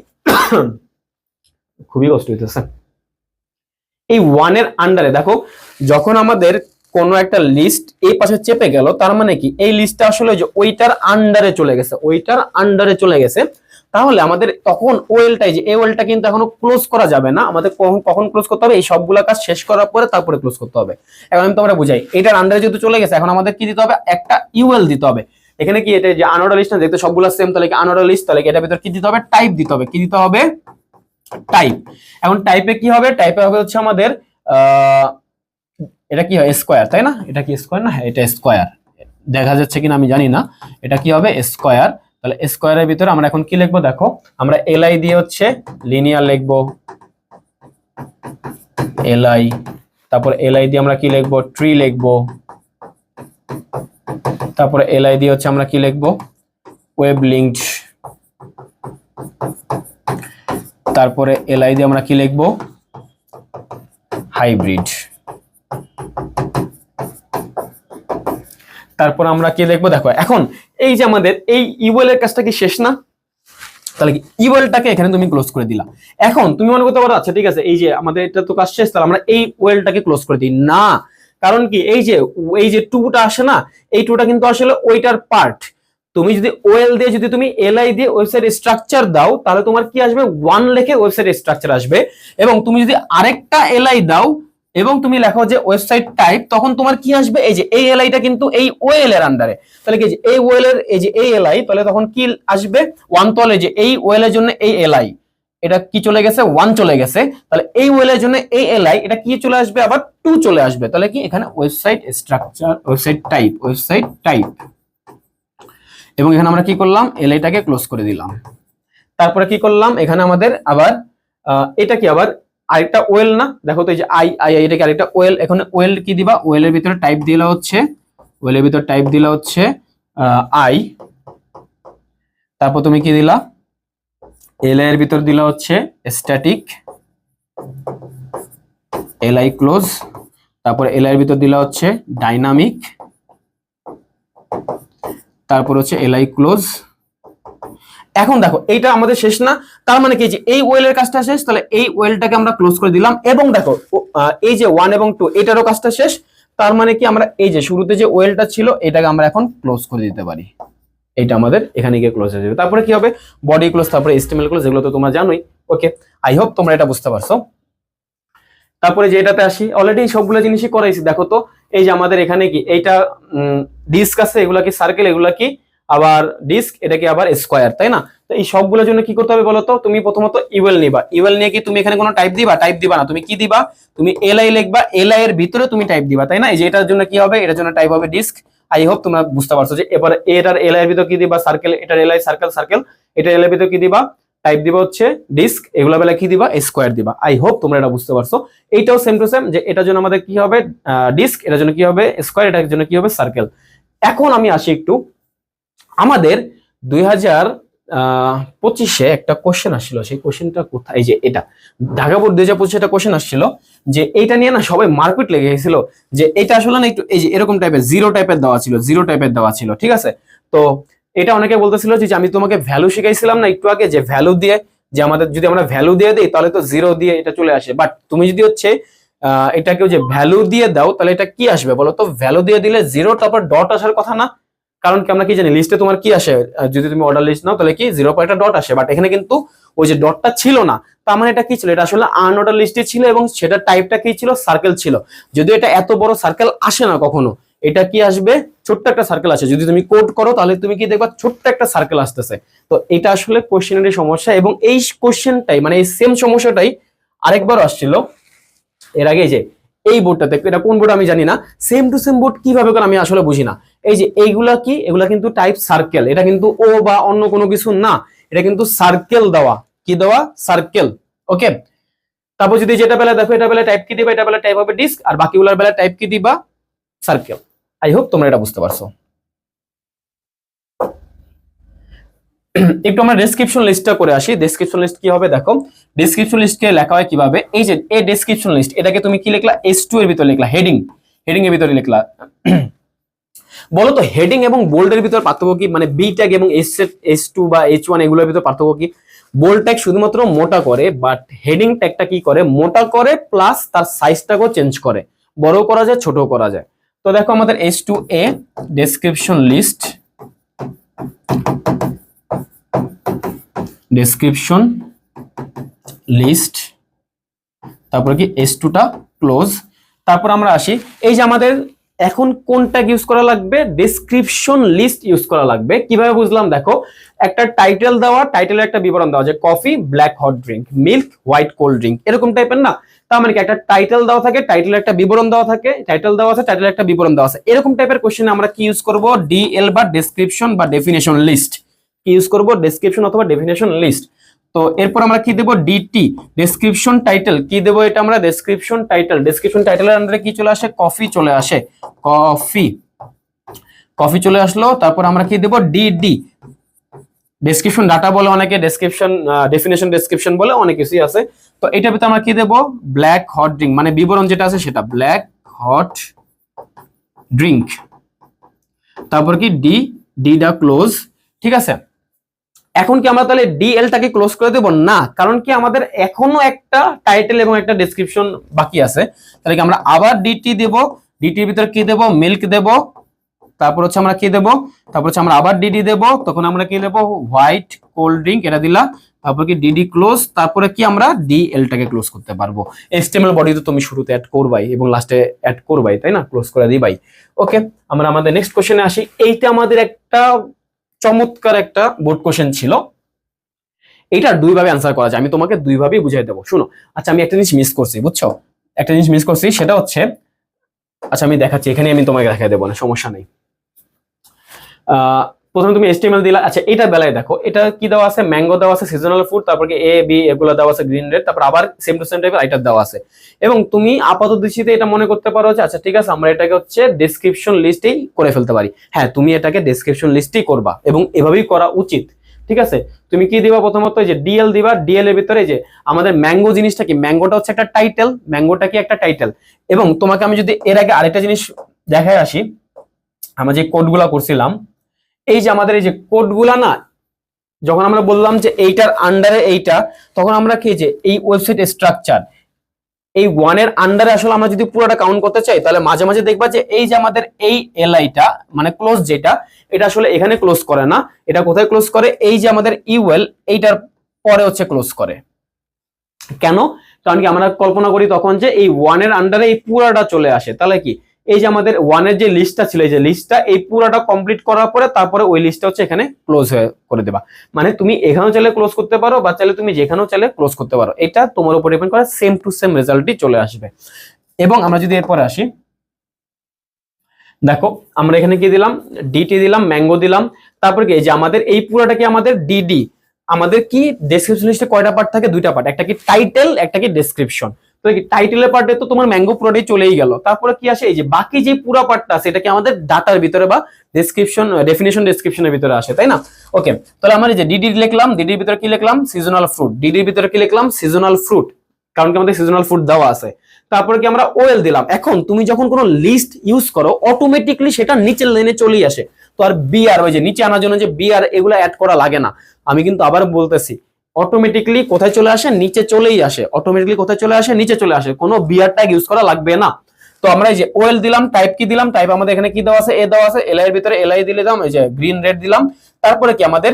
খুবই কষ্ট হইতেছে, এই ওয়ানের আন্ডারে দেখো, যখন আমাদের কোনো একটা লিস্ট এই পাশে চেপে গেল, তার মানে কি এই লিস্টটা আসলে যে ওইটার আন্ডারে চলে গেছে, ওইটার আন্ডারে চলে গেছে। তাহলে আমাদের তখন ওয়েলটাই যে এই ওয়েলটা কিন্তু এখনো ক্লোজ করা যাবে না, আমাদের কখন ক্লোজ করতে হবে, এই সবগুলা কাজ শেষ করার পরে তারপরে ক্লোজ করতে হবে। এখন আমি তোমরা বুঝাই, এটার আন্ডারে যেহেতু চলে গেছে এখন আমাদের কি দিতে হবে, একটা ইউএল দিতে হবে। এখানে কি এটা যে আনঅর্ডার লিস্ট না, যেহেতু সবগুলা সেম, তাহলে কি আনঅর্ডার লিস্ট, তাহলে এটার ভিতর কি দিতে হবে, টাইপ দিতে হবে। কি দিতে হবে, টাইপ। এখন টাইপে কি হবে, টাইপে হবে হচ্ছে আমাদের এটা কি হয়, স্কোয়ার, তাই না? এটা কি স্কোয়ার না? হ্যাঁ, এটা স্কোয়ার, দেখা যাচ্ছে কিনা আমি জানি না। এটা কি হবে, স্কোয়ার। তাহলে স্কোয়ারের ভিতরে আমরা এখন কি লিখবো দেখো, আমরা এলআই দিয়ে হচ্ছে লিনিয়ার লিখবো, এলআই। তারপর এলআই দিয়ে আমরা কি লিখবো, ট্রি লিখবো। তারপরে এলআই দিয়ে হচ্ছে আমরা কি লিখবো, ওয়েব লিঙ্কড। তারপরে এলআই দিয়ে আমরা কি লিখবো, হাইব্রিড। তারপর আমরা কি লিখবো দেখো, এখন এই যে আমাদের এই ইউএল এর কাজটা কি শেষ না? তাহলে কি ইউএলটাকে এখানে তুমি ক্লোজ করে দিলা। এখন তুমি মনে করতে পারো আচ্ছা ঠিক আছে, এই যে আমাদের এটা তো কাজ শেষ, তাহলে আমরা এই ওয়েলটাকে ক্লোজ করে দিই না। কারণ কি, এই যে টুটা আসে না, এই টুটা কিন্তু আসলে ওইটার পার্ট। তুমি যদি ওয়েল দিয়ে যদি তুমি এলআই দিয়ে ওয়েবসাইট স্ট্রাকচার দাও, তাহলে তোমার কি আসবে, 1 লিখে ওয়েবসাইট স্ট্রাকচার আসবে। এবং তুমি যদি আরেকটা এলআই দাও এবং তুমি লেখো যে ওয়েবসাইট টাইপ, তখন তোমার কি আসবে, এই যে এই এলআইটা কিন্তু এই ওয়েল এর আন্ডারে। তাহলে কি যে এই ওয়েল এর এই যে এই এলআই, তাহলে তখন কি আসবে, 1 তলে যে এই ওয়েল এর জন্য এই এলআই, এটা কি চলে গেছে, 1 চলে গেছে। তাহলে এই ওয়েল এর জন্য এই এলআই, এটা কি চলে আসবে, আবার 2 চলে আসবে। তাহলে কি এখানে ওয়েবসাইট স্ট্রাকচার, ওয়েবসাইট টাইপ। এবং এখানে আমরা কি করলাম, এলআইটাকে ক্লোজ করে দিলাম। তারপরে কি করলাম, এখানে আমাদের আবার এটা কি আবার আরেকটা ওয়েল না, দেখো তো এই যে আই আই এটা কি আরেকটা ওয়েল। এখানে ওয়েল কি দিবা, ওয়েলের ভিতরে টাইপ দিলা হচ্ছে, ওয়েলের ভিতরে টাইপ দিলা হচ্ছে আই। তারপর তুমি কি দিলা, এলআই এর ভিতর দিলা হচ্ছে স্ট্যাটিক, এলআই ক্লোজ। তারপর এলআই এর ভিতর দিলা হচ্ছে ডাইনামিক, তারপর হচ্ছে এলআই ক্লোজ। এখন দেখো এইটা আমাদের শেষ না, তার মানে কি যে এই ওয়েলের কাজটা শেষ, তাহলে এই ওয়েলটাকে আমরা ক্লোজ করে দিলাম। এবং দেখো এই যে 1 এবং 2 এটারও কাজটা শেষ, তার মানে কি আমরা এই যে শুরুতে যে ওয়েলটা ছিল এটাকে আমরা এখন ক্লোজ করে দিতে পারি। এটা আমাদের এখানে গিয়ে ক্লোজ হয়ে যাবে। তারপরে কি হবে, বডি ক্লোজ, তারপরে এসটিএমএল ক্লোজ, যেগুলো তো তোমরা জানোই। ওকে, আই হোপ তোমরা এটা বুঝতে পারছো। তারপরে যে এটাতে আসি, অলরেডি সবগুলো জিনিসই করাইছি। দেখো তো এই যে আমাদের এখানে কি এইটা ডিস্ক আছে, এগুলা কি সার্কেল, এগুলা কি আবার ডিস্ক, এটা কি আবার স্কোয়ার, তাই না? তো এই সবগুলোর জন্য কি করতে হবে বলো তো, তুমি প্রথমত ইউএল নিবা। ইউএল নিয়ে কি তুমি এখানে কোনো টাইপ দিবা না, তুমি কি দিবা, তুমি এলআই লিখবা, এলআই এর ভিতরে তুমি টাইপ দিবা, তাই না? এই যে এটার জন্য কি হবে, এটার জন্য টাইপ হবে ডিস্ক। আই হোপ তোমরা বুঝতে পারছো যে এবারে এটার এলআই এর ভিতর কি দিবা, সার্কেল, এটার এলআই সার্কেল, এটা এলআই এর ভিতর কি দিবা, টাইপ দিবা হচ্ছে ডিস্ক, এগুলা বেলা কি দিবা, স্কোয়ার দিবা। আই হোপ তোমরা এটা বুঝতে পারছো। এইটাও সেম টু সেম, যে এটার জন্য আমাদের কি হবে ডিস্ক, এটার জন্য কি হবে স্কোয়ার, এটার জন্য কি হবে সার্কেল। এখন আমি আসি একটু, আমাদের 2025-এ একটা কোশ্চেন আসছিল, সেই কোশ্চেনটা কোথায়, এই যে এটা ঢাকা বোর্ড 2025 একটা কোশ্চেন আসছিল, যে এইটা নিয়ে না সবাই মারপিট লেগে গেছিল, যে এটা আসলে না একটু এই যে এরকম টাইপের জিরো টাইপের দেওয়া ছিল, ঠিক আছে? তো এটা অনেকে বলতেছিল যে আমি তোমাকে ভ্যালু শিখাইছিলাম না একটু আগে, যে ভ্যালু দিয়ে, যে আমাদের যদি আমরা ভ্যালু দিয়ে দিই তাহলে তো জিরো দিয়ে এটা চলে আসে, বাট তুমি যদি হচ্ছে এটাকেও যে ভ্যালু দিয়ে দাও, তাহলে এটা কি আসবে বলো তো, ভ্যালু দিয়ে দিলে জিরো, তারপর ডট আসার কথা না? কারণ কি আমরা কি জানি, লিস্টে তোমার কি আসে, যদি তুমি অর্ডার লিস্ট নাও তাহলে কি 0 পর একটা ডট আসে, বাট এখানে কিন্তু ওই যে ডটটা ছিল না। তার মানে এটা কি ছিল, এটা আসলে আনঅর্ডার লিস্টে ছিল, এবং সেটা টাইপটা কি ছিল, সার্কেল ছিল। যদি এটা এত বড় সার্কেল আসে না কখনো, এটা কি আসবে, ছোট্ট একটা সার্কেল আসে। যদি তুমি কোড করো তাহলে তুমি কি দেখবা, ছোট্ট একটা সার্কেল আসতেছে। তো এটা আসলে কোশ্চেনের সমস্যা, এবং এই কোশ্চেনটাই মানে এই সেম সমস্যাটাই আরেকবার আসছিল এর আগে, যে এই বোর্ডটাতে, এটা কোন বোর্ড আমি জানি না, সেম টু সেম বোর্ড কিভাবে করে আমি আসলে বুঝি না। এই যে এইগুলা কি, এগুলা কিন্তু টাইপ সার্কেল, এটা কিন্তু ও বা অন্য কোনো কিছু না, এটা কিন্তু সার্কেল দেওয়া, কি দেওয়া, সার্কেল। ওকে, তারপর যদি যেটা বেলা দেখো, এটা বেলা টাইপ কি দিবা, এটা বেলা টাইপ হবে ডিস্ক, আর বাকিগুলোর বেলা টাইপ কি দিবা, সার্কেল। আই হোপ তোমরা এটা বুঝতে পারছো। একটু আমরা ডেসক্রিপশন লিস্টটা করে আসি। ডেসক্রিপশন লিস্ট কি হবে দেখো, ডেসক্রিপশন লিস্টকে লেখা হয় কিভাবে, এই যে এই ডেসক্রিপশন লিস্ট, এটাকে তুমি কি লিখলা, S2 এর ভিতরে লিখলা, হেডিং এর ভিতরে লিখলা। বলো তো হেডিং এবং বোল্ডের ভিতর পার্থক্য কি, মানে বি ট্যাগ এবং S2 বা H1 এগুলোর ভিতর পার্থক্য কি? বোল্ড ট্যাগ শুধুমাত্র মোটা করে, বাট হেডিং ট্যাগটা কি করে, মোটা করে প্লাস তার সাইজটাকেও চেঞ্জ করে, বড় করা যায়, ছোট করা যায়। তো দেখো আমাদের S2A description list, description list, তারপরে কি S2 টা ক্লোজ। তারপর আমরা আসি, এই যে আমাদের এখন কোন ট্যাগ ইউজ করা লাগবে, ডেসক্রিপশন লিস্ট ইউজ করা লাগবে। কিভাবে বুঝলাম দেখো, একটা টাইটেল দেওয়া, টাইটেলের একটা বিবরণ দেওয়া, যে coffee black hot drink, milk white cold drink, এরকম টাইপের না। তার মানে কি একটা টাইটেল দেওয়া থাকে, টাইটেলের একটা বিবরণ দেওয়া থাকে, টাইটেল দেওয়া আছে, টাইটেলের একটা বিবরণ দেওয়া আছে, এরকম টাইপের কোশ্চেনে আমরা কি ইউজ করব, ডিএল বা ডেসক্রিপশন বা ডেফিনেশন লিস্ট কি ইউজ করব, ডেসক্রিপশন অথবা ডেফিনেশন লিস্ট। তো এরপর আমরা কি দেব, ডিটি ডেসক্রিপশন টাইটেল কি দেব, এটা আমরা ডেসক্রিপশন টাইটেল, ডেসক্রিপশন টাইটেলের আন্ডারে কি চলে আসে, কফি চলে আসে, কফি, কফি চলে আসলো। তারপর আমরা কি দেব, ডিডি ডেসক্রিপশন ডাটা বলে অনেকে, ডেসক্রিপশন ডেফিনেশন ডেসক্রিপশন বলে অনেক কিছুই আছে। তো এটার ভিতরে আমরা কি দেব, ব্ল্যাক হট ড্রিঙ্ক, মানে বিবরণ যেটা আছে সেটা ব্ল্যাক হট ড্রিঙ্ক। তারপর কি ডি, ডি দা ক্লোজ, ঠিক আছে। এখন কি আমরা তাহলে ডিএলটাকে ক্লোজ করে দেব না, কারণ কি আমাদের এখনো একটা টাইটেল এবং একটা ডেসক্রিপশন বাকি আছে। তাহলে কি আমরা আবার ডিটি দেব, ডিটির ভিতরে কি দেব, মিল্ক দেব, তারপর হচ্ছে আমরা কি দেব, তারপর হচ্ছে আমরা আবার ডিডি দেব, তখন আমরা কি দেব, হোয়াইট কোল্ড ড্রিঙ্ক, এটা দিলা। তারপর কি ডিডি ক্লোজ, তারপরে কি আমরা ডিএলটাকে ক্লোজ করতে পারবো। এচটিএমএল বডি তো তুমি শুরুতে অ্যাড করবাই এবং লাস্টে অ্যাড করবাই, তাই না, ক্লোজ করে দিবাই। ওকে, আমরা আমাদের নেক্সট কোশ্চেনে আসি। এইটা আমাদের একটা চমৎকার একটা বোর্ড কোশ্চেন ছিল, এইটা দুইভাবে অ্যান্সার করা যায়, আমি তোমাকে দুইভাবেই বুঝাই দেবো। শুনো, আচ্ছা আমি একটা জিনিস মিস করছি, বুঝছো, একটা জিনিস মিস করছি, সেটা হচ্ছে, আচ্ছা আমি দেখাচ্ছি, এখানে আমি তোমাকে দেখাই দেবো না, সমস্যা নেই। প্রথমে তুমি HTML দিলা, আচ্ছা এটা বেলায় দেখো, এটা কি দেওয়া আছে, ম্যাঙ্গো দেওয়া আছে, সিজনাল ফুড, তারপর কি A B এগুলো দেওয়া আছে, গ্রিন রেড, তারপর আবার সেম টু সেম টাইপের আইটার দেওয়া আছে। এবং তুমি আপাতত দৃষ্টিতে এটা মনে করতে পারো যে আচ্ছা ঠিক আছে, আমরা এটাকে হচ্ছে ডেসক্রিপশন লিস্টেই করে ফেলতে পারি। হ্যাঁ, তুমি এটাকে ডেসক্রিপশন লিস্টেই করবা এবং এভাবেই করা উচিত, ঠিক আছে। তুমি কি দিবা, প্রথমত যে ডিএল দিবা, ডিএল এর ভিতরে যে আমাদের ম্যাঙ্গো জিনিসটা কি, ম্যাঙ্গোটা হচ্ছে একটা টাইটেল, ম্যাঙ্গোটা কি একটা টাইটেল। এবং তোমাকে আমি যদি এর আগে আরেকটা জিনিস দেখায় আসি, আমরা যে কোডগুলা করছিলাম, এই যে আমাদের এই যে কোডগুলা না, যখন আমরা বললাম যে এইটার আন্ডারে এইটা, তখন আমরা কি যে এই ওয়েবসাইট স্ট্রাকচার, এই ওয়ানের আন্ডারে আসলে আমরা যদি পুরোটা কাউন্ট করতে চাই, তাহলে মাঝে মাঝে দেখবা যে এই যে আমাদের এই এলআইটা মানে ক্লোজ যেটা, এটা আসলে এখানে ক্লোজ করে না, এটা কোথায় ক্লোজ করে, এই যে আমাদের ইউএল এইটার পরে হচ্ছে ক্লোজ করে। কেন, কারণ কি আমরা কল্পনা করি তখন যে এই ওয়ানের আন্ডারে এই পুরাটা চলে আসে, তাহলে কি এই যে আমাদের ওয়ানের যে লিস্টটা ছিল, এই যে লিস্টটা এই পুরাটা কমপ্লিট করার পরে তারপরে ওই লিস্টটা হচ্ছে এখানে ক্লোজ হয়ে করে দেবা। মানে তুমি এখানেও চাইলে ক্লোজ করতে পারো বা চাইলে তুমি যেখানেও চাইলে ক্লোজ করতে পারো, এটা তোমার উপর ডিপেন্ড করে, সেম টু সেম রেজাল্টই চলে আসবে। এবং আমরা যদি এরপরে আসি, দেখো আমরা এখানে কি দিলাম, ডিটি দিলাম, ম্যাঙ্গো দিলাম, তারপর কি এই যে আমাদের এই পুরাটা কি আমাদের ডিডি, আমাদের কি ডেসক্রিপশন লিস্টে কয়টা পার্ট থাকে, দুইটা পার্ট, একটা কি টাইটেল, একটা কি ডেসক্রিপশন। তো কি টাইটেলের পার্টে তো তোমার ম্যাঙ্গো পুরোটাই চলেই গেল, তারপরে কি আসে, এই যে বাকি যে পুরো পার্টটা আছে এটা কি আমাদের ডাটার ভিতরে বা ডেসক্রিপশন ডেফিনেশন ডেসক্রিপশনের ভিতরে আসে, তাই না। ওকে, তাহলে আমরা এই যে ডিডি লিখলাম, ডিডির ভিতরে কি লিখলাম, সিজনাল ফ্রুট, ডিডির ভিতরে কি লিখলাম, সিজনাল ফ্রুট, কারণ কি আমাদের সিজনাল ফ্রুট দেওয়া আছে। তারপরে কি আমরা ওএল দিলাম। এখন তুমি যখন কোনো লিস্ট ইউজ করো, অটোমেটিকলি সেটা নিচের লাইনে চলেই আসে, তো আর বিআর ওই যে নিচে আনার জন্য যে বিআর এগুলো অ্যাড করা লাগে না। আমি কিন্তু আবার বলতেছি, অটোমেটিকলি কোথায় চলে আসে, নিচে চলেই আসে, অটোমেটিকলি কোথায় চলে আসে, নিচে চলে আসে, কোনো বিআর ট্যাগ ইউজ করা লাগবে না। তো আমরা এই যে ওএল দিলাম, টাইপ কি দিলাম, টাইপ আমাদের এখানে কি দেওয়া আছে, এ দেওয়া আছে, এলআই এর ভিতরে এলআই দিলাম, এই যে গ্রিন রেড দিলাম। তারপরে কি আমাদের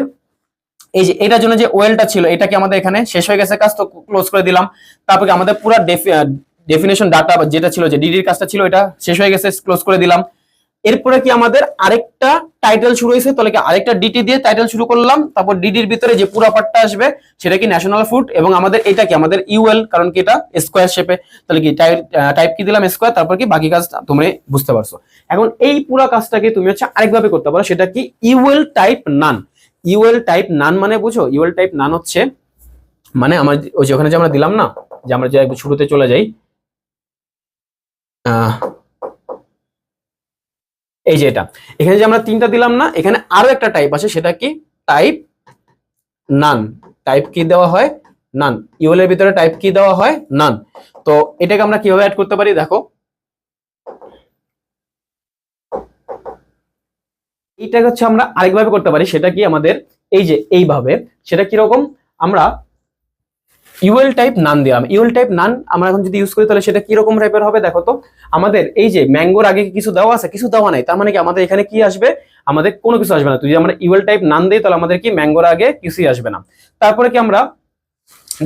এই যে এটার জন্য যে ওয়েলটা ছিল, এটা কি আমাদের এখানে শেষ হয়ে গেছে কাজ, তো ক্লোজ করে দিলাম। তারপরে আমাদের পুরো ডেফিনেশন ডাটা যেটা ছিল, যে ডিডির কাজটা ছিল, এটা শেষ হয়ে গেছে, ক্লোজ করে দিলাম। এরপরে কি আমাদের আরেকটা টাইটেল শুরু হয়েছে, তাহলে কি আরেকটা ডিটি দিয়ে টাইটেল শুরু করলাম, তারপর ডিডির ভিতরে যে পুরো পার্টটা আসবে সেটা কি ন্যাশনাল ফুড, এবং আমাদের এটা কি আমাদের ইউএল, কারণ কি এটা স্কোয়ার শেপে, তাহলে কি টাইপ কি দিলাম স্কোয়ার, তারপর কি বাকি কাজ তোমরা বুঝতে পারছো। এখন এই পুরো কাজটাকে তুমি হচ্ছে আরেকভাবে করতে পারো, সেটা কি ইউএল টাইপ নান। ইউএল টাইপ নান মানে বুঝো, ইউএল টাইপ নান হচ্ছে মানে আমার ওই যে ওখানে যে আমরা দিলাম না, যে আমরা যে শুরুতে চলে যাই, এই যে এটা এখানে যে আমরা তিনটা দিলাম না, এখানে আরো একটা টাইপ আছে, সেটা কি টাইপ নান। টাইপ কি দেওয়া হয়, নান, ইউএল এর ভিতরে টাইপ কি দেওয়া হয়, নান। তো এটাকে আমরা কিভাবে অ্যাড করতে পারি, দেখো এইটাকে হচ্ছে আমরা আরেকভাবে করতে পারি, সেটা কি আমাদের এই যে এইভাবে, সেটা কিরকম, আমরা ইউএল টাইপ নান দিলাম। ইউএল টাইপ নান আমরা এখন যদি ইউজ করি তাহলে সেটা কিরকম টাইপের হবে, দেখো তো আমাদের এই যে ম্যাঙ্গোর আগে কিছু দেওয়া আছে, কিছু দেওয়া নাই, তার মানে কি আমাদের এখানে কি আসবে, আমাদের কোনো কিছু আসবে না। যদি আমরা ইউএল টাইপ নাম দিই তাহলে আমাদের কি ম্যাঙ্গোর আগে কিছুই আসবে না। তারপরে কি আমরা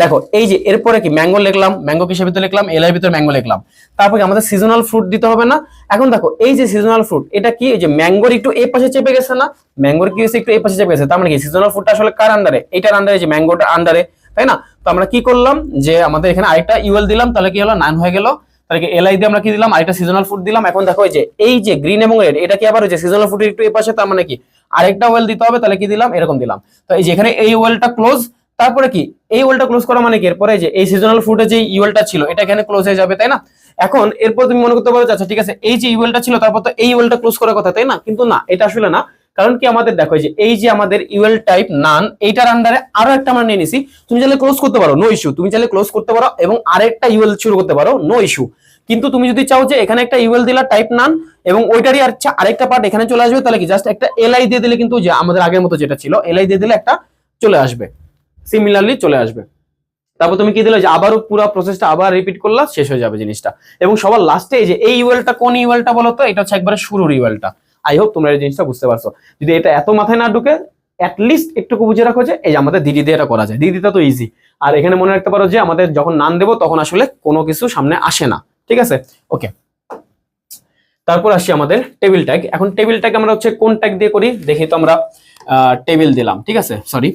দেখো এই যে এরপরে কি ম্যাঙ্গো লিখলাম, ম্যাঙ্গো কিসের ভিতরে লিখলাম, এল এর ভিতরে ম্যাঙ্গো লিখলাম। তারপরে আমাদের সিজনাল ফ্রুট দিতে হবে না। এখন দেখো এই যে সিজনাল ফ্রুট, এটা কি এই যে ম্যাঙ্গোর একটু এই পাশে চেপে গেছে না, ম্যাঙ্গোর কি হয়েছে একটু এই পাশে চেপে গেছে, তার মানে কি সিজনাল ফ্রুটটা আসলে কার আন্ডারে, এটার আন্ডারে, যে ম্যাঙ্গোটার আন্ডারে, তাই না? তো আমরা কি করলাম যে আমাদের এখানে আরেকটা ইউএল দিলাম, তাহলে কি হলো 9 হয়ে গেল। তাহলে কি এলআই দিয়ে আমরা কি দিলাম, আরেকটা সিজনাল ফ্রুট দিলাম। এখন দেখো এই যে গ্রিন এবং রেড, এটা কি আবার ওই যে সিজনাল ফ্রুটের একটু এই পাশে, তার মানে কি আরেকটা ওয়েল দিতে হবে, তাহলে কি দিলাম, এরকম দিলাম। তো এই যে এখানে এই ওয়েলটা ক্লোজ, তারপরে কি এই ওয়েলটা ক্লোজ করা মানে কি এরপরে যে এই সিজনাল ফ্রুটের যে ইউএলটা ছিল এটা এখানে ক্লোজ হয়ে যাবে, তাই না? এখন এরপর তুমি মনে করতে পারো আচ্ছা ঠিক আছে, এই যে ইউএলটা ছিল তারপর তো এই ইউএলটা ক্লোজ করার কথা, তাই না? কিন্তু না, এটা আসলে না। কারণ কি আমাদের দেখো যে এই যে আমাদের ইউএল টাইপ নান, এইটার আন্ডারে আরো একটা আমরা নিয়ে নিছি। তুমি চাইলে ক্লোজ করতে পারো, নো ইস্যু, তুমি চাইলে ক্লোজ করতে পারো এবং আরেকটা ইউএল শুরু করতে পারো, নো ইস্যু। কিন্তু তুমি যদি চাও যে এখানে একটা ইউএল দিলা টাইপ নান এবং ওইটারই আরেকটা পার্ট এখানে চলে আসবে, তাহলে কি জাস্ট একটা এলআই দিয়ে দিলে কিন্তু যে আমাদের আগের মতো যেটা ছিল এলআই দিয়ে দিলে একটা চলে আসবে, সিমিলারলি চলে আসবে। তারপর তুমি কি দিলে যে আবারও পুরো প্রসেসটা আবার রিপিট করলা, শেষ হয়ে যাবে জিনিসটা। এবং সবার লাস্টে যে এই ইউএলটা কোন ইউএলটা বলো তো, এটা হচ্ছে একবারে শুরুর ইউএলটা। আই হোপ তোমরা এই জিনিসটা বুঝতে পারছো। যদি এটা এত মাথায় না ঢুকে অ্যাটলিস্ট একটুকু বুঝে রাখো যে এই যে আমাদের দিদি দিয়ে এটা করা যায়, দিদিটা তো ইজি। আর এখানে মনে রাখতে পারো যে আমাদের যখন নাম দেবো তখন আসলে কোনো কিছু সামনে আসে না, ঠিক আছে? ওকে, তারপর আসি আমাদের টেবিল ট্যাগ। এখন টেবিল ট্যাগ আমরা হচ্ছে কোন ট্যাগ দিয়ে করি দেখি তো। আমরা টেবিল দিলাম, ঠিক আছে, সরি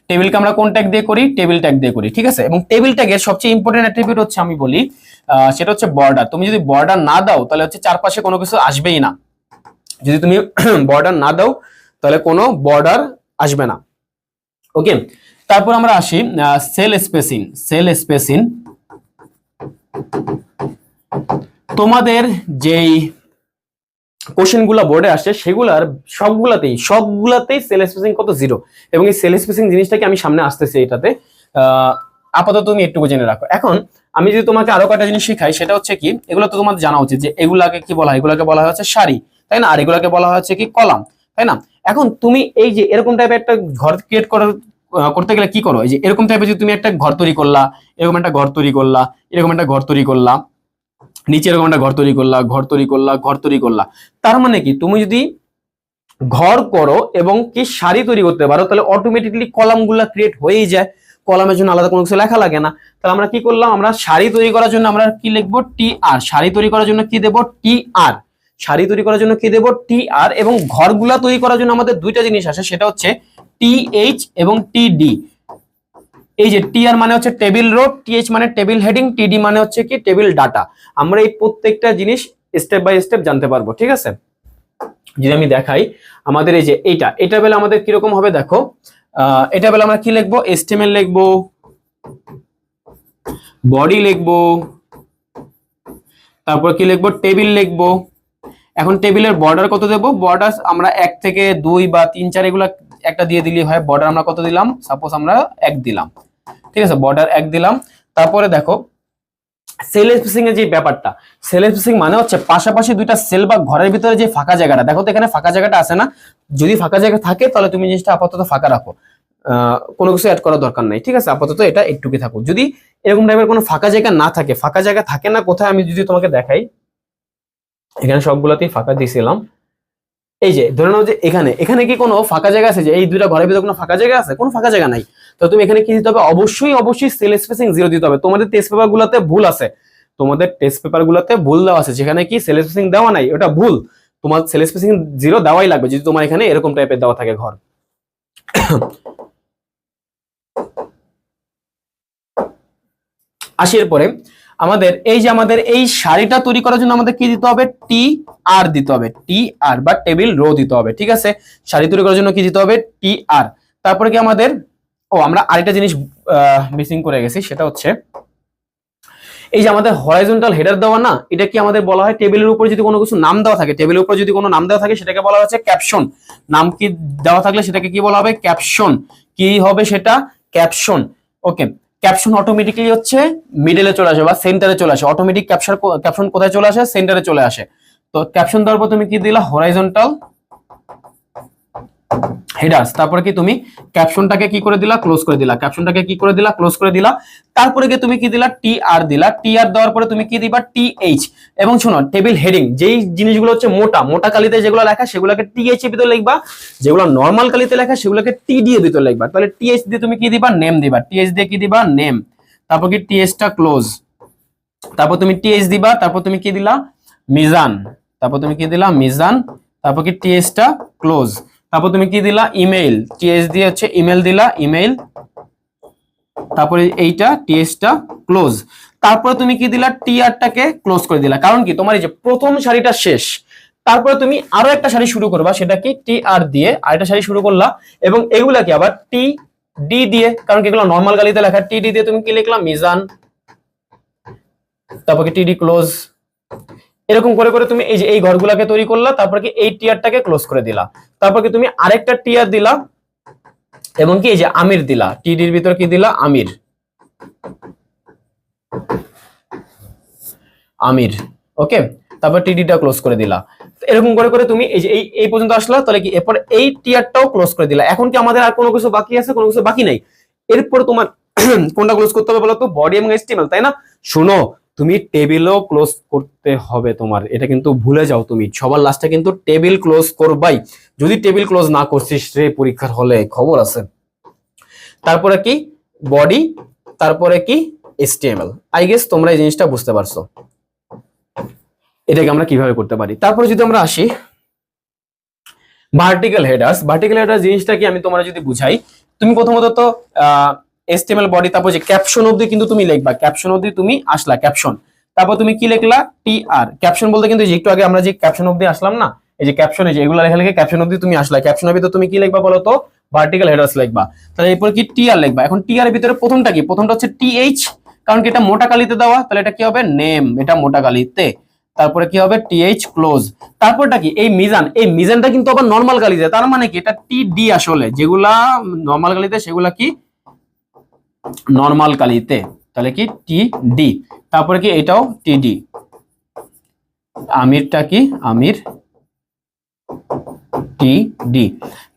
টেবিলকে আমরা কোন ট্যাগ দিয়ে করি, টেবিল ট্যাগ দিয়ে করি, ঠিক আছে? এবং টেবিল ট্যাগের সবচেয়ে ইম্পর্টেন্ট অ্যাট্রিবিউট হচ্ছে আমি বলি সেটা হচ্ছে বর্ডার। তুমি যদি বর্ডার না দাও তাহলে হচ্ছে চারপাশে কোনো কিছু আসবেই না। যদি তুমি বর্ডার না দাও তাহলে কোনো বর্ডার আসবে না, ওকে? তারপর আমরা আসি সেল স্পেসিং। তোমাদের যেই কোশ্চেন গুলা বোর্ডে আসে সেগুলার সবগুলাতেই সেল স্পেসিং কত, 0। এবং এই সেল স্পেসিং জিনিসটাকে আমি সামনে আসতেছি এটাতে, আপাতত তুমি একটু জেনে রাখো। এখন আমি যদি তোমাকে আরো কয়েকটা জিনিস শিখাই, সেটা হচ্ছে কি এগুলো তো তোমাদের জানা উচিত যে এগুলাকে কি বলা হয়, এগুলাকে বলা হয় হচ্ছে সারি, তাই না? আর এগুলাকে বলা হচ্ছে কি কলাম, তাই না? এখন তুমি এই যে এরকম টাইপের একটা ঘর ক্রিয়েট করতে গেলে কি করো, এই যে এরকম টাইপের যদি তুমি একটা ঘর তৈরি করলা, এরকম একটা ঘর তৈরি করলা, এরকম একটা ঘর তৈরি করলা, নিচে এরকম একটা ঘর তৈরি করলা, তার মানে কি তুমি যদি ঘর করো এবং কি সারি তৈরি করতে পারো তাহলে অটোমেটিকলি কলামগুলা ক্রিয়েট হয়েই যায়। কলামের জন্য আলাদা কোনো কিছু লেখা লাগে না। তাহলে আমরা কি করলাম, আমরা সারি তৈরি করার জন্য আমরা কি লিখবো, টি আর। সারি তৈরি করার জন্য কি দেবো, টি আর। সারি তৈরি করার জন্য কি দেবো, টি আর। এবং ঘরগুলা তৈরি করার জন্য আমাদের দুইটা জিনিস আসে, সেটা হচ্ছে টি এইচ এবং টি ডি। এই যে টি আর মানে হচ্ছে টেবিল রো, টি এইচ মানে টেবিল হেডিং, টি ডি মানে হচ্ছে কি টেবিল ডাটা। আমরা এই প্রত্যেকটা জিনিস স্টেপ বাই স্টেপ জানতে পারবো, ঠিক আছে? যদি আমি দেখাই আমাদের এই যে এটা বেলা আমাদের কিরকম হবে দেখো, এটা বেলা আমরা কি লিখবো, এসটিএমএল লিখবো, বডি লিখবো, তারপর কি লিখবো, টেবিল লিখবো। এখন টেবিলের বর্ডার কত দেবো, বর্ডার আমরা 1 থেকে 2 বা 3 4 এগুলা একটা দিয়ে দিলেই হয়। বর্ডার আমরা কত দিলাম, সাপোজ আমরা 1 দিলাম, ঠিক আছে? বর্ডার 1 দিলাম। তারপরে দেখো সেল স্পেসিং এর যে ব্যাপারটা, সেল স্পেসিং মানে হচ্ছে পাশাপাশি দুইটা সেল বা ঘরের ভিতরে যে ফাঁকা জায়গাটা, দেখো তো এখানে ফাঁকা জায়গাটা আছে না? যদি ফাঁকা জায়গা থাকে তাহলে তুমি জিনিসটা আপাতত ফাঁকা রাখো, কোনো কিছু অ্যাড করার দরকার নাই, ঠিক আছে? আপাতত এটা একটুকুই থাকুক। যদি এরকম টাইপের কোনো ফাঁকা জায়গা না থাকে, ফাঁকা জায়গা থাকে না কোথায়, আমি যদি তোমাকে দেখাই, এখানে সবগুলাতেই ফাঁকা দিয়েছিলাম। এই যে ধরে নাও যে এখানে কি কোনো ফাঁকা জায়গা আছে, যে এই দুইটা ঘরের ভিতরে কোনো ফাঁকা জায়গা আছে? কোনো ফাঁকা জায়গা নাই। তো তুমি এখানে কি দিতে হবে, অবশ্যই সেল স্পেসিং 0 দিতে হবে। তোমাদের টেস্ট পেপার গুলাতে ভুল আছে, ভুল দেওয়া আছে, যেখানে কি সেল স্পেসিং দেওয়া নাই, ওটা ভুল। তোমার সেল স্পেসিং 0 দেওয়াই লাগবে যদি তোমার এখানে এরকম টাইপের দেওয়া থাকে ঘর। আসি এরপরে আমাদের এই সারিটা তৈরি করার জন্য আমাদের কি দিতে হবে, টি আর দিতে হবে, টি আর বা টেবিল রো দিতে হবে, ঠিক আছে? সারি তৈরি করার জন্য কি দিতে হবে, টি আর। তারপরে কি আমাদের আমরা আরেকটা জিনিস মিসিং করে গেছি, সেটা হচ্ছে এই যে আমাদের হরাইজন্টাল হেডার দেওয়া না, এটা কি আমাদের বলা হয়, টেবিলের উপর যদি কোনো কিছু নাম দেওয়া থাকে, টেবিলের উপর যদি কোনো নাম দেওয়া থাকে সেটাকে বলা হচ্ছে ক্যাপশন। নাম কি দেওয়া থাকলে সেটাকে কি বলা হবে, ক্যাপশন। কি হবে সেটা, ক্যাপশন, ওকে? ক্যাপশন অটোমেটিক্যালি হচ্ছে মিডলে চলে আসে বা সেন্টারে চলে আসে। অটোমেটিক ক্যাপশন কোথায় চলে আসে, সেন্টারে চলে আসে। তো ক্যাপশন দেওয়ার পর তুমি কি দিলা, হরাইজন্টাল হেডার্স, তারপরে কি তুমি ক্যাপশনটাকে কি করে দিলা, ক্লোজ করে দিলা, ক্যাপশনটাকে কি করে দিলা, ক্লোজ করে দিলা। তারপরে কি তুমি কি দিলা, টিআর দিলা, টিআর দেওয়ার পরে তুমি কি দিবা, টিএইচ। এবং শোনো, টেবিল হেডিং যেই জিনিসগুলো হচ্ছে মোটা মোটা কালিতে যেগুলো লেখা সেগুলোকে টিএইচ এর ভিতরে লিখবা, যেগুলো নরমাল কালিতে লেখা সেগুলোকে টিডি এর ভিতরে লিখবা। তাহলে টিএইচ দিয়ে তুমি কি দিবা, নেম দিবা, টিএইচ দিয়ে কি দিবা, নেম, তারপর কি টিএইচটা ক্লোজ, তারপর তুমি টিএইচ দিবা, তারপর তুমি কি দিলা, মিজান, তারপর তুমি কি দিলা, মিজান, তারপর কি টিএইচটা ক্লোজ, তারপর তুমি কি দিলা, ইমেইল, টিএইচ দিয়ে হচ্ছে ইমেল দিলা, ইমেইল, তারপরে এইটা টিএইচটা ক্লোজ, তারপরে তুমি কি দিলা, টিআরটাকে ক্লোজ করে দিলা। কারণ কি, তোমার এই যে প্রথম সারিটা শেষ, তারপরে তুমি আরো একটা সারি শুরু করবা, সেটা কি টিআর দিয়ে আরেকটা সারি শুরু করলা, এবং এগুলাকে আবার টি ডি দিয়ে, কারণ কি এগুলো নরমাল গালিতে লেখা, টিডি দিয়ে তুমি কি লিখলা, মিজান, তারপর কি টিডি ক্লোজ। এরকম করে করে তুমি এই যে এই ঘরগুলাকে তৈরি করলা, তারপর কি এই টিআরটাকে ক্লোজ করে দিলা, তারপর কি তুমি আরেকটা টিআর দিলা, এবং কি এই যে আমির দিলা, টিডির ভিতর কি দিলা, আমির, আমির, ওকে, তারপর টিডিটা ক্লোজ করে দিলা। এরকম করে করে তুমি এই যে এই পর্যন্ত আসলা, তাহলে কি এরপর এই টিআরটাও ক্লোজ করে দিলা। এখন কি আমাদের আর কোনো কিছু বাকি আছে, কোনো কিছু বাকি নাই। এরপর তোমার কোনটা ক্লোজ করতে হবে বলো তো, বডি এবং এইচটিএমএল, তাই না? শুনো, তুমি টেবিলও ক্লোজ করতে হবে তোমার, এটা কিন্তু ভুলে যাও, তুমি সবার লাস্টে কিন্তু টেবিল ক্লোজ করবাই। যদি টেবিল ক্লোজ না করছিস রে, পরীক্ষার হলে খবর আছে। তারপরে কি বডি, তারপরে কি এইচটিএমএল। আই গেস তোমরা এই জিনিসটা বুঝতে পারছো, এটাকে আমরা কিভাবে করতে পারি। তারপরে যদি আমরা আসি ভার্টিক্যাল হেডার্স, ভার্টিক্যাল হেডার্স জিনিসটা কি আমি তোমরা যদি বুঝাই, তুমি প্রথমত তো এইচটিএমএল বডি, তারপর যে ক্যাপশন অবধি কিন্তু তুমি লিখবা, ক্যাপশন অবধি তুমি আসলা, ক্যাপশন, তারপর তুমি কি লিখলা, টিআর। ক্যাপশন বলতে কিন্তু একটু আগে আমরা যে ক্যাপশন অবধি আসলাম না, এই যে ক্যাপশনে যে এগুলো লেখা লিখে ক্যাপশন অবধি তুমি আসলা, ক্যাপশনের ভিতরে তুমি কি লিখবা বলো তো, ভার্টিক্যাল হেডার্স লিখবা। তাহলে এরপর কি টিআর লিখবা। এখন টিআর এর ভিতরে প্রথমটা কি, প্রথমটা হচ্ছে টিএইচ, কারণ কি এটা মোটা কালিতে দেওয়া, তাহলে এটা কি হবে, নেম, এটা মোটা কালিতে, তারপরে কি হবে, টিএইচ ক্লোজ। তারপরটা কি, এই মিজান, এই মিজানটা কিন্তু আবার নরমাল কালিতে, তার মানে কি এটা টিডি, আসলে যেগুলা নরমাল কালিতে সেগুলা কি নরমাল কালিতে, তাহলে কি টিডি, তারপরে কি এটাও টিডি, আমিরটা কি আমির, টিডি।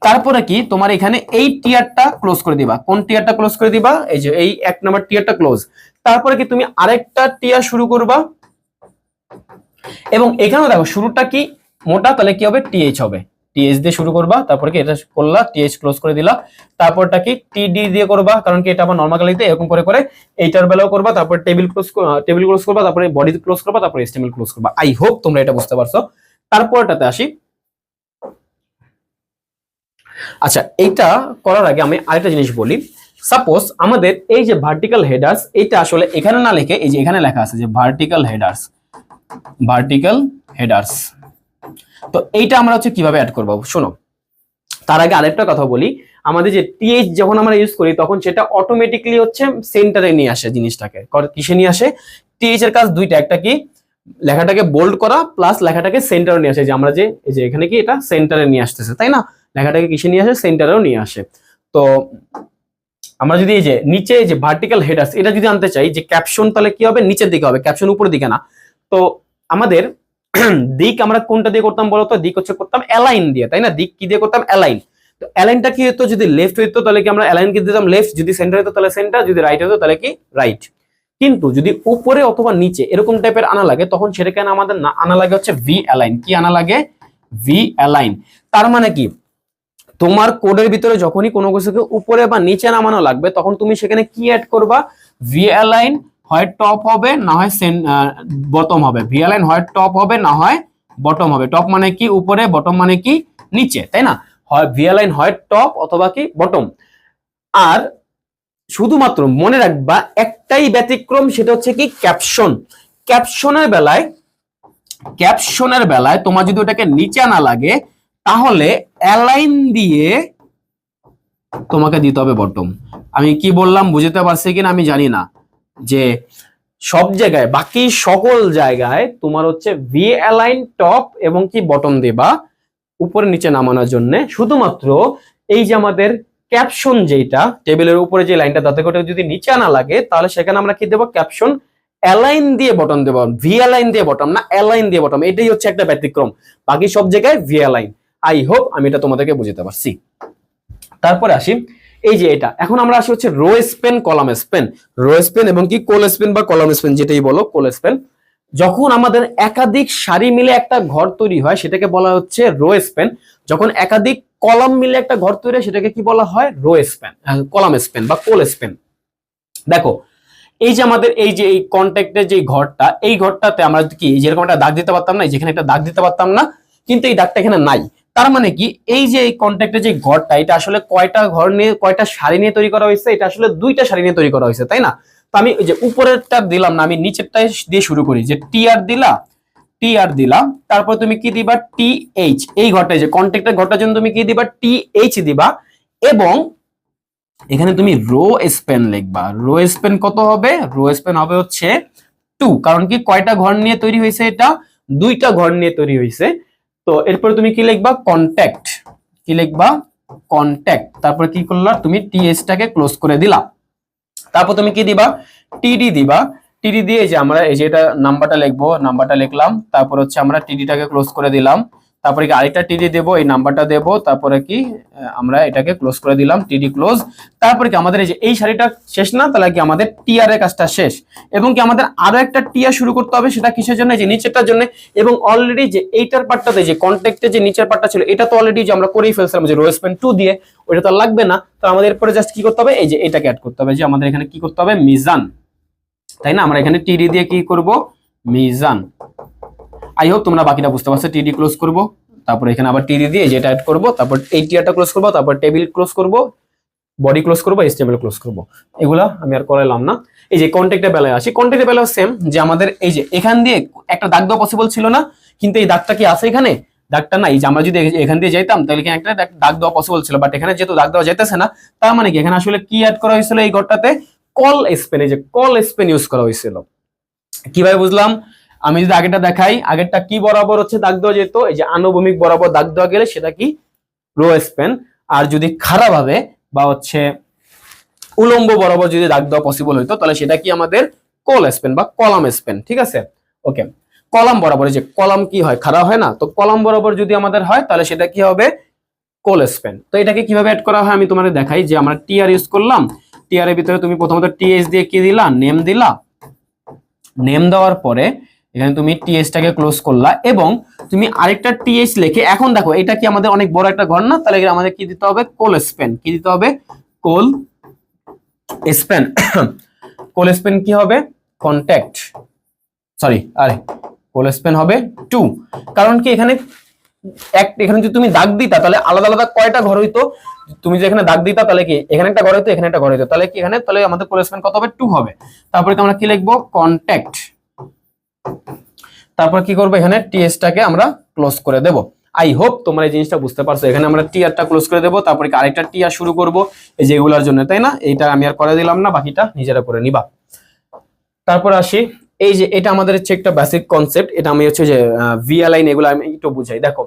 তারপরে কি তোমার এখানে এই টিয়ারটা ক্লোজ করে দিবা। কোন টিয়ারটা ক্লোজ করে দিবা, এই যে এই এক নাম্বার টিয়ারটা ক্লোজ। তারপরে কি তুমি আরেকটা টিয়ার শুরু করবা, এবং এখানেও দেখো শুরুটা কি মোটা, তাহলে কি হবে, টিএইচ হবে, টিএইচ দিয়ে শুরু করবা, তারপরে কি এটা করলা, টিএইচ ক্লোজ করে দিলা। তারপরটা কি টিডি দিয়ে করবা, কারণ কি এটা আবার নরমাল কালিতে, এরকম করে করে এইটার বেলাও করবা, তারপর টেবিল ক্লোজ করবা, তারপরে বডি ক্লোজ করবা, তারপরে এইচটিএমএল ক্লোজ করবা। আই হোপ তোমরা এটা বুঝতে পারছো। তারপরটাতে আসি। আচ্ছা, এইটা করার আগে আমি আরেকটা জিনিস বলি। সাপোজ আমাদের এই যে ভার্টিক্যাল হেডার্স, এটা আসলে এখানে না লিখে এই যে এখানে লেখা আছে যে ভার্টিক্যাল হেডার্স, ভার্টিক্যাল হেডার্স। তো এইটা আমরা হচ্ছে কিভাবে অ্যাড করব, শোনো। তার আগে আরেকটা কথা বলি, আমাদের যে টিএইচ যখন আমরা ইউজ করি তখন সেটা অটোমেটিক্যালি হচ্ছে সেন্টারে নিয়ে আসে জিনিসটাকে। কিসে নিয়ে আসে, টিএইচ এর কাজ দুইটা, একটা কি লেখাটাকে বোল্ড করা, প্লাস লেখাটাকে সেন্টারে নিয়ে আসে। যে আমরা যে এই যে এখানে কি এটা সেন্টারে নিয়ে আসতেছে, তাই না? লেখাটাকে কিসে নিয়ে আসে, সেন্টারেও নিয়ে আসে। তো আমরা যদি এই যে নিচে যে ভার্টিক্যাল হেডার্স এটা যদি আনতে চাই, যে ক্যাপশন, তাহলে কি হবে, নিচের দিকে হবে, ক্যাপশন উপরের দিকে না। তো আমাদের দিক আমরা কোনটা দিয়ে করতাম বলতো, দিক হচ্ছে করতাম অ্যালাইন দিয়ে, তাই না? দিক কি দিয়ে করতাম, অ্যালাইন। তো অ্যালাইনটা কি হতো, যদি লেফট হইতো তাহলে কি আমরা অ্যালাইন কি দিতাম, লেফট, যদি সেন্টার হইতো তাহলে সেন্টার, যদি রাইট হইতো তাহলে কি রাইট। কিন্তু যদি উপরে অথবা নিচে এরকম টাইপের আনা লাগে, তখন সেটা কেন আমাদের না আনা লাগে হচ্ছে ভি অ্যালাইন। কি আনা লাগে, ভি অ্যালাইন। তার মানে কি, তোমার কোডের ভিতরে যখনই কোনো কিছুকে উপরে বা নিচে নামানো লাগবে, তখন তুমি সেখানে কি অ্যাড করবা, ভি অ্যালাইন, হয় টপ হবে না হয় বটম হবে। ভি অ্যালাইন হয় টপ হবে না হয় বটম হবে। টপ মানে কি উপরে, বটম মানে কি নিচে, তাই না? হয় ভি অ্যালাইন হয় টপ অথবা কি বটম। আর শুধুমাত্র মনে রাখবা একটাই ব্যতিক্রম, সেটা হচ্ছে কি ক্যাপশন। ক্যাপশনের বেলায় তোমার যদি ওটাকে নিচে না লাগে, তাহলে অ্যালাইন দিয়ে তোমাকে দিতে হবে বটম। আমি কি বললাম বুঝতে পারছি কিনা আমি জানি না, যে সব জায়গায়, বাকি সকল জায়গায় তোমার হচ্ছে ভি অ্যালাইন টপ এবং কি বটম দেবা উপরে নিচে নামানোর জন্য। শুধুমাত্র এই যে আমাদের ক্যাপশন, যেটা টেবিলের উপরে যে লাইনটা, তাতে করে যদি নিচে আনা লাগে, তাহলে সেখানে আমরা কি দেবো, ক্যাপশন অ্যালাইন দিয়ে বটম দেবো, ভি অ্যালাইন দিয়ে বটম না, অ্যালাইন দিয়ে বটম। এটাই হচ্ছে একটা ব্যতিক্রম, বাকি সব জায়গায় ভি অ্যালাইন। আই হোপ আমি এটা তোমাদেরকে বুঝতে পারছি। তারপরে আসি এই যে এটা, এখন আমরা আসি হচ্ছে row span column span. Row span এবং কি কোল স্পেন বা কলাম স্পেন যেটাই বলো, কোল স্পেন। যখন আমাদের একাধিক সারি মিলে একটা ঘর তৈরি হয় সেটাকে বলা হচ্ছে রো স্পেন। যখন একাধিক কলাম মিলে একটা ঘর তৈরি হয় সেটাকে কি বলা হয়? রো স্পেন, কলাম স্পেন বা কোল স্পেন। দেখো এই যে আমাদের এই যে এই কন্ট্যাক্টের যে ঘরটা, এই ঘরটাতে আমরা কি যেরকম একটা দাগ দিতে পারতাম না, যেখানে একটা দাগ দিতে পারতাম না, কিন্তু এই দাগটা এখানে নাই। তার মানে কি এই যে এই কন্ট্যাক্টের যে ঘরটা, এটা আসলে কয়টা ঘর নিয়ে, কয়টা সারি নিয়ে তৈরি করা হয়েছে? এটা আসলে দুইটা সারি নিয়ে তৈরি করা হয়েছে, তাই না? তো আমি ওই যে উপরেরটা দিলাম না, আমি নিচেরটা দিয়ে শুরু করি, যে টি আর দিলা, টি আর দিলাম, তারপর তুমি কি দিবা? T H. এই ঘরটা, যে কন্ট্যাক্টের ঘরটার জন্য তুমি কি দিবা? টি এইচ দিবা। এবং এখানে তুমি রো স্পেন লিখবা। রো স্পেন কত হবে? রো স্পেন হবে হচ্ছে 2, কারণ কি কয়টা ঘর নিয়ে তৈরি হয়েছে? এটা দুইটা ঘর নিয়ে তৈরি হয়েছে। তো এরপর তুমি কি লিখবা? কন্ট্যাক্ট। কি লিখবা? কন্ট্যাক্ট। তারপর কি করলা? তুমি টিএস টাকে ক্লোজ করে দিলা। তারপর তুমি কি দিবা? টিডি দিবা। টিডি দিয়ে যে আমরা এই যে এটা নাম্বারটা লিখবো, নাম্বারটা লিখলাম, তারপর হচ্ছে আমরা টিডিটাকে ক্লোজ করে দিলাম। তারপরে কি আরেকটা টিডি দেব, এই নাম্বারটা দেব, তারপরে কি আমরা এটাকে ক্লোজ করে দিলাম, টিডি ক্লোজ। তারপরে কি আমাদের এই যে এই সারিটা শেষ না, তাহলে কি আমাদের টিআর এর কাজটা শেষ। এবং কি আমাদের আরো একটা টিআর শুরু করতে হবে, সেটা কিসের জন্য? যে নিচেরটার জন্য। এবং অলরেডি যে এইটার পার্টটাতে যে কন্ট্যাক্টে যে নিচের পার্টটা ছিল, এটা তো অলরেডি যে আমরা করেই ফেলছিলাম, যে রো স্পেন 2 দিয়ে, ওটা তো লাগবে না। তো আমাদের এরপরে জাস্ট কি করতে হবে? এই যে এটাকে অ্যাড করতে হবে, যে আমাদের এখানে কি করতে হবে? মিজান, তাই না? আমরা এখানে টিডি দিয়ে কি করব? মিজান। আই হোপ তোমরা বাকিটা বুঝতে পারছো। টিডি ক্লোজ করব, তারপর এখানে আবার টিডি দিয়ে যেটা অ্যাড করব, তারপর এই টিআরটা ক্লোজ করব, তারপর টেবিল ক্লোজ করব, বডি ক্লোজ করব, এইচটিএমএল ক্লোজ করব। এগুলা আমি আর করাইলাম না। এই যে কন্ট্যাক্টের বেলায় আসি। কন্ট্যাক্টের বেলায় সেম, যে আমাদের এই যে এখান দিয়ে একটা দাগ দেওয়া পসিবল ছিল না, কিন্তু এই দাগটা কি আছে এখানে? দাগটা নাই। যে আমরা যদি এখান দিয়ে যাইতাম তাহলে কি একটা দাগ দেওয়া পসিবল ছিল, বাট এখানে যেহেতু দাগ দেওয়া যাইতেছে না, তার মানে কি এখানে আসলে কি অ্যাড করা হয়েছিল এই ঘরটাতে? কল স্পেন। এই যে কল স্পেন ইউজ করা হয়েছিল। কিভাবে বুঝলাম? আমি যদি আগেরটা দেখাই, আগেরটা কি বরাবর হচ্ছে দাগ দেওয়া যেত? এই যে আনুভূমিক বরাবর দাগ দেওয়া গেলে সেটা কি? Rho Spain. আর যদি খারাপ ভাবে বা হচ্ছে উলম্ব বরাবর যদি দাগ দেওয়া পসিবল হইতো, তাহলে সেটা কি আমাদের? কোল স্পেন বা কলাম স্পেন। ঠিক আছে, ওকে। কলাম বরাবর, যে কলাম কি হয়? খারাপ হয় না? তো কলাম বরাবর যদি আমাদের হয় তাহলে সেটা কি হবে? কোল স্পেন। তো এটাকে কিভাবে অ্যাড করা হয় আমি তোমাদের দেখাই। যে আমরা টিআর ইউজ করলাম, টিআর এর ভিতরে তুমি প্রথমত টিএস দিয়ে কি দিলা? নেম দিলা। নেম দেওয়ার পরে এখানে তুমি টিএস টাকে ক্লোজ করলা, এবং তুমি আরেকটা টিএস লিখে, এখন দেখো এটা কি আমাদের অনেক বড় একটা ঘর না? তাহলে আমাদের কি দিতে হবে? কোল স্পেন। কি দিতে হবে? কোল স্পেন। কোল স্পেন কি হবে? কন্ট্যাক্ট, সরি, আরে কোল স্পেন হবে 2। কারণ কি এখানে এখানে যদি তুমি দাগ দিতা তাহলে আলাদা আলাদা কয়টা ঘর হইতো? তুমি যে এখানে দাগ দিতা তাহলে কি এখানে একটা ঘর হইতো, এখানে একটা ঘর হইতো, তাহলে কি এখানে, তাহলে আমাদের কোল স্পেন কত হবে? 2 হবে। তারপরে আমরা কি লিখবো? কন্ট্যাক্ট। তারপর কি করবো? এখানে টিএস টাকে আমরা ক্লোজ করে দেব। আই হোপ তোমরা এই জিনিসটা বুঝতে পারছো। এখানে আমরা টিআরটা ক্লোজ করে দেবো, তারপরে আরেকটা টিআর শুরু করব এই যে এগুলোর জন্য, তাই না? এইটা আমি আর করে দিলাম না, বাকিটা নিজেরা করে নিবা। তারপর আসি, এই যে এটা আমাদের হচ্ছে একটা বেসিক কনসেপ্ট। এটা আমি হচ্ছে যে ভিএ লাইন এগুলো আমি একটু বুঝাই। দেখো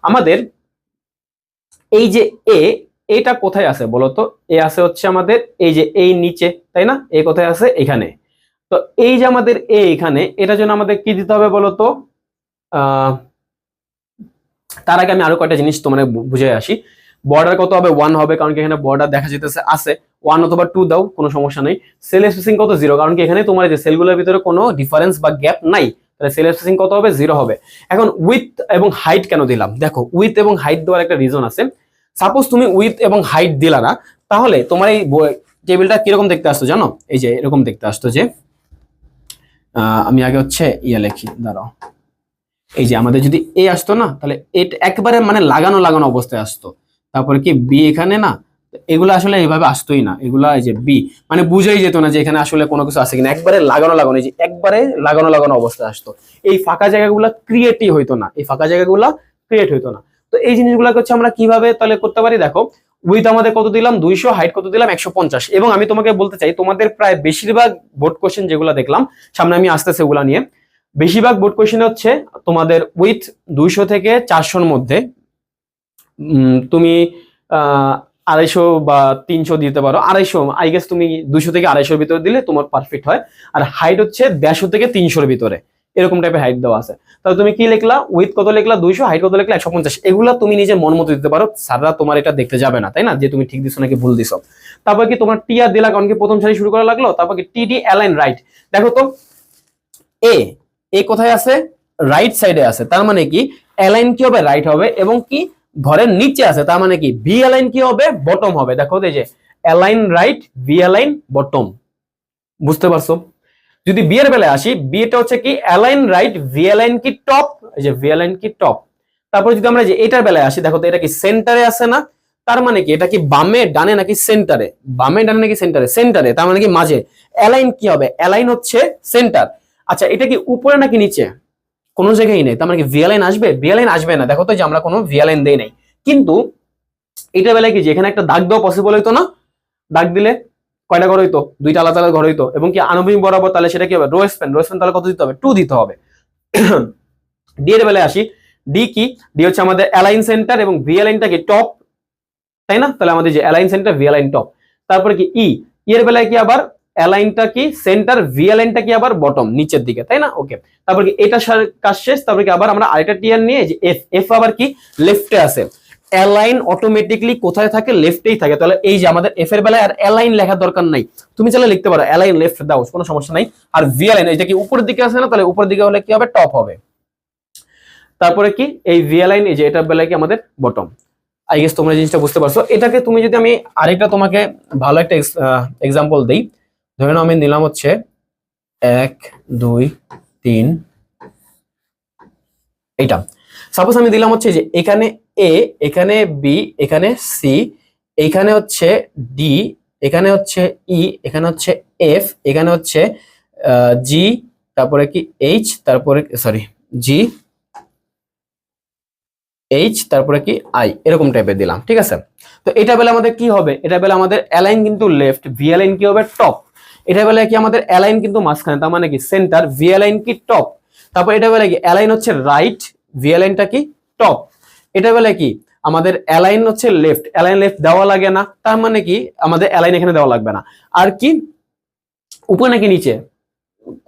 আমাদের এই যে এটা কোথায় আছে বলতো? এ আছে হচ্ছে আমাদের এই যে এই নিচে, তাই না? এ কোথায় আছে? এখানে। তো এই যে আমাদের এখানে, এটার জন্য আমাদের কি দিতে হবে বলতো? তার আগে আমি আরো কয়েকটা জিনিস তোমার বুঝে আসি। বর্ডার কত হবে? 1 হবে, কারণ কি এখানে বর্ডার দেখা যেতেছে আছে। 1 অথবা 2 দাও, কোনো সমস্যা নেই। সেল স্পেসিং কত? 0, কারণ কি এখানে তোমার যে সেলগুলোর ভিতরে কোনো ডিফারেন্স বা গ্যাপ নাই, তাহলে সেল স্পেসিং কত হবে? 0 হবে। এখন উইথ এবং হাইট কেন দিলাম? দেখো উইথ এবং হাইট দেওয়ার একটা রিজন আছে। সাপোজ তুমি উইথ এবং হাইট দিলা না, তাহলে তোমার এই টেবিলটা কিরকম দেখতে আসতো জানো? এই যে এরকম দেখতে আসতো। যে আমি আগে হচ্ছে লেখি, দাঁড়াও। এই যে আমাদের যদি এ আসতো না, তাহলে এটা একবারে মানে লাগানো লাগানো অবস্থায় আসতো। তারপরে কি বি এখানে না, এগুলো আসলে এইভাবে আসতোই না। এগুলা এই যে বি মানে বুঝেই যেত না যে এখানে আসলে কোনো কিছু আছে কিনা। একবারে লাগানো লাগানো, এই যে একবারে লাগানো লাগানো অবস্থায় আসতো। এই ফাঁকা জায়গাগুলো ক্রিয়েটই হইতো না, এই ফাঁকা জায়গাগুলো ক্রিয়েট হইতো না। তো এই জিনিসগুলোকে হচ্ছে আমরা কিভাবে তাহলে করতে পারি? দেখো উইথ আমাদের কত দিলাম? 200, হাইট কত দিলাম? 150। এবং আমি তোমাকে বলতে চাই, তোমাদের প্রায় বেশিরভাগ বোর্ড কোশ্চেন যেগুলো দেখলাম, সামনে আমি আসতেছি ওগুলা নিয়ে, বেশিরভাগ বোর্ড কোশ্চেন হচ্ছে তোমাদের উইথ 200 থেকে 400-র মধ্যে। তুমি 250 বা 300 দিতে পারো। 250 আই গেস তুমি 200 থেকে 250-র ভিতরে দিলে তোমার পারফেক্ট হয়। আর হাইট হচ্ছে 150 থেকে 300-র ভিতরে। এরকম টাইপের হাইট দেওয়া আছে। তাহলে তুমি কি লিখলা, উইথ কত লিখলা 200, হাইট কত লিখলা 150। এগুলা তুমি নিজে মন মতো দিতে পারো, স্যাররা তোমার এটা দেখতে যাবে না, তাই না, যে তুমি ঠিক দিছো নাকি ভুল দিছো। তারপর কি তোমার টি আর দিলা, কারণ কি প্রথম সারি শুরু করা লাগলো। তারপর কি টি অ্যালাইন রাইট, দেখো তো এ কোথায় আছে, রাইট সাইডে আছে, তার মানে কি অ্যালাইন কি হবে, রাইট হবে, এবং কি ঘরের নিচে আছে, তার মানে কি ভি অ্যালাইন কি হবে, বটম হবে। দেখো এই যে align right, V align bottom, বুঝতে পারছো। যদি বি এর বেলায় আসি, বি এটা হচ্ছে কি অ্যালাইন রাইট, ভি অ্যালাইন কি টপ, এই যে ভি অ্যালাইন কি টপ। তারপর যদি আমরা যে এটার বেলায় আসি, দেখো তো এটা কি সেন্টারে আছে না, তার মানে কি এটা কি বামে ডানে নাকি সেন্টারে, বামে ডানে নাকি সেন্টারে, সেন্টারে, তার মানে কি মাঝে। অ্যালাইন কি হবে, অ্যালাইন হচ্ছে সেন্টার। আচ্ছা এটা কি উপরে নাকি নিচে, কোনো জায়গায় নেই, তার মানে কি ভি অ্যালাইন আসবে, ভি অ্যালাইন আসবে না। দেখো তো যে আমরা কোনো ভি অ্যালাইন দেই নাই, কিন্তু এটা বেলায় কি যে এখানে একটা দাগ দেওয়া পসিবল হইতো না, দাগ দিলে কয়টা ঘর হইতো, দুইটা আলাদা আলাদা ঘর হইতো, এবং কি আনুভূমিক বরাবর, তাহলে সেটা কি হবে, রো স্প্যান, রো স্প্যান তাহলে কত দিতে হবে, 2 দিতে হবে। ডি এর বেলায় আসি, ডি কি, ডি হচ্ছে আমাদের অ্যালাইন সেন্টার এবং ভি অ্যালাইনটা কি টপ, তাই না, তাহলে আমাদের যে align centre, V align top. তারপরে কি ই, এর বেলায় কি আবার অ্যালাইনটা কি সেন্টার, ভি অ্যালাইনটা কি আবার বটম, নিচের দিকে, তাই না, ওকে। তারপর কি এটা কাজ শেষ। তারপর কি আবার আমরা আরেকটা টিয়ার নিয়ে, যে এফ, এফ আবার কি লেফটে আছে, অ্যালাইন অটোমেটিকলি কোথায় থাকে, লেফটেই থাকে। তাহলে এই যে আমাদের এফ এর বেলায় আর অ্যালাইন লেখার দরকার নাই, তুমি চাইলে লিখতে পারো অ্যালাইন লেফট দাও, কোনো সমস্যা নাই। আর ভি অ্যালাইন এটা কি উপরের দিকে আছে না, তাহলে উপরের দিকে হলে কি হবে, টপ হবে। তারপরে কি এই ভি অ্যালাইন, এই যে এটার বেলায় কি আমাদের বটম। আই গেস তোমরা জিনিসটা বুঝতে পারছো। এটাকে তুমি যদি আমি আরেকটা তোমাকে ভালো একটা এক্সাম্পল দেই, ধরে নাও আমি নিলাম হচ্ছে 1 2 3, এইটা সাপোজ আমি দিলাম হচ্ছে যে এখানে এ, এখানে বি, এখানে সি, এখানে হচ্ছে ডি, এখানে হচ্ছে ই, এখানে হচ্ছে এফ, এখানে হচ্ছে জি, তারপরে কি এইচ, তারপরে সরি জি, এইচ, তারপরে কি আই, এরকম টাইপের দিলাম, ঠিক আছে। তো এটা বেলা আমাদের কি হবে, এটা বেলা আমাদের অ্যালাইন কিন্তু লেফট, ভি অ্যালাইন কি হবে, টপ। এটা বেলা কি আমাদের অ্যালাইন কিন্তু মাঝখানে, তার মানে কি সেন্টার, ভি অ্যালাইন কি টপ। তারপর এটা বেলা কি অ্যালাইন হচ্ছে রাইট, ভি অ্যালাইনটা কি টপ। এটা বেলা কি আমাদের অ্যালাইন হচ্ছে লেফট, অ্যালাইন লেফট দেওয়া লাগে না, তার মানে কি আমাদের অ্যালাইন এখানে দেওয়া লাগবে না। আর কি উপরে নাকি নিচে,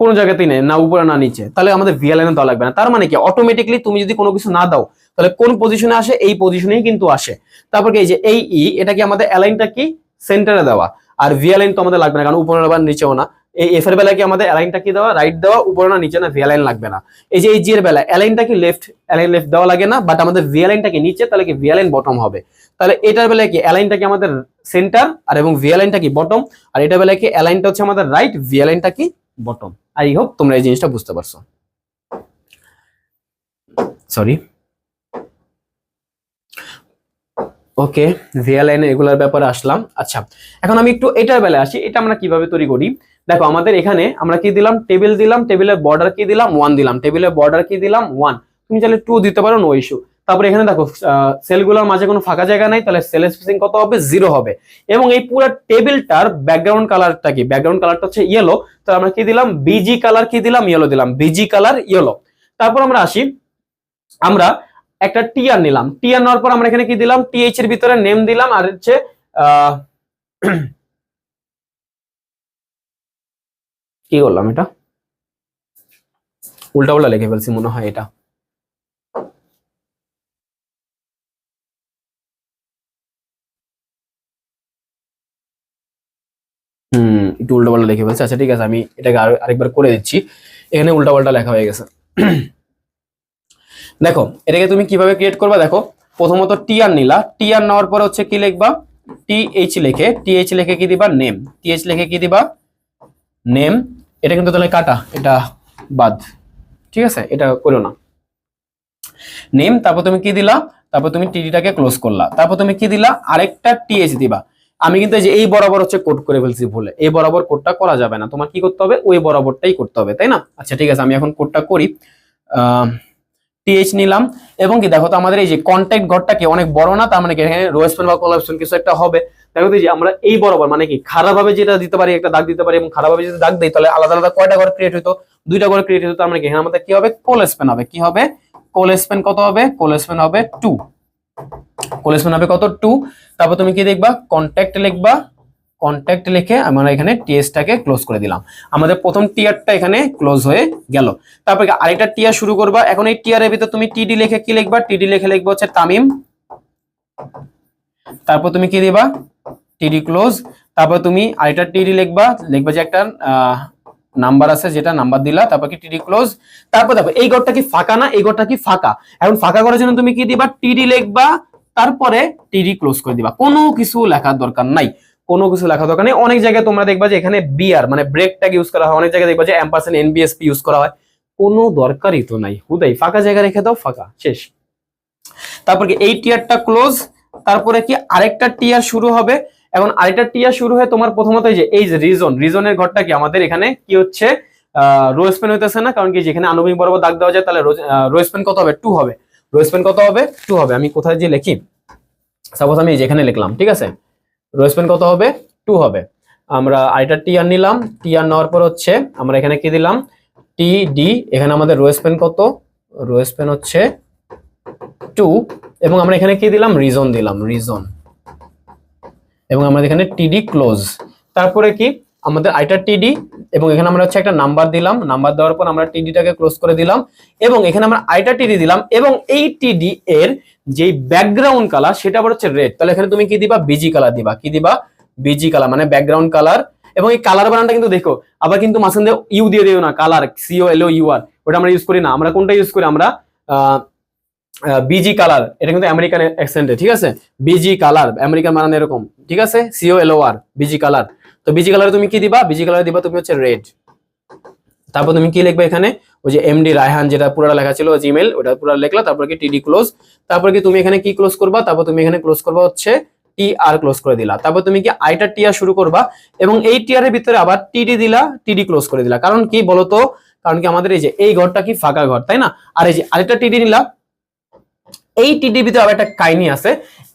কোন জায়গাতেই নেই, না উপরে না নিচে, তাহলে আমাদের ভি অ্যালাইন দেওয়া লাগবে না। তার মানে কি অটোমেটিকলি তুমি যদি কোনো কিছু না দাও, তাহলে কোন পজিশনে আসে, এই পজিশনেই কিন্তু আসে। তারপর কি এই যে এই ই, এটা কি আমাদের অ্যালাইনটা কি সেন্টারে দেওয়া, আর ভি অ্যালাইন তো আমাদের লাগবে না, কারণ উপরে বা নিচেও না। এই এফ এর বেলায় কি আমাদের অ্যালাইনটা কি দেওয়া, রাইট দেওয়া, উপরে না নিচে না, ভি অ্যালাইন লাগবে না। এই যে এই জি এর বেলায় অ্যালাইনটা কি লেফট, অ্যালাইন লেফট দেওয়া লাগে না, বাট আমাদের ভি অ্যালাইনটা কি নিচে, তাহলে কি ভি অ্যালাইন বটম হবে। তাহলে এটার বেলায় কি অ্যালাইনটা কি আমাদের সেন্টার, আর এবং ভি অ্যালাইনটা কি বটম, আর এটার বেলায় কি অ্যালাইনটা হচ্ছে আমাদের রাইট, ভি অ্যালাইনটা কি বটম। আই হোপ তোমরা এই জিনিসটা বুঝতে পারছো। সরি, ওকে, ভি অ্যালাইন এগুলার ব্যাপারে আসলাম। আচ্ছা এখন আমি একটু এটার বেলায় আসি, এটা আমরা কিভাবে তৈরি করি। দেখো আমাদের এখানে আমরা কি দিলাম, টেবিল দিলাম, টেবিলের বর্ডার কি দিলাম 1 দিলাম, টেবিলের বর্ডার কি দিলাম 1, তুমি চাইলে 2 দিতে পারো, নো ইস্যু। তারপরে এখানে দেখো সেলগুলোর মাঝে কোনো ফাঁকা জায়গা নাই, তাহলে সেল স্পেসিং কত হবে, 0 হবে। এবং এই পুরো টেবিলটার ব্যাকগ্রাউন্ড কালারটা কি, ব্যাকগ্রাউন্ড কালারটা হচ্ছে ইয়েলো, তো আমরা কি দিলাম, বিজি কালার কি দিলাম, ইয়েলো দিলাম, বিজি কালার ইয়েলো। তারপর আমরা আসি, আমরা একটা টিআর নিলাম, টিআর নেওয়ার পর আমরা এখানে কি দিলাম, টিএইচ এর ভিতরে নেম দিলাম, আর হচ্ছে কি করলাম, এটা উল্টা উল্টা লিখে ফেলছি মনে হয়, এটা একটু উল্টা পাল্টা লিখে ফেলছি। আচ্ছা ঠিক আছে, আমি এটাকে আরেকবার করে দিচ্ছি, এখানে উল্টা পাল্টা লেখা হয়ে গেছে। দেখো এটাকে তুমি কিভাবে ক্রিয়েট করবা, দেখো প্রথমত টিআর নিলা, টিআর নেওয়ার পর হচ্ছে কি লিখবা, টিএইচ লিখে, টিএইচ লিখে কি দিবা, নেম, টিএইচ লিখে কি দিবা, নেম। এটা কিন্তু তাহলে কাটা, এটা বাদ, ঠিক আছে, এটা করো না, নেম। তারপর তুমি কি দিলা, তারপর তুমি টিডিটাকে ক্লোজ করলা, তারপর তুমি কি দিলা, আরেকটা টিএইচ দিবা। আমি কিন্তু এই বরাবর হচ্ছে কোড করে ফেলছি ভুলে, এই বরাবর কোডটা করা যাবে না, তোমার কি করতে হবে, ওই বরাবরটাই করতে হবে, তাই না। আচ্ছা ঠিক আছে, আমি এখন কোডটা করি। টিএইচ নিলাম, এবং কি দেখো তো আমাদের এই যে কন্ট্যাক্ট ঘরটা কি অনেক বড় না, তার মানে কি এখানে রো স্প্যান বা কলাপশন কিছু একটা হবে। দেখো তো যে আমরা এই বরাবর মানে কি খারাপভাবে যেটা দিতে পারি, একটা দাগ দিতে পারি, এবং খারাপভাবে যদি দাগ দেই তাহলে আলাদা আলাদা কয়টা ঘর ক্রিয়েট হইতো, 2টা ঘর ক্রিয়েট হইতো। তার মানে কি এখানে আমাদের কি হবে, কোল স্প্যান হবে, কি হবে, কোল স্প্যান কত হবে, কোল স্প্যান হবে 2, কোল স্প্যান হবে কত, 2। তারপর তুমি কি দেখবা, কন্ট্যাক্ট লিখবা, কন্ট্যাক্ট লিখে আমরা এখানে টিএসটাকে ক্লোজ করে দিলাম। আমাদের প্রথম টিয়ারটা এখানে ক্লোজ হয়ে গেল। তারপরে আরেকটা টিয়ার শুরু করবা। এখন এই টিয়ারের ভিতর তুমি টিডি লিখে কি লিখবা? টিডি লিখে লিখবা হচ্ছে তামিম, তারপর তুমি কি দিবা? টিডি ক্লোজ। তারপর তুমি আরেকটা টিডি লিখবা, লিখবা যে একটা নাম্বার আছে, যেটা নাম্বার দিলা, তারপর কি টিডি ক্লোজ। তারপর দেখো এই ঘরটা কি ফাঁকা না? এই ঘরটা কি ফাঁকা? এখন ফাঁকা করার জন্য তুমি কি দিবা? টিডি লিখবা, তারপরে টিডি ক্লোজ করে দিবা। কোনো কিছু লেখার দরকার নাই, কোনো কিছু লেখার দরকার নেই। অনেক জায়গায় তোমরা দেখবা যে এখানে বিআর মানে ব্রেক ট্যাগ ইউজ করা হয়, অনেক জায়গায় দেখবা যে এম্পারসেন্ট এনবিএসপি ইউজ করা হয়। কোনো দরকারই তো নাই, হুদাই ফাঁকা জায়গা রেখে দাও, ফাঁকা, শেষ। তারপর কি এই টিয়ারটা ক্লোজ। তারপরে কি আরেকটা টিয়ার শুরু হবে। এখন আরেকটা টিয়ার শুরু হয়ে তোমার প্রথমত এই যে রিজনের ঘরটা কি আমাদের এখানে কি হচ্ছে? রো স্পেন হইতেছে না, কারণ কি যেখানে আণবিক বরাবর দাগ দেওয়া যায়, তাহলে রো স্পেন কত হবে? 2 হবে। রো স্পেন কত হবে? 2 হবে। আমি কোথায় যে লিখি, সাপোজ আমি যেখানে লিখলাম, ঠিক আছে, রো স্পেন কত হবে? 2 হবে। আমরা আরেকটা টিয়ার নিলাম, টিয়ার নেওয়ার পর হচ্ছে আমরা এখানে কি দিলাম? T D. এখানে আমাদের রো স্পেন কত? রো স্পেন হচ্ছে 2, এবং আমরা এখানে কি দিলাম? রিজন দিলাম, রিজন, এবং আমরা এখানে টিডি ক্লোজ। তারপরে কি আমাদের আইটার টিডি, এবং এখানে আমরা হচ্ছে একটা নাম্বার দিলাম, নাম্বার দেওয়ার পর আমরা টিডিটাকে ক্লোজ করে দিলাম, এবং এখানে আমরা আইটার টিডি দিলাম, এবং এই টিডি এর যে ব্যাকগ্রাউন্ড কালার সেটা আবার হচ্ছে রেড। তাহলে এখানে তুমি কি দিবা? বিজি কালার দিবা। কি দিবা? বিজি কালার, মানে ব্যাকগ্রাউন্ড কালার। এবং এই কালার বানানটা কিন্তু দেখো, আবার কিন্তু মাঝখান দিয়ে ইউ দিয়ে দিও না, কালার COLOUR, ওটা আমরা ইউজ করি না। আমরা কোনটা ইউজ করি? আমরা বিজি কালার, এটা কিন্তু আমেরিকান অ্যাকসেন্টে, ঠিক আছে? বিজি কালার, আমেরিকান বানান এরকম, ঠিক আছে? COLOR, busy colour. তো বিজি কালারে তুমি কি দিবা? বিজি কালারে দিবা তুমি হচ্ছে রেড। তারপর তুমি কি লিখবে এখানে? ওই যে এমডি রায়হান যেটা পুরোটা লেখা ছিল জিমেল, ওটা পুরো লিখলা। তারপর কি টিডি ক্লোজ। তারপর কি তুমি এখানে কি ক্লোজ করবা? তারপর তুমি এখানে ক্লোজ করবা হচ্ছে TR ক্লোজ করে দিলা। তারপর তুমি কি আইটা টিআর শুরু করবা, এবং এই টিআর এর ভিতরে আবার টিডি দিলা, টিডি ক্লোজ করে দিলা। কারণ কি বলতো? কারণ কি আমাদের এই যে এই ঘরটা কি ফাঁকা ঘর, তাই না? আর এই যে আরেকটা টিডি নিলা, এই টিডির ভিতরে আবার একটা কাহিনী আছে।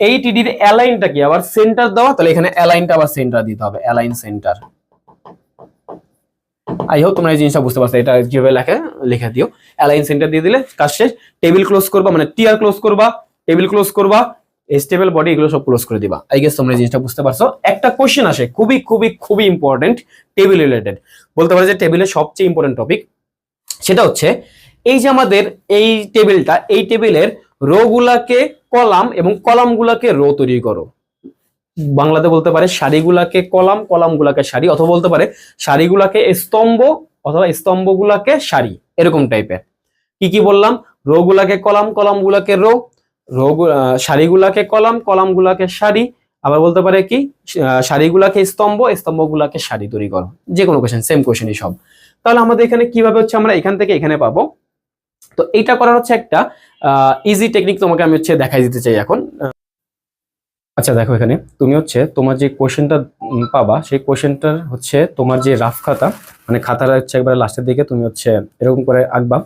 এই টিডির অ্যালাইনটা কি আবার সেন্টার দেওয়া, তাহলে এখানে অ্যালাইনটা আবার সেন্টার দিতে হবে, অ্যালাইন সেন্টার। আই হোপ তোমরা এই জিনিসটা বুঝতে পারছো, এটা কিভাবে লিখে দিও। অ্যালাইন সেন্টার দিয়ে দিলে কাজ শেষ। টেবিল ক্লোজ করবা, মানে টিআর ক্লোজ করবা, টেবিল ক্লোজ করবা, স্টেবল বডি, এগুলো সব ক্লোজ করে দিবা। আই গেস তোমরা এই জিনিসটা বুঝতে পারছো। একটা কোশ্চেন আসে খুবই খুবই খুবই ইম্পর্টেন্ট টেবিল রিলেটেড, বলতে পারে যে টেবিলের সবচেয়ে ইম্পর্টেন্ট টপিক। সেটা হচ্ছে এই যে আমাদের এই টেবিলটা, এই টেবিলের রো গুলাকে কলাম এবং কলাম গুলাকে রো তৈরি করো। বাংলাতে বলতে পারে সারিগুলাকে কলাম, কলাম গুলাকে সারি, অথবা বলতে পারে সারিগুলাকে স্তম্ভ অথবা স্তম্ভ গুলাকে সারি, এরকম টাইপের। কি কি বললাম? রো গুলাকে কলাম, কলাম গুলাকে রো, সারিগুলাকে কলাম, কলাম গুলাকে সারি। আবার বলতে পারে কি সারিগুলাকে স্তম্ভ, স্তম্ভ গুলাকে সারি তৈরি করো। যে কোনো কোশ্চেন, সেম কোশ্চেনই সব। তাহলে আমাদের এখানে কিভাবে হচ্ছে আমরা এখান থেকে এখানে পাবো। তো এইটা করার হচ্ছে একটা ইজি টেকনিক তোমাকে আমি হচ্ছে দেখাই দিতে চাই এখন। আচ্ছা দেখো, এখানে তুমি হচ্ছে তোমার যে কোশ্চেনটা পাবা, সেই কোশ্চেনটার হচ্ছে তোমার যে রাফ খাতা, মানে খাতার হচ্ছে একবার লাস্টের দিকে তুমি হচ্ছে এরকম করে আঁকবা।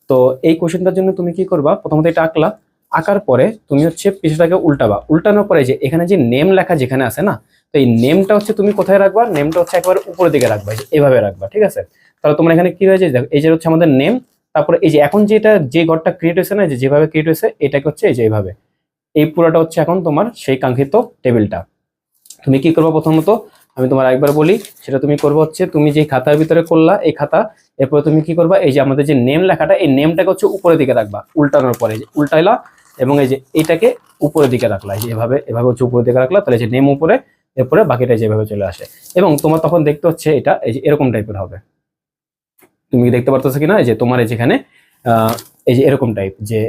তো এই কোশ্চেনটার জন্য তুমি কি করবা? প্রথমত এটা আঁকলা, আঁকার পরে তুমি হচ্ছে পৃষ্ঠাটাকে উল্টাবা। উল্টানোর পরে যে এখানে যে নেম লেখা যেখানে আছে না, তো এই নেমটা হচ্ছে তুমি কোথায় রাখবা? নেমটা হচ্ছে একবার উপরের দিকে রাখবা, এভাবে রাখবা, ঠিক আছে? তাহলে তোমার এখানে কি হয়েছে? দেখো, এই যে হচ্ছে আমাদের নেম, তারপরে এই যে এখন যেটা যে ঘরটা ক্রিয়েট হয়েছে না, যেভাবে ক্রিয়েট হয়েছে, এটাকে হচ্ছে এই যে এইভাবে, এই পুরোটা হচ্ছে এখন তোমার সেই কাঙ্ক্ষিত টেবিলটা। তুমি কি করবা? প্রথমত আমি তোমার একবার বলি, সেটা তুমি করবে হচ্ছে তুমি যে খাতার ভিতরে করলা এই খাতা, এরপরে তুমি কি করবা? এই যে আমাদের যে নেম লেখাটা, এই নেমটাকে হচ্ছে উপরের দিকে রাখবা, উল্টানোর পরে যে উল্টাইলা, এবং এই যে এইটাকে উপরের দিকে রাখলা, এই যে এভাবে এভাবে হচ্ছে উপরের দিকে রাখলা। তাহলে যে নেম উপরে, এরপরে বাকিটা যেভাবে চলে আসে, এবং তোমার তখন দেখতে হচ্ছে এটা এই যে এরকম টাইপের হবে। তুমি দেখতে পারতেছো কিনা? এই যে তোমার যেখানে এই যে এরকম টাইপ, যে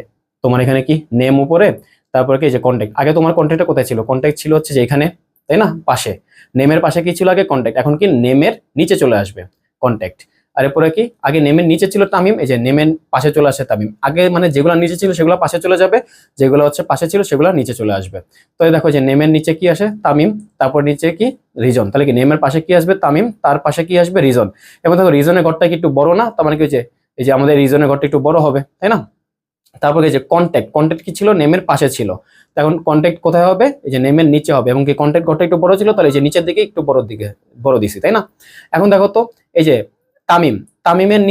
তোমার এখানে কি নেম উপরে, তারপরে কি যে কন্ট্যাক্ট। আগে তোমার কন্ট্যাক্টটা কোথায় ছিল? কন্ট্যাক্ট ছিল হচ্ছে যে এখানে, তাই না? পাশে নেমের পাশে কি ছিল আগে? কন্ট্যাক্ট। এখন কি নেমের নিচে চলে আসবে কন্ট্যাক্ট। আর এরপরে কি আগে নেমের নিচে ছিল তামিম, এই যে নেমের পাশে চলে আসে তামিম। আগে মানে যেগুলো নিচে ছিল সেগুলো পাশে চলে যাবে, যেগুলো হচ্ছে পাশে ছিল সেগুলো নিচে চলে আসবে। তো দেখো যে নেমের নিচে কি আসে? তামিম, তারপর নিচে কি? রিজন। তাহলে কি নেমের পাশে কি আসবে? তামিম, তার পাশে কি আসবে? রিজন। এবং দেখো রিজনের ঘরটা কি একটু বড় না? তার মানে কি হচ্ছে এই যে আমাদের রিজনের ঘরটা একটু বড় হবে, তাই না? তারপরে এই যে কন্ট্যাক্ট, কন্ট্যাক্ট কি ছিল? নেমের পাশে ছিল। এখন কন্ট্যাক্ট কোথায় হবে? এই যে নেমের নিচে হবে, এবং কি কন্ট্যাক্ট ঘরটা একটু বড় ছিল, তাহলে এই যে নিচের দিকে একটু বড় দিছি, তাই না? এখন দেখো তো এই যে তামিম, তামিমের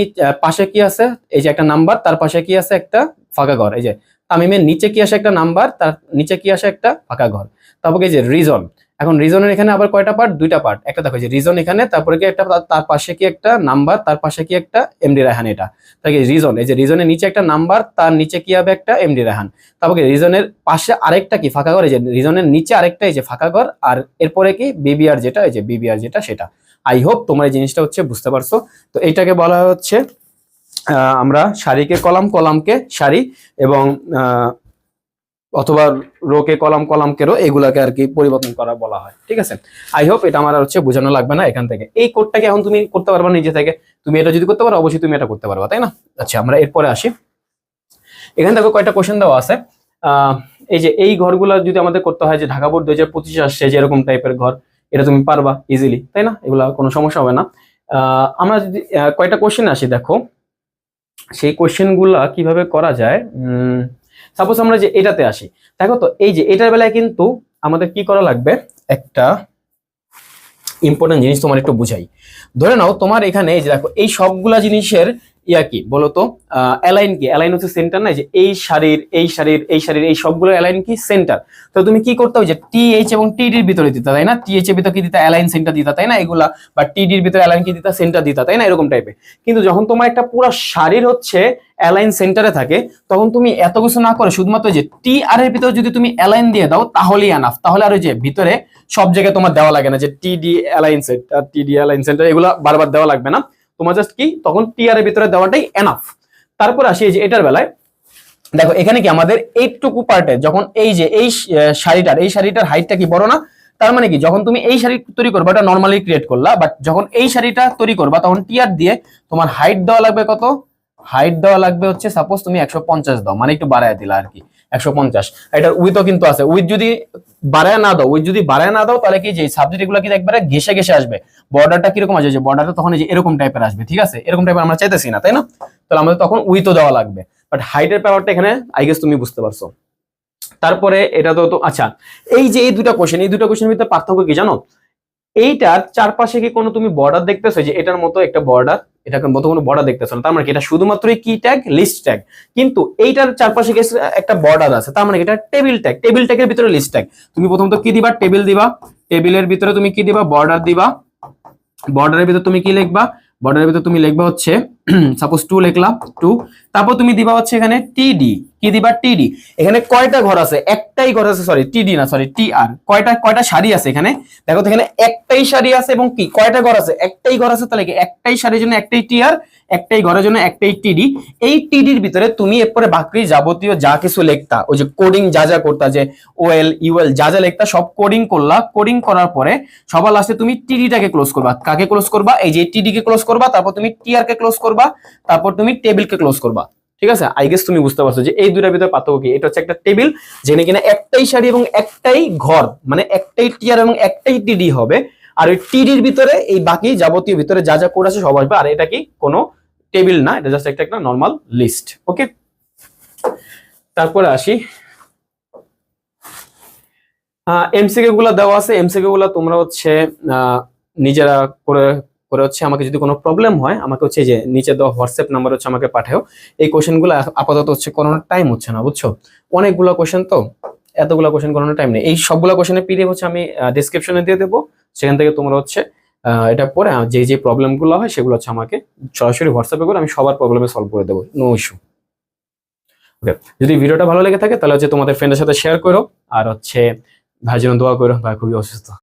পাশে কি আছে? এই যে একটা নাম্বার, তার পাশে কি আছে? একটা ফাঁকা ঘর। এই যে তামিমের নিচে কি আসে? একটা নাম্বার, তার নিচে কি আসে? একটা ফাঁকা ঘর। তারপর এই যে রিজন, এখন রিজনের এখানে আবার কয়টা পার্ট, দুইটা পার্ট। একটা দেখো যে রিজন এখানে, তারপরে কি একটা তার পাশে কি একটা নাম্বার, তার পাশে কি একটা এমডি রায়হান, এটা তাই রিজন, এই যে রিজনের নিচে একটা নাম্বার, তার নিচে কি হবে একটা এমডি রায়হান, তারপরে রিজনের পাশে আরেকটা কি ফাঁকা ঘর, এই যে রিজনের নিচে আরেকটা এই যে ফাঁকা ঘর, আর এরপরে কি বিবিআর যেটা, এই যে বিবিআর যেটা সেটা। আই হোপ তোমরা এই জিনিসটা হচ্ছে বুঝতে পারছো। তো এইটাকে বলা হচ্ছে আমরা সারিকে কলাম, কলামকে সারি, এবং অথবা রোকে কলাম, কলামকে রো, এগুলাকে আর কি পরিবর্তন করা বলা হয়। ঠিক আছে, আই হোপ এটা আমার হচ্ছে বোঝানো লাগবে না এখান থেকে। এই কোডটাকে এখন তুমি করতে পারবা নিজে থেকে, তুমি এটা যদি করতে পারো অবশ্যই তুমি এটা করতে পারবা, তাই না? আচ্ছা, আমরা এরপরে আসি। এখানে দেখো কয়টা কোশ্চেন দেওয়া আছে। এই যে এই ঘরগুলো যদি আমাদের করতে হয়, যে ঢাকা বোর্ড 2025 আসছে যে এরকম টাইপের ঘর, এটা তুমি পারবা ইজিলি, তাই না? এগুলা কোনো সমস্যা হবে না। আমরা যদি কয়টা কোশ্চেন আসি দেখো, সেই কোশ্চেন গুলা কিভাবে করা যায়। সাপোজ আমরা যে এটাতে আসি, দেখো তো এই যে এটার বেলায় কিন্তু আমাদের কি করা লাগবে, একটা ইম্পর্টেন্ট জিনিস তোমার একটু বুঝাই। ধরে নাও তোমার এখানে এই যে দেখো এই সবগুলা জিনিসের ইয়া কি বলতো, অ্যালাইন কি, অ্যালাইন হচ্ছে সেন্টার না, যে এই সারির এই সারির এই সারির এই সবগুলো অ্যালাইন কি সেন্টার। তো তুমি কি করতে হবে, যে টিএইচ এবং টিডির ভিতরে দিতে, তাই না? টিএইচ এর ভিতরে কি দিতে, অ্যালাইন সেন্টার দিতা, তাই না? এগুলা, বা টিডির ভিতরে অ্যালাইন কি দিতা, সেন্টার দিতা, তাই না? এরকম টাইপের। কিন্তু যখন তোমার একটা পুরো সারির হচ্ছে অ্যালাইন সেন্টারে থাকে, তখন তুমি এত কিছু না করে শুধুমাত্র যে টি আর এর ভিতরে যদি তুমি অ্যালাইন দিয়ে দাও তাহলেই এনাফ। তাহলে আর ওই যে ভিতরে সব জায়গায় তোমার দেওয়া লাগে না, যে টিডি অ্যালাইন সেন্টার, টিডি অ্যালাইন সেন্টার, এগুলো বারবার দেওয়া লাগবে না। তোমার জাস্ট কি তখন টি আর এর ভিতরে দেওয়াটাই এনাফ। তারপর আসি এই যে এটার বেলায়, দেখো এখানে কি আমাদের এইটুকু পার্টে যখন এই যে এই শাড়িটার হাইটটা কি বড় না, তার মানে কি যখন তুমি এই শাড়ি তৈরি করবা, এটা নরমালি ক্রিয়েট করলা, বাট যখন এই শাড়িটা তৈরি করবা তখন টিআর দিয়ে তোমার হাইট দেওয়া লাগবে কত, হাইট দেওয়া লাগবে হচ্ছে সাপোজ তুমি 150 দাও, মানে একটু বাড়ায় দিলা আর কি 150। এটার উইথও কিন্তু আছে, উইথ যদি বাড়ায় না দাও, উইথ যদি বাড়ায় না দাও তাহলে কি যে সাবজেক্ট এগুলো কি একবারে ঘেসে ঘেসে আসবে, বর্ডারটা কিরকম আসবে, যে বর্ডারটা তখন এই যে এরকম টাইপের আসবে। ঠিক আছে, এরকম টাইপের আমরা চাইতেছি না, তাই না? তাহলে আমাদের তখন উইথও দেওয়া লাগবে, বাট হাইটের ব্যাপারটা এখানে আই গেস তুমি বুঝতে পারছো। তারপরে এটা তো আচ্ছা, এই যে এই দুটো কোশ্চেনের ভিতরে পার্থক্য কি জানো? এইটার চারপাশে কি কোনো তুমি বর্ডার দেখতেছো, যে এটার মতো একটা বর্ডার, এটার মতো কোনো বর্ডার দেখতেছো না, তার মানে এটা শুধুমাত্রই কি ট্যাগ, লিস্ট ট্যাগ। কিন্তু এইটার চারপাশে একটা বর্ডার আছে, তার মানে এটা টেবিল ট্যাগ, টেবিল ট্যাগের ভিতরে লিস্ট ট্যাগ। তুমি প্রথমত কি দিবা, টেবিল দিবা, টেবিলের ভিতরে তুমি কি দিবা, বর্ডার দিবা, বর্ডারের ভিতরে তুমি কি লিখবা, বর্ডারের ভিতরে তুমি লিখবা হচ্ছে সাপোজ 2 লিখলাম 2, তারপর তুমি দিবা হচ্ছে এখানে টিডি, কি দিবা, টিডি। এখানে কয়টা ঘর আছে, একটাই ঘর আছে, সরি টিডি না, সরি টিআর। কয়টা সারি আছে এখানে, দেখো তো এখানে একটাই সারি আছে, এবং কি কয়টা ঘর আছে, একটাই ঘর আছে, তাহলে কি একটাই সারির জন্য একটাই টিআর, একটাই ঘরের জন্য একটাই টিডি। এই টিডির ভিতরে তুমি এরপরে বাকি যাবতীয় যা কিছু লিখতা, ওই যে কোডিং যা যা করতা, যে ওএল ইউএল যা যা লিখতা সব কোডিং করলা, কোডিং করার পরে সবার লাস্টে তুমি টিডিটাকে ক্লোজ করবা। কাকে ক্লোজ করবা, এই যে টিডি কে ক্লোজ করবা, তারপর তুমি টিআর কে ক্লোজ করবা, তারপর তুমি টেবিলকে ক্লোজ করবা। ঠিক আছে, আই গেস তুমি বুঝতে পারছো যে এই দুইটার ভিতরে পার্থক্য কি। এটা হচ্ছে একটা টেবিল যেখানে কিনা একটাই সারি এবং একটাই ঘর, মানে একটাই টিআর এবং একটাই টিডি হবে, আর ওই টিডির ভিতরে এই বাকি যাবতীয় ভিতরে যা যা কোড আছে সব আসবে। আর এটা কি কোনো টেবিল না, এটা জাস্ট একটা নরমাল লিস্ট। ওকে, তারপরে আসি এমসিকিউ গুলা দেওয়া আছে। এমসিকিউ গুলা তোমরা হচ্ছে নিজেরা করে করে হচ্ছে আমাকে যদি কোনো প্রবলেম হয় আমাকে হচ্ছে যে নিচে দেওয়া হোয়াটসঅ্যাপ নাম্বার হচ্ছে আমাকে পাঠাও। এই কোশ্চেন গুলো আপাতত হচ্ছে করানোর টাইম হচ্ছে না, বুঝছো? অনেকগুলো কোশ্চেন, তো এতগুলো কোশ্চেন করানোর টাইম নেই। এই সবগুলো কোশ্চেনের পিডিএফ হচ্ছে আমি ডেসক্রিপশনে দিয়ে দেবো, সেখান থেকে তোমরা হচ্ছে এটা পরে যে যে প্রবলেম গুলো হয় সেগুলো হচ্ছে আমাকে সরাসরি হোয়াটসঅ্যাপে করে আমি সবার প্রবলেমে সলভ করে দেবো, নো ইস্যু। ওকে, যদি ভিডিওটা ভালো লেগে থাকে তাহলে হচ্ছে তোমাদের ফ্রেন্ডের সাথে শেয়ার করো, আর হচ্ছে ভাইয়ের জন্য দোয়া করো, ভাই খুবই অসুস্থ।